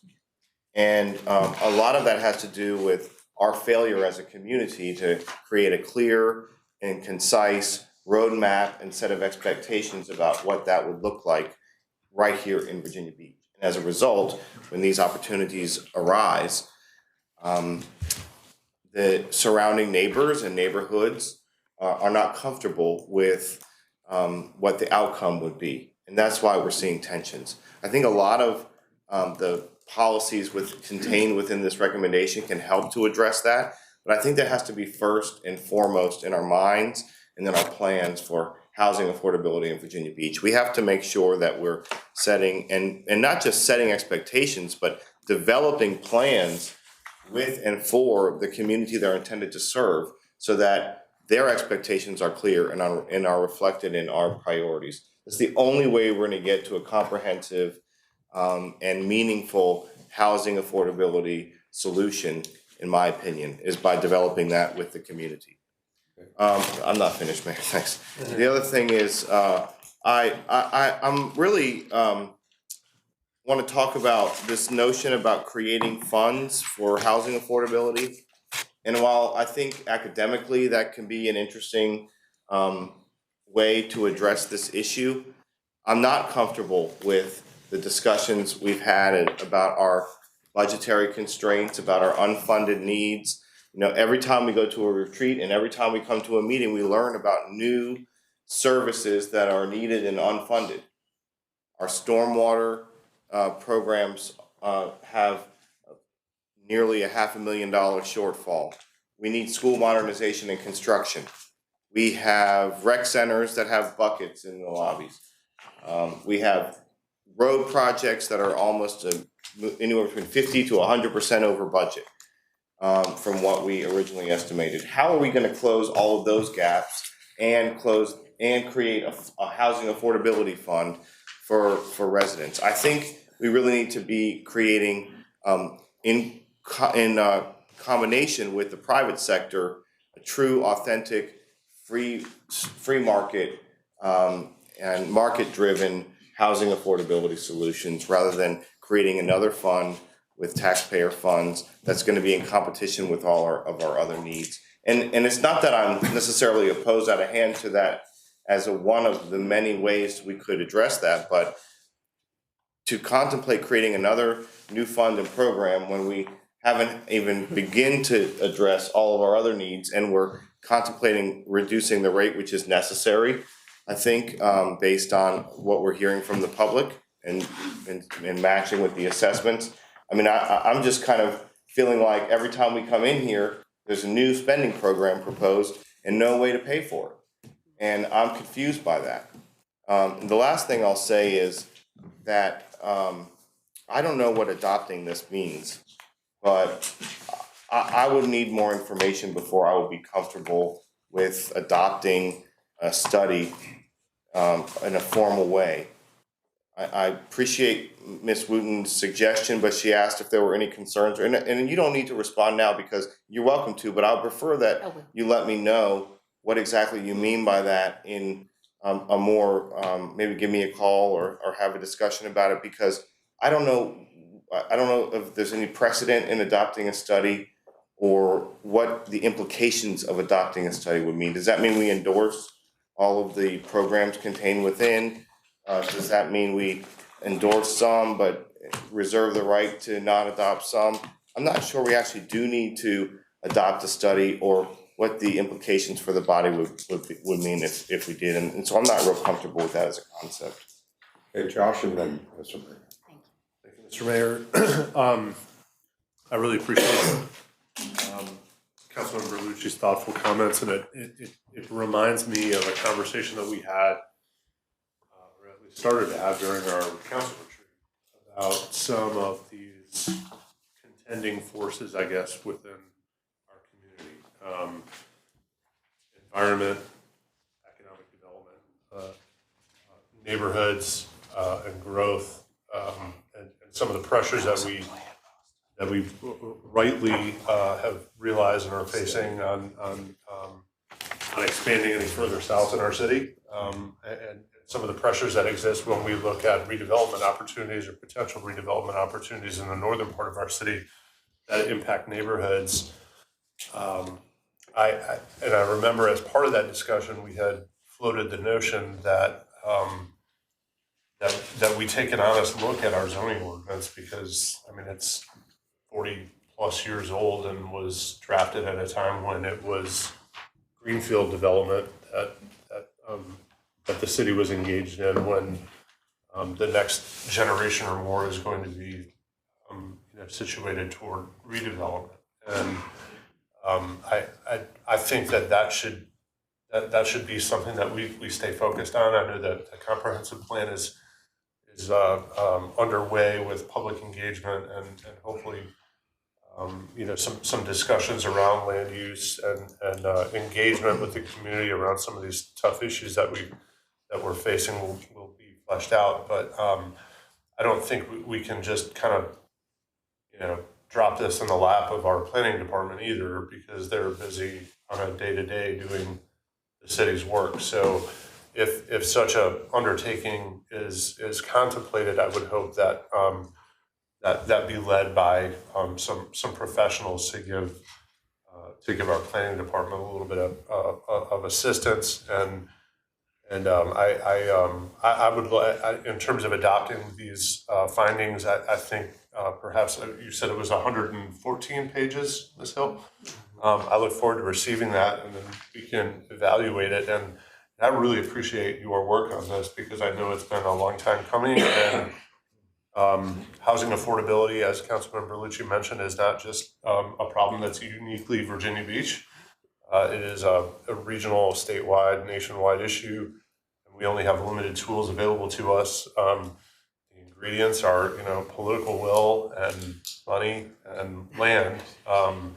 And a lot of that has to do with our failure as a community to create a clear and concise roadmap and set of expectations about what that would look like right here in Virginia Beach. And as a result, when these opportunities arise, the surrounding neighbors and neighborhoods are not comfortable with what the outcome would be. And that's why we're seeing tensions. I think a lot of the policies contained within this recommendation can help to address that. But I think that has to be first and foremost in our minds and in our plans for housing affordability in Virginia Beach. We have to make sure that we're setting, and not just setting expectations, but developing plans with and for the community they're intended to serve, so that their expectations are clear and are reflected in our priorities. It's the only way we're going to get to a comprehensive and meaningful housing affordability solution, in my opinion, is by developing that with the community. I'm not finished, Mayor, thanks. The other thing is, I'm really want to talk about this notion about creating funds for housing affordability. And while I think academically that can be an interesting way to address this issue. I'm not comfortable with the discussions we've had about our budgetary constraints, about our unfunded needs. You know, every time we go to a retreat and every time we come to a meeting, we learn about new services that are needed and unfunded. Our stormwater programs have nearly $500,000 shortfall. We need school modernization and construction. We have rec centers that have buckets in the lobbies. We have road projects that are almost anywhere between 50 to 100% over budget from what we originally estimated. How are we going to close all of those gaps and create a housing affordability fund for residents? I think we really need to be creating in combination with the private sector a true, authentic, free market and market-driven housing affordability solutions, rather than creating another fund with taxpayer funds that's going to be in competition with all of our other needs. And it's not that I'm necessarily opposed out of hand to that as one of the many ways we could address that, but to contemplate creating another new fund and program when we haven't even begin to address all of our other needs, and we're contemplating reducing the rate which is necessary, I think, based on what we're hearing from the public and matching with the assessments. I mean, I'm just kind of feeling like every time we come in here, there's a new spending program proposed and no way to pay for it. And I'm confused by that. The last thing I'll say is that I don't know what adopting this means, but I would need more information before I would be comfortable with adopting a study in a formal way. I appreciate Ms. Wooten's suggestion, but she asked if there were any concerns, and you don't need to respond now because you're welcome to, but I'll prefer that you let me know what exactly you mean by that in a more, maybe give me a call or have a discussion about it, because I don't know if there's any precedent in adopting a study or what the implications of adopting a study would mean. Does that mean we endorse all of the programs contained within? Does that mean we endorse some but reserve the right to not adopt some? I'm not sure we actually do need to adopt a study, or what the implications for the body would mean if we did. And so I'm not real comfortable with that as a concept. Hey, Josh, and then Mr. Mayor. Thank you, Mr. Mayor. I really appreciate Councilmember Lucci's thoughtful comments, and it reminds me of a conversation that we had, or at least started to have during our council retreat, about some of these contending forces, I guess, within our community. Environment, economic development, neighborhoods, and growth, and some of the pressures that we rightly have realized and are facing on expanding any further south in our city, and some of the pressures that exist when we look at redevelopment opportunities or potential redevelopment opportunities in the northern part of our city that impact neighborhoods. I remember as part of that discussion, we had floated the notion that that we take an honest look at our zoning ordinance, because I mean it's 40 plus years old and was drafted at a time when it was greenfield development that the city was engaged in, when the next generation or more is going to be situated toward redevelopment. And I think that should be something that we stay focused on. I know that the comprehensive plan is underway with public engagement and hopefully some discussions around land use and engagement with the community around some of these tough issues that we're facing will be fleshed out. But I don't think we can just kind of drop this in the lap of our planning department either, because they're busy on a day-to-day doing the city's work. So if such a undertaking is contemplated, I would hope that that be led by some professionals to give our planning department a little bit of assistance And I would, in terms of adopting these findings, I think perhaps you said it was 114 pages, Ms. Hill. I look forward to receiving that, and then we can evaluate it. And I really appreciate your work on this because I know it's been a long time coming. And housing affordability, as Councilmember Lucci mentioned, is not just a problem that's uniquely Virginia Beach. It is a regional, statewide, nationwide issue. We only have limited tools available to us. The ingredients are, political will and money and land. And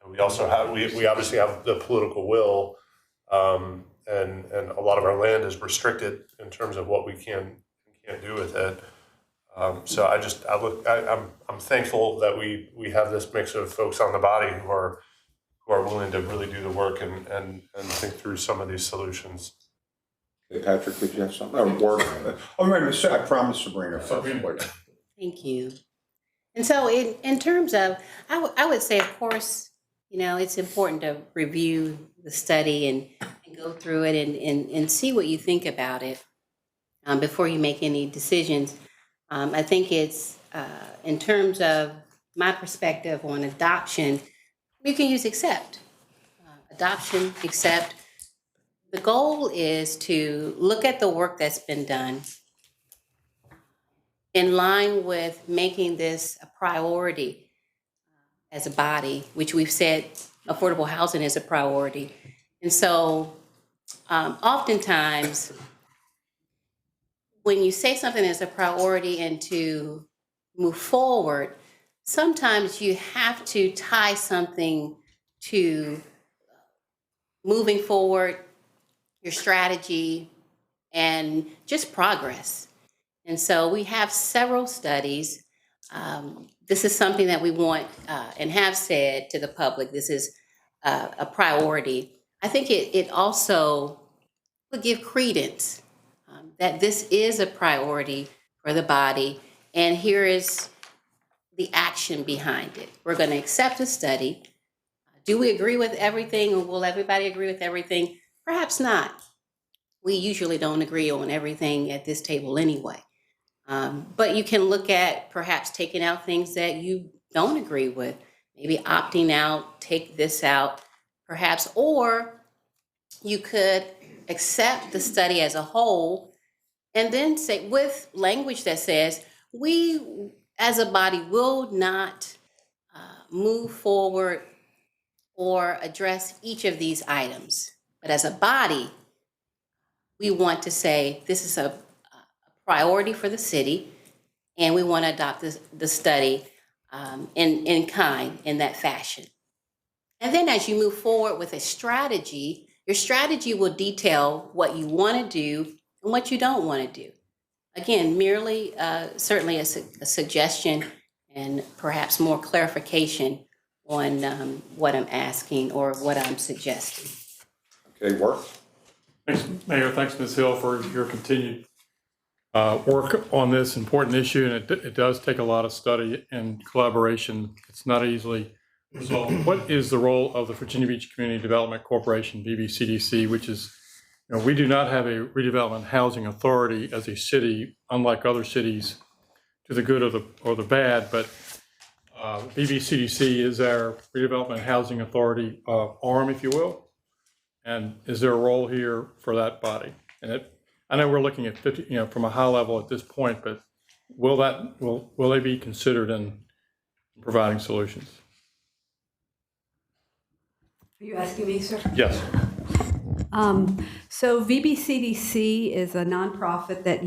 we also have, we obviously have the political will, and a lot of our land is restricted in terms of what we can and can't do with it. So I'm thankful that we have this mix of folks on the body who are willing to really do the work and think through some of these solutions. Okay, Patrick, did you have something? Oh, wait a minute, I promised Sabrina first. Thank you. And so in terms of, I would say, of course, it's important to review the study and go through it and see what you think about it before you make any decisions. I think it's, in terms of my perspective on adoption, you can use accept. Adoption, accept. The goal is to look at the work that's been done in line with making this a priority as a body, which we've said affordable housing is a priority. And so oftentimes, when you say something is a priority and to move forward, sometimes you have to tie something to moving forward, your strategy, and just progress. And so we have several studies. This is something that we want and have said to the public, this is a priority. I think it also would give credence that this is a priority for the body, and here is the action behind it. We're going to accept a study. Do we agree with everything, or will everybody agree with everything? Perhaps not. We usually don't agree on everything at this table anyway. But you can look at perhaps taking out things that you don't agree with, maybe opting out, take this out, perhaps, or you could accept the study as a whole and then say, with language that says, we as a body will not move forward or address each of these items. But as a body, we want to say this is a priority for the city, and we want to adopt the study in kind, in that fashion. And then as you move forward with a strategy, your strategy will detail what you want to do and what you don't want to do. Again, merely certainly a suggestion and perhaps more clarification on what I'm asking or what I'm suggesting. Okay, work. Thanks, Mayor. Thanks, Ms. Hill, for your continued work on this important issue. And it does take a lot of study and collaboration. It's not easily resolved. What is the role of the Virginia Beach Community Development Corporation, VBCDC, which is, we do not have a redevelopment housing authority as a city, unlike other cities, to the good or the bad, but VBCDC is our redevelopment housing authority arm, if you will. And is there a role here for that body? And I know we're looking at 50, from a high level at this point, but will they be considered in providing solutions? Are you asking me, sir? Yes. So VBCDC is a nonprofit that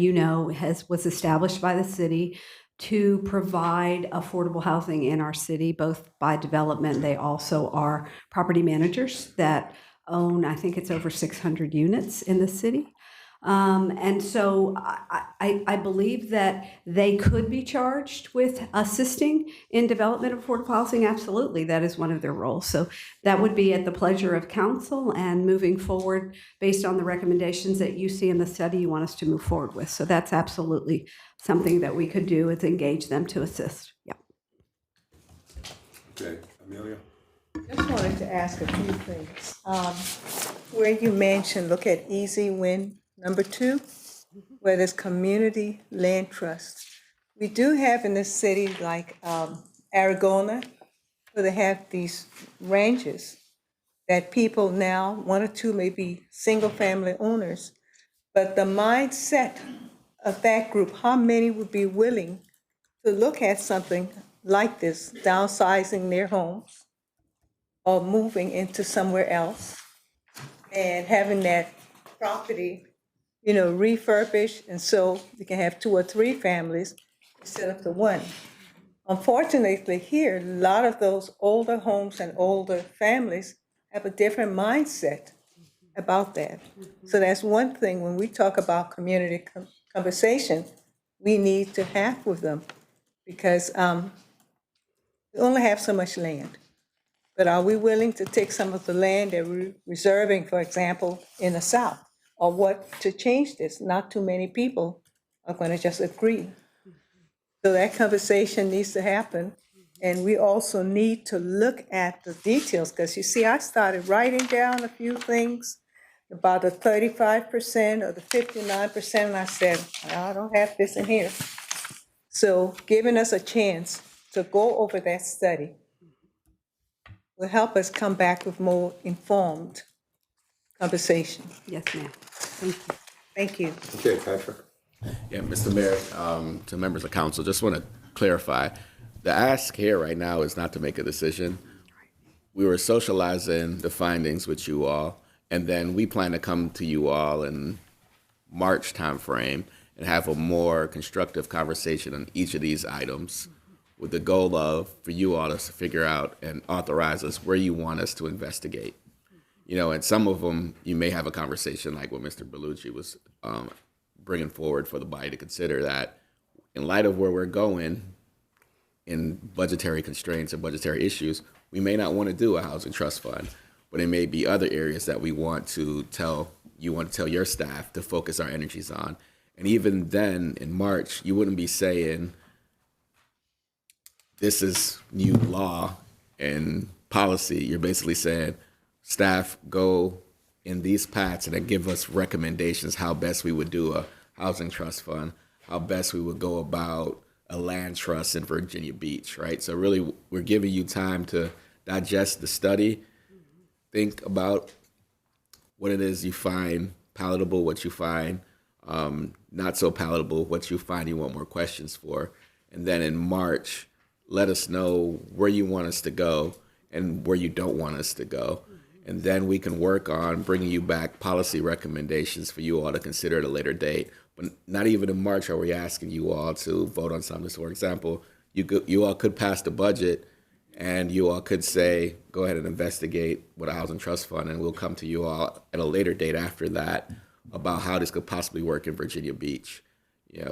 was established by the city to provide affordable housing in our city, both by development. They also are property managers that own, I think it's over 600 units in the city. And so I believe that they could be charged with assisting in development of affordable housing. Absolutely, that is one of their roles. So that would be at the pleasure of council and moving forward based on the recommendations that you see in the study you want us to move forward with. So that's absolutely something that we could do, is engage them to assist. Yeah. Okay, Amelia? Just wanted to ask a few things. Where you mentioned, look at easy win Number two, where there's community land trust. We do have in this city like Aragona, where they have these ranches that people now, one or two may be single-family owners, but the mindset of that group, how many would be willing to look at something like this, downsizing their homes or moving into somewhere else and having that property, refurbished, and so you can have 2 or 3 families instead of the one. Unfortunately, here, a lot of those older homes and older families have a different mindset about that. So that's one thing, when we talk about community conversation, we need to have with them, because we only have so much land. But are we willing to take some of the land that we're reserving, for example, in the South? Or what to change this? Not too many people are going to just agree. So that conversation needs to happen. And we also need to look at the details, because you see, I started writing down a few things about the 35% or the 59%, and I said, I don't have this in here. So giving us a chance to go over that study will help us come back with more informed conversation. Yes, ma'am. Thank you. Thank you. Okay, Patrick. Yeah, Mr. Mayor, to members of council, just want to clarify, the ask here right now is not to make a decision. We were socializing the findings with you all, and then we plan to come to you all in March timeframe and have a more constructive conversation on each of these items, with the goal of for you all to figure out and authorize us where you want us to investigate. And some of them you may have a conversation like what Mr. Bellucci was bringing forward for the body to consider, that in light of where we're going in budgetary constraints and budgetary issues, we may not want to do a housing trust fund, but it may be other areas that we want to tell your staff to focus our energies on. And even then, in March, you wouldn't be saying, this is new law and policy. You're basically saying, staff, go in these paths and then give us recommendations how best we would do a housing trust fund, how best we would go about a land trust in Virginia Beach, right? So really, we're giving you time to digest the study, think about what it is you find palatable, what you find not so palatable, what you find you want more questions for. And then in March, let us know where you want us to go and where you don't want us to go. And then we can work on bringing you back policy recommendations for you all to consider at a later date. But not even in March are we asking you all to vote on something. So, for example, you all could pass the budget and you all could say, go ahead and investigate with a housing trust fund, and we'll come to you all at a later date after that about how this could possibly work in Virginia Beach.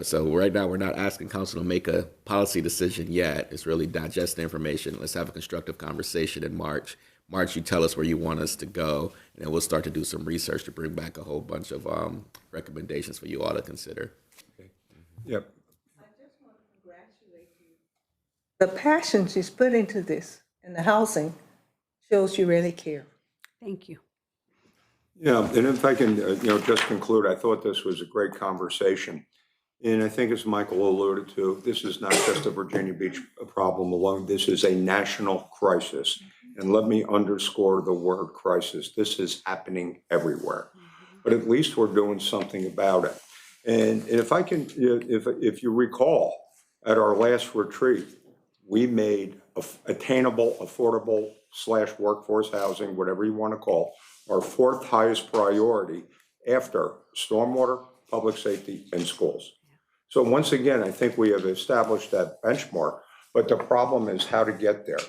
So right now we're not asking council to make a policy decision yet. It's really digest the information. Let's have a constructive conversation in March. March, you tell us where you want us to go, and then we'll start to do some research to bring back a whole bunch of recommendations for you all to consider. Yep. I just want to congratulate you. The passion she's put into this and the housing shows you really care. Thank you. Yeah, and if I can, just conclude, I thought this was a great conversation. And I think, as Michael alluded to, this is not just a Virginia Beach problem alone. This is a national crisis. And let me underscore the word crisis. This is happening everywhere. But at least we're doing something about it. And if I can, if you recall, at our last retreat, we made attainable, affordable / workforce housing, whatever you want to call, our 4th highest priority after stormwater, public safety, and schools. So once again, I think we have established that benchmark, but the problem is how to get there.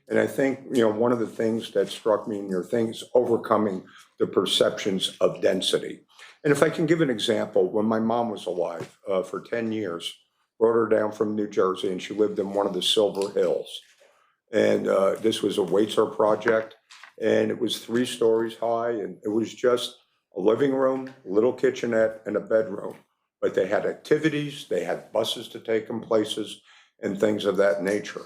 And I think, one of the things that struck me in your thing is overcoming the perceptions of density. And if I can give an example, when my mom was alive for 10 years, brought her down from New Jersey, and she lived in one of the Silver Hills. And this was a Waitzer project, and it was 3 stories high, and it was just a living room, little kitchenette, and a bedroom. But they had activities, they had buses to take them places, and things of that nature.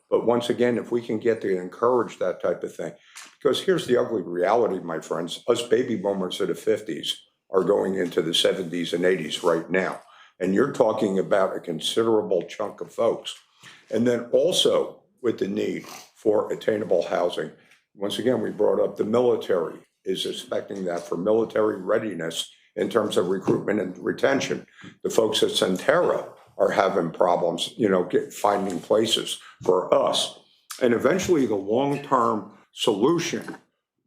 But once again, if we can get to encourage that type of thing, because here's the ugly reality, my friends, us baby boomers of the 50s are going into the 70s and 80s right now. And you're talking about a considerable chunk of folks. And then also with the need for attainable housing. Once again, we brought up the military is expecting that for military readiness in terms of recruitment and retention. The folks at Centera are having problems, finding places for us. And eventually the long-term solution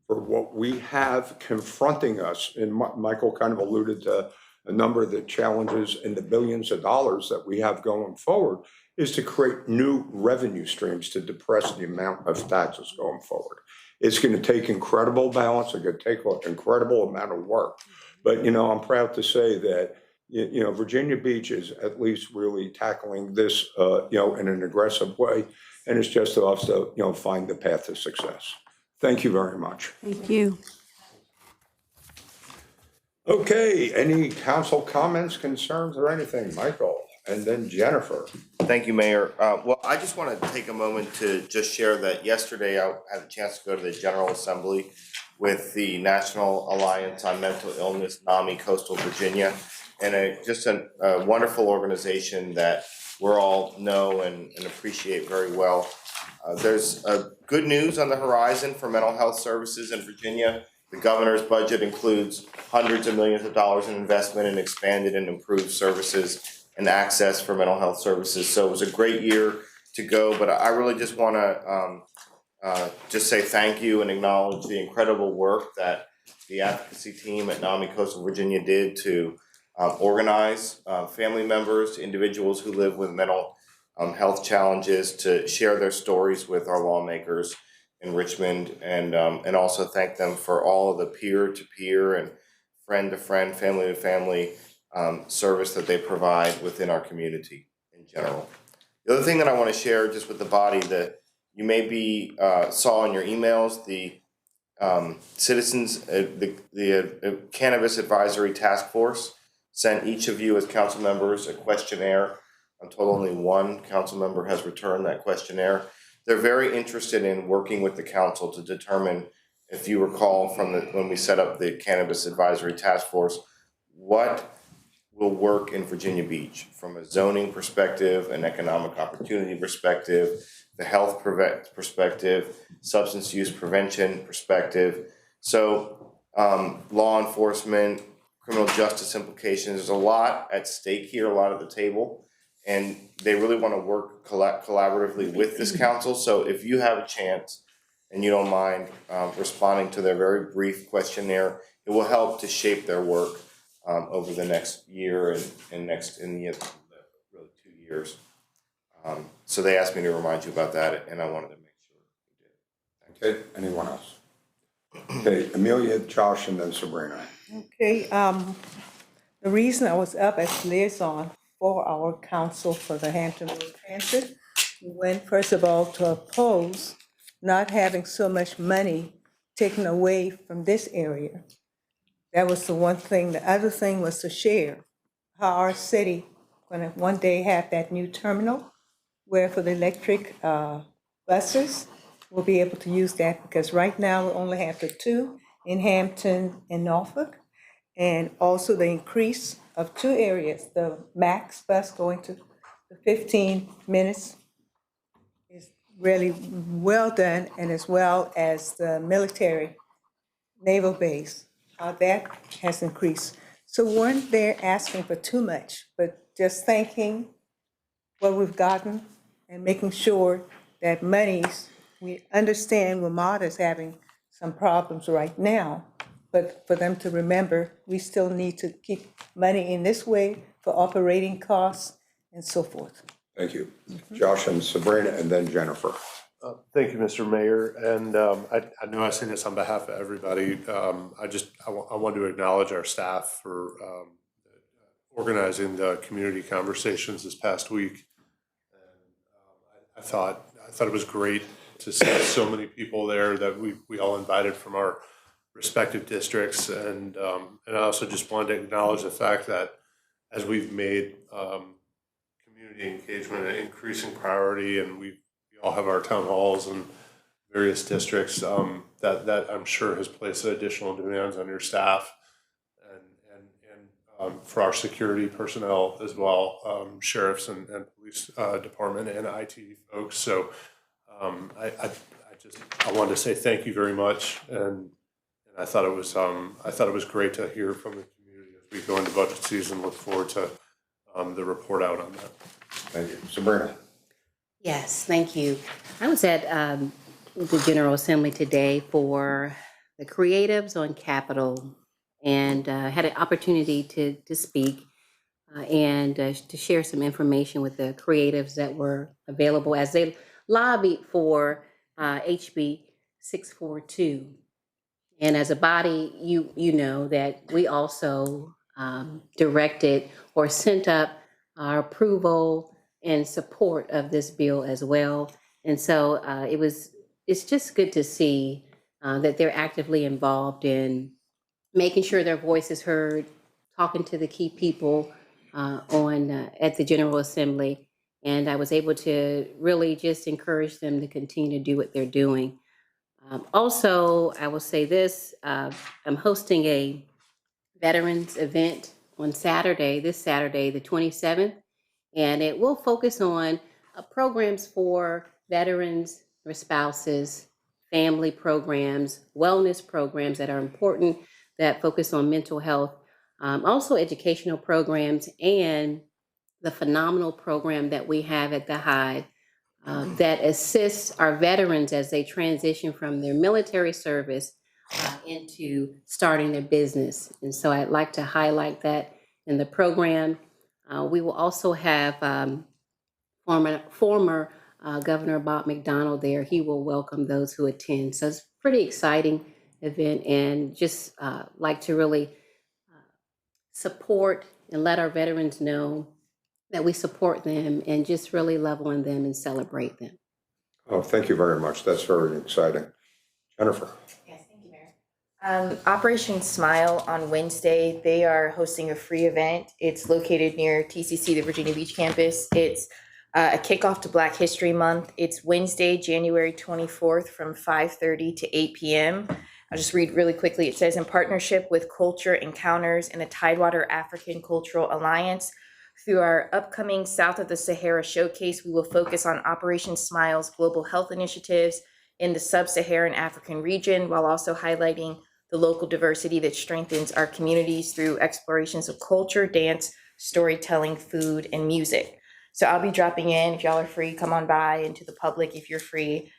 for what we have confronting us, and Michael kind of alluded to a number of the challenges and the billions of dollars that we have going forward, is to create new revenue streams to depress the amount of taxes going forward. It's going to take incredible balance. It's going to take an incredible amount of work. But, I'm proud to say that, Virginia Beach is at least really tackling this, in an aggressive way. And it's just to us to, find the path to success. Thank you very much. Thank you. Okay, any council comments, concerns, or anything? Michael, and then Jennifer. Thank you, Mayor. Well, I just want to take a moment to just share that yesterday I had a chance to go to the General Assembly with the National Alliance on Mental Illness, NAMI Coastal Virginia, and just a wonderful organization that we're all know and appreciate very well. There's good news on the horizon for mental health services in Virginia. The governor's budget includes hundreds of millions of dollars in investment in expanded and improved services and access for mental health services. So it was a great year to go, but I really just want to just say thank you and acknowledge the incredible work that the advocacy team at NAMI Coastal Virginia did to organize family members, individuals who live with mental health challenges, to share their stories with our lawmakers in Richmond, and also thank them for all of the peer-to-peer and friend-to-friend, family-to-family service that they provide within our community in general. The other thing that I want to share just with the body that you maybe saw in your emails, the citizens, the Cannabis Advisory Task Force sent each of you as council members a questionnaire. In total, only one council member has returned that questionnaire. They're very interested in working with the council to determine, if you recall from when we set up the Cannabis Advisory Task Force, what will work in Virginia Beach from a zoning perspective, an economic opportunity perspective, the health perspective, substance use prevention perspective. So law enforcement, criminal justice implications, there's a lot at stake here, a lot at the table. And they really want to work collaboratively with this council. So if you have a chance and you don't mind responding to their very brief questionnaire, it will help to shape their work over the next year and really 2 years. So they asked me to remind you about that, and I wanted to make sure we did. Okay, anyone else? Okay, Amelia, Josh, and then Sabrina. Okay, the reason I was up as liaison for our council for the Hampton Road Transit, we went first of all to oppose not having so much money taken away from this area. That was the one thing. The other thing was to share how our city gonna one day have that new terminal where for the electric buses, we'll be able to use that, because right now we only have the two in Hampton and Norfolk. And also the increase of 2 areas, the MAX bus going to the 15 minutes is really well done, and as well as the military naval base, how that has increased. So weren't there asking for too much, but just thanking what we've gotten and making sure that monies, we understand WMATA is having some problems right now, but for them to remember, we still need to keep money in this way for operating costs and so forth. Thank you. Josh and Sabrina, and then Jennifer. Thank you, Mr. Mayor. And I know I say this on behalf of everybody. I want to acknowledge our staff for organizing the community conversations this past week. And I thought it was great to see so many people there that we all invited from our respective districts. And I also just wanted to acknowledge the fact that as we've made community engagement an increasing priority, and we all have our town halls in various districts, that I'm sure has placed additional demands on your staff. And for our security personnel as well, sheriffs and police department and IT folks. So I wanted to say thank you very much, and I thought it was great to hear from the community as we go into budget season. Look forward to the report out on that. Thank you. Sabrina? Yes, thank you. I was at the General Assembly today for the creatives on Capitol, and had an opportunity to speak and to share some information with the creatives that were available as they lobbied for HB 642. And as a body, you know that we also directed or sent up our approval and support of this bill as well. And so it's just good to see that they're actively involved in making sure their voice is heard, talking to the key people at the General Assembly. And I was able to really just encourage them to continue to do what they're doing. Also, I will say this, I'm hosting a veterans event on this Saturday, the 27th, and it will focus on programs for veterans, their spouses, family programs, wellness programs that are important that focus on mental health, also educational programs, and the phenomenal program that we have at the Hyde that assists our veterans as they transition from their military service into starting their business. And so I'd like to highlight that in the program. We will also have former Governor Bob McDonnell there. He will welcome those who attend. So it's a pretty exciting event, and just like to really support and let our veterans know that we support them and just really love on them and celebrate them. Oh, thank you very much. That's very exciting. Jennifer? Yes, thank you, Mayor. Operation Smile on Wednesday, they are hosting a free event. It's located near TCC, the Virginia Beach campus. It's a kickoff to Black History Month. It's Wednesday, January 24th from 5:30 to 8 p.m. I'll just read really quickly. It says, in partnership with Culture Encounters and the Tidewater African Cultural Alliance, through our upcoming South of the Sahara Showcase, we will focus on Operation Smile's global health initiatives in the sub-Saharan African region, while also highlighting the local diversity that strengthens our communities through explorations of culture, dance, storytelling, food, and music. So I'll be dropping in. If y'all are free, come on by, and to the public, if you're free,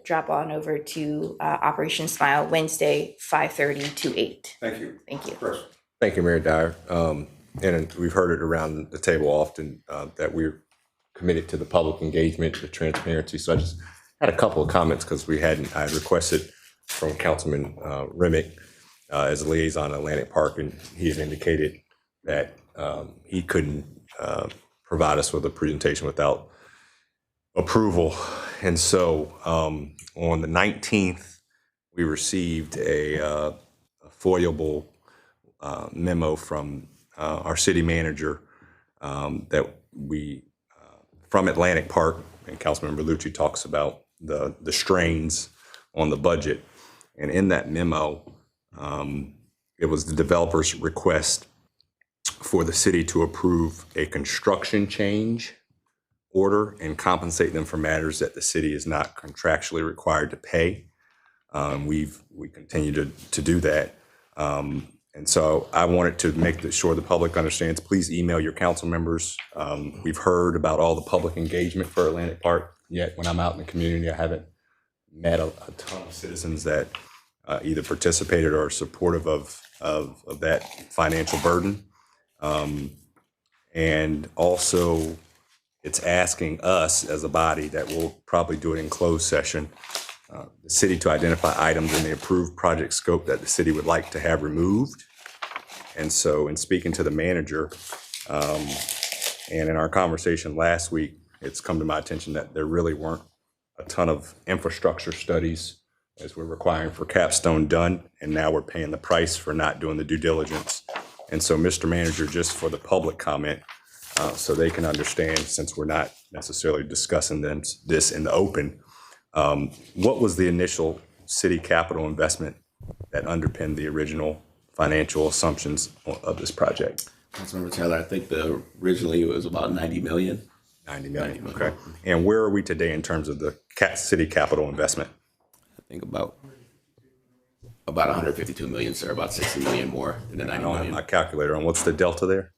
drop on over to Operation Smile Wednesday, 5:30 to 8. Thank you. Thank you. Chris? Thank you, Mayor Dyer. And we've heard it around the table often that we're committed to the public engagement, the transparency. So I just had a couple of comments because I had requested from Councilman Remick as a liaison at Atlantic Park, and he had indicated that he couldn't provide us with a presentation without approval. And so on the 19th, we received a foilable memo from our city manager that we, from Atlantic Park, and Councilmember Lucci talks about the strains on the budget. And in that memo, it was the developer's request for the city to approve a construction change order and compensate them for matters that the city is not contractually required to pay. We continue to do that. And so I wanted to make sure the public understands. Please email your council members. We've heard about all the public engagement for Atlantic Park, yet when I'm out in the community, I haven't met a ton of citizens that either participated or are supportive of that financial burden. And also, it's asking us as a body that we'll probably do it in closed session, the city to identify items in the approved project scope that the city would like to have removed. And so in speaking to the manager, and in our conversation last week, it's come to my attention that there really weren't a ton of infrastructure studies as we're requiring for Capstone done, and now we're paying the price for not doing the due diligence. And so, Mr. Manager, just for the public comment, so they can understand, since we're not necessarily discussing this in the open, what was the initial city capital investment that underpinned the original financial assumptions of this project? Councilmember Taylor, I think originally it was about 90 million. 90 million, okay. And where are we today in terms of the city capital investment? I think about 152 million, sir, about 60 million more than the 90 I don't have million. my calculator on. What's the delta there?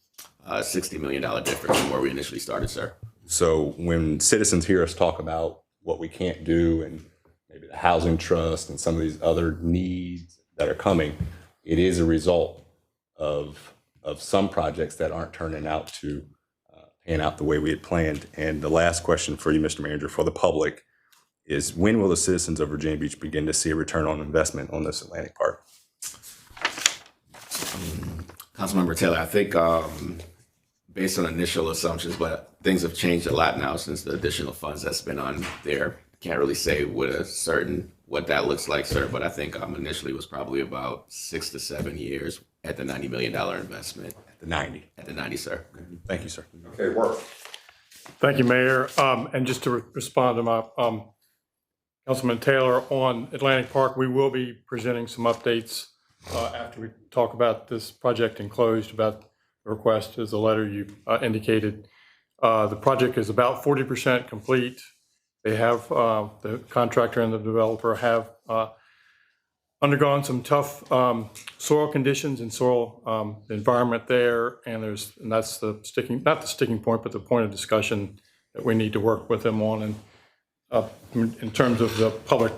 $60 million difference from where we initially started, sir. So when citizens hear us talk about what we can't do and maybe the housing trust and some of these other needs that are coming, it is a result of some projects that aren't turning out to pan out the way we had planned. And the last question for you, Mr. Manager, for the public is, when will the citizens of Virginia Beach begin to see a return on investment on this Atlantic Park? Councilmember Taylor, I think based on initial assumptions, but things have changed a lot now since the additional funds that's been on there. Can't really say with a certain what that looks like, sir, but I think initially was probably about 6 to 7 years at the $90 million investment. At the 90? At the 90, sir. Thank you, sir. Okay, work. Thank you, Mayor. And just to respond to my Councilman Taylor on Atlantic Park, we will be presenting some updates after we talk about this project enclosed, about the request as the letter you indicated. The project is about 40% complete. They have, the contractor and the developer have undergone some tough soil conditions and soil environment there, and that's the not the sticking point, but the point of discussion that we need to work with them on. And in terms of the public,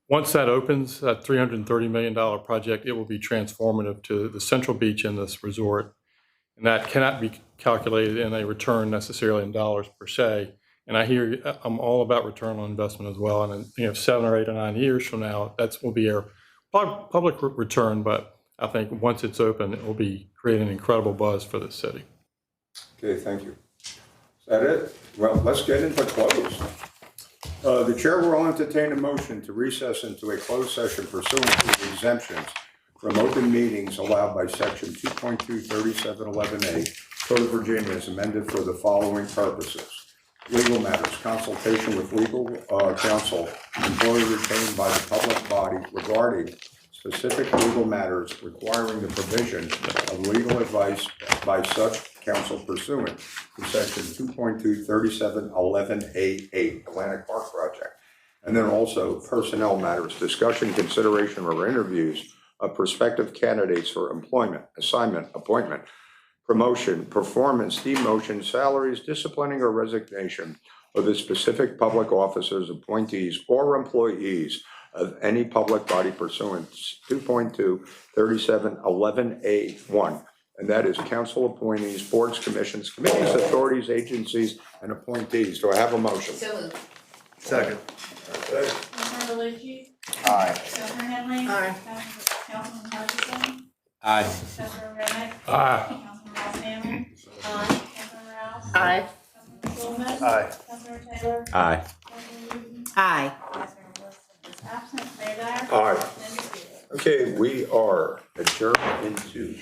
once that opens, that $330 million project, it will be transformative to the Central Beach and this resort, and that cannot be calculated in a return necessarily in dollars per se. And I'm all about return on investment as well. And 7 or 8 or 9 years from now, will be our public return. But I think once it's open, it will be creating an incredible buzz for the city. Okay, thank you. Is that it? Well, let's get into close. The chair will entertain a motion to recess into a closed session pursuant to the exemptions from open meetings allowed by section 2.23711A Code of Virginia as amended for the following purposes: legal matters, consultation with legal counsel, employee retained by the public body regarding specific legal matters requiring the provision of legal advice by such counsel pursuant to section 2.23711A8 Atlantic Park Project. And then also personnel matters, discussion, consideration, or interviews of prospective candidates for employment, assignment, appointment, promotion, performance, demotion, salaries, disciplining, or resignation of the specific public officers, appointees, or employees of any public body pursuant to 2.23711A1, and that is council appointees, boards, commissions, committees, authorities, agencies, and appointees. Do I have a motion? So moved. Second. Okay. Councilmember Lucci. Aye. Councilmember Henley. Aye. Councilman Hutchinson. Aye. Councilmember Remick. Aye. Councilman Ross Hammond. Councilmember Rouse. Aye. Councilman Schulman. Aye. Councilmember Taylor. Aye. Councilman Wooten. Aye. Vice Mayor Wilson is absent. Mayor Dyer. Aye. Motion carries. Okay, we are adjourned into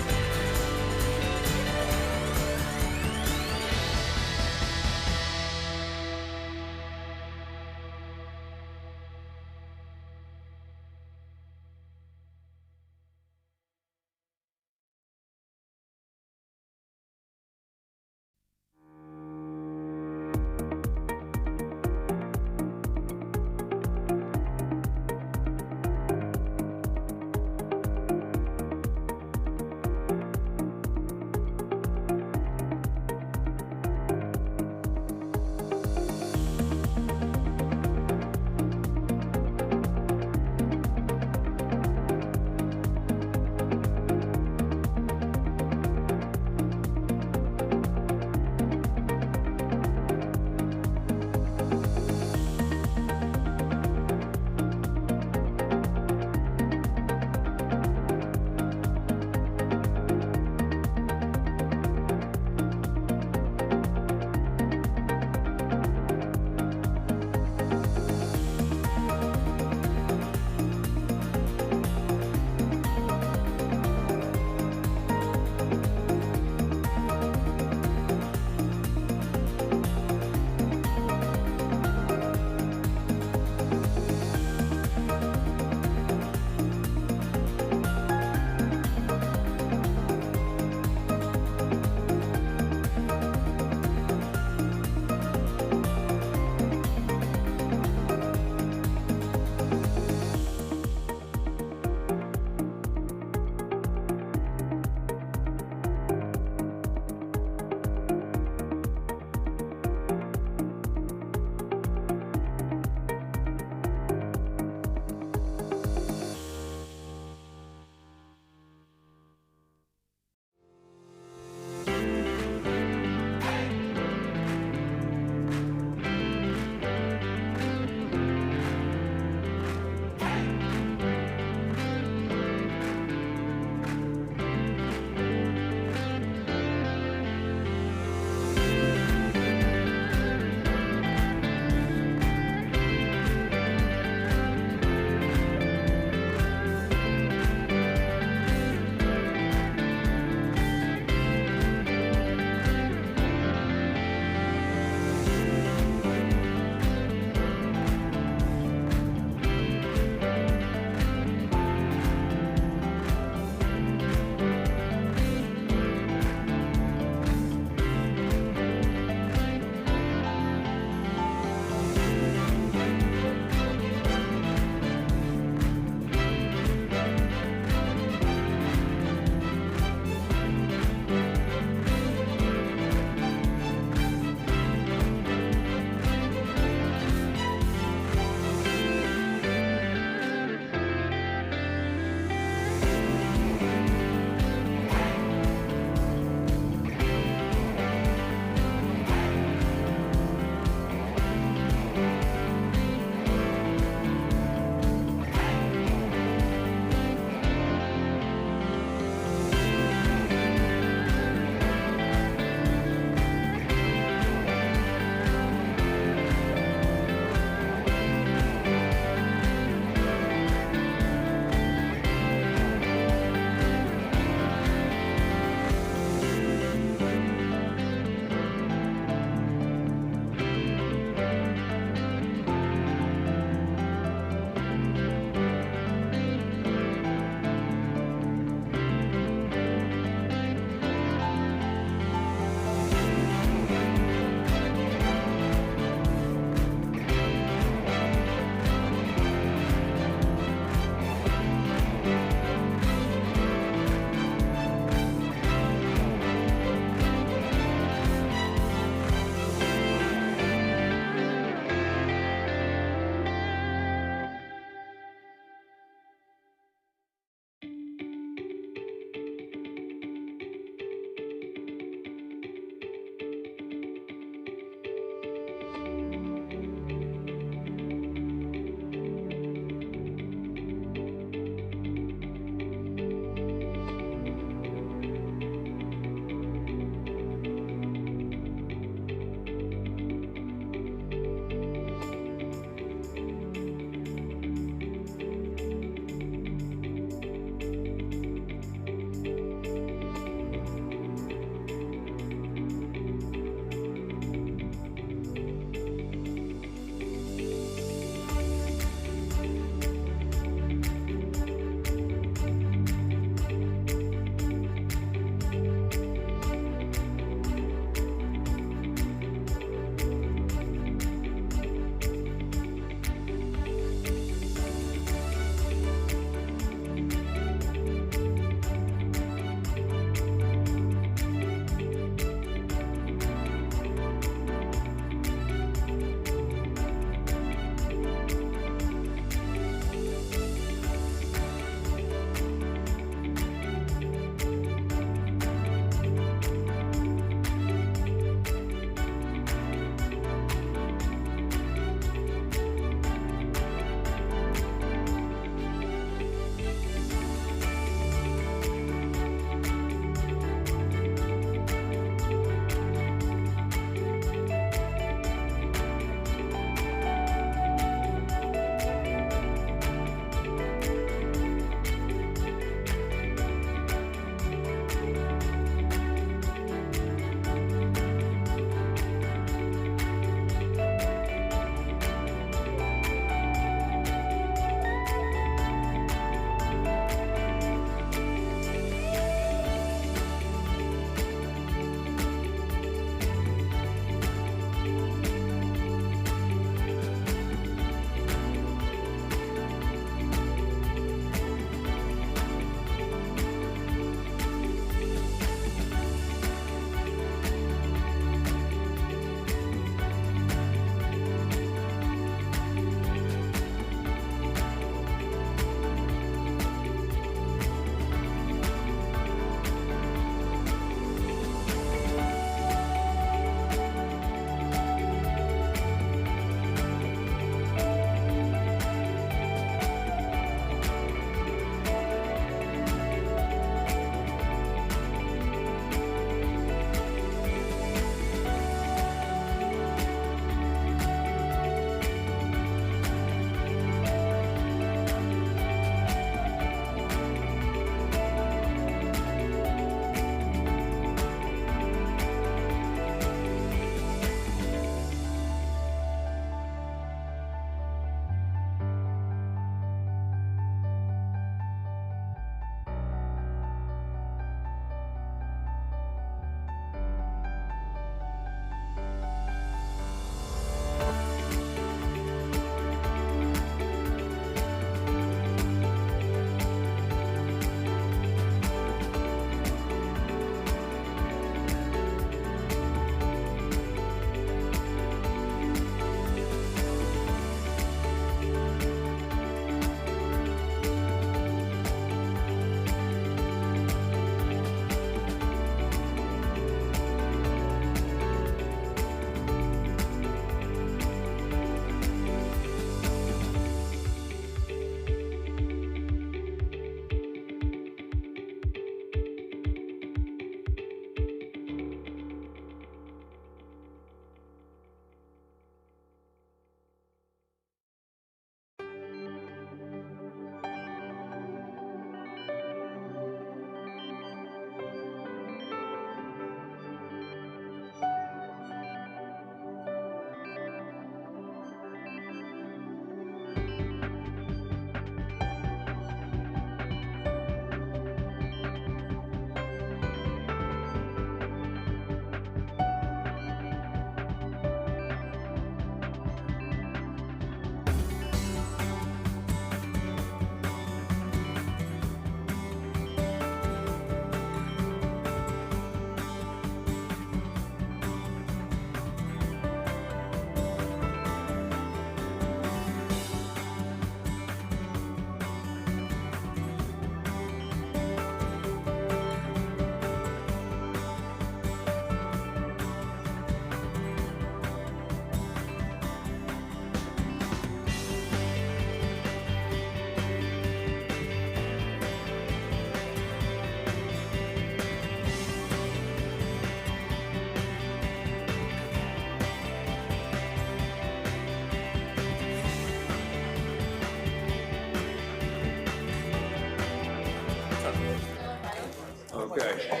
Okay.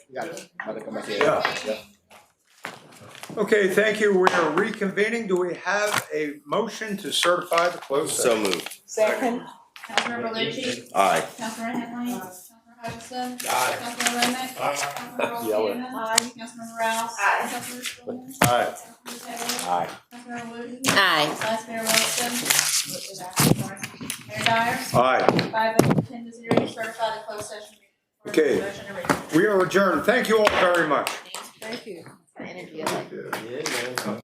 Yeah. Okay, thank you. We are reconvening. Do we have a motion to certify the closed So session? moved. Second. Councilmember Lucci. Aye. Councilmember Henley. Councilmember Hutchinson. Councilmember Remick. Councilmember Rosianna. Councilmember Rouse. Councilmember Shulman. Aye. Councilmember Taylor. Aye. Councilmember Wooten. Aye. Vice Mayor Wilson. Mayor Dyer. Aye. 5 votes, 10 to 0, you certify the closed session. Okay. Motion to reconvene. We are adjourned. Thank you all very much. Thank you. Energy, I like.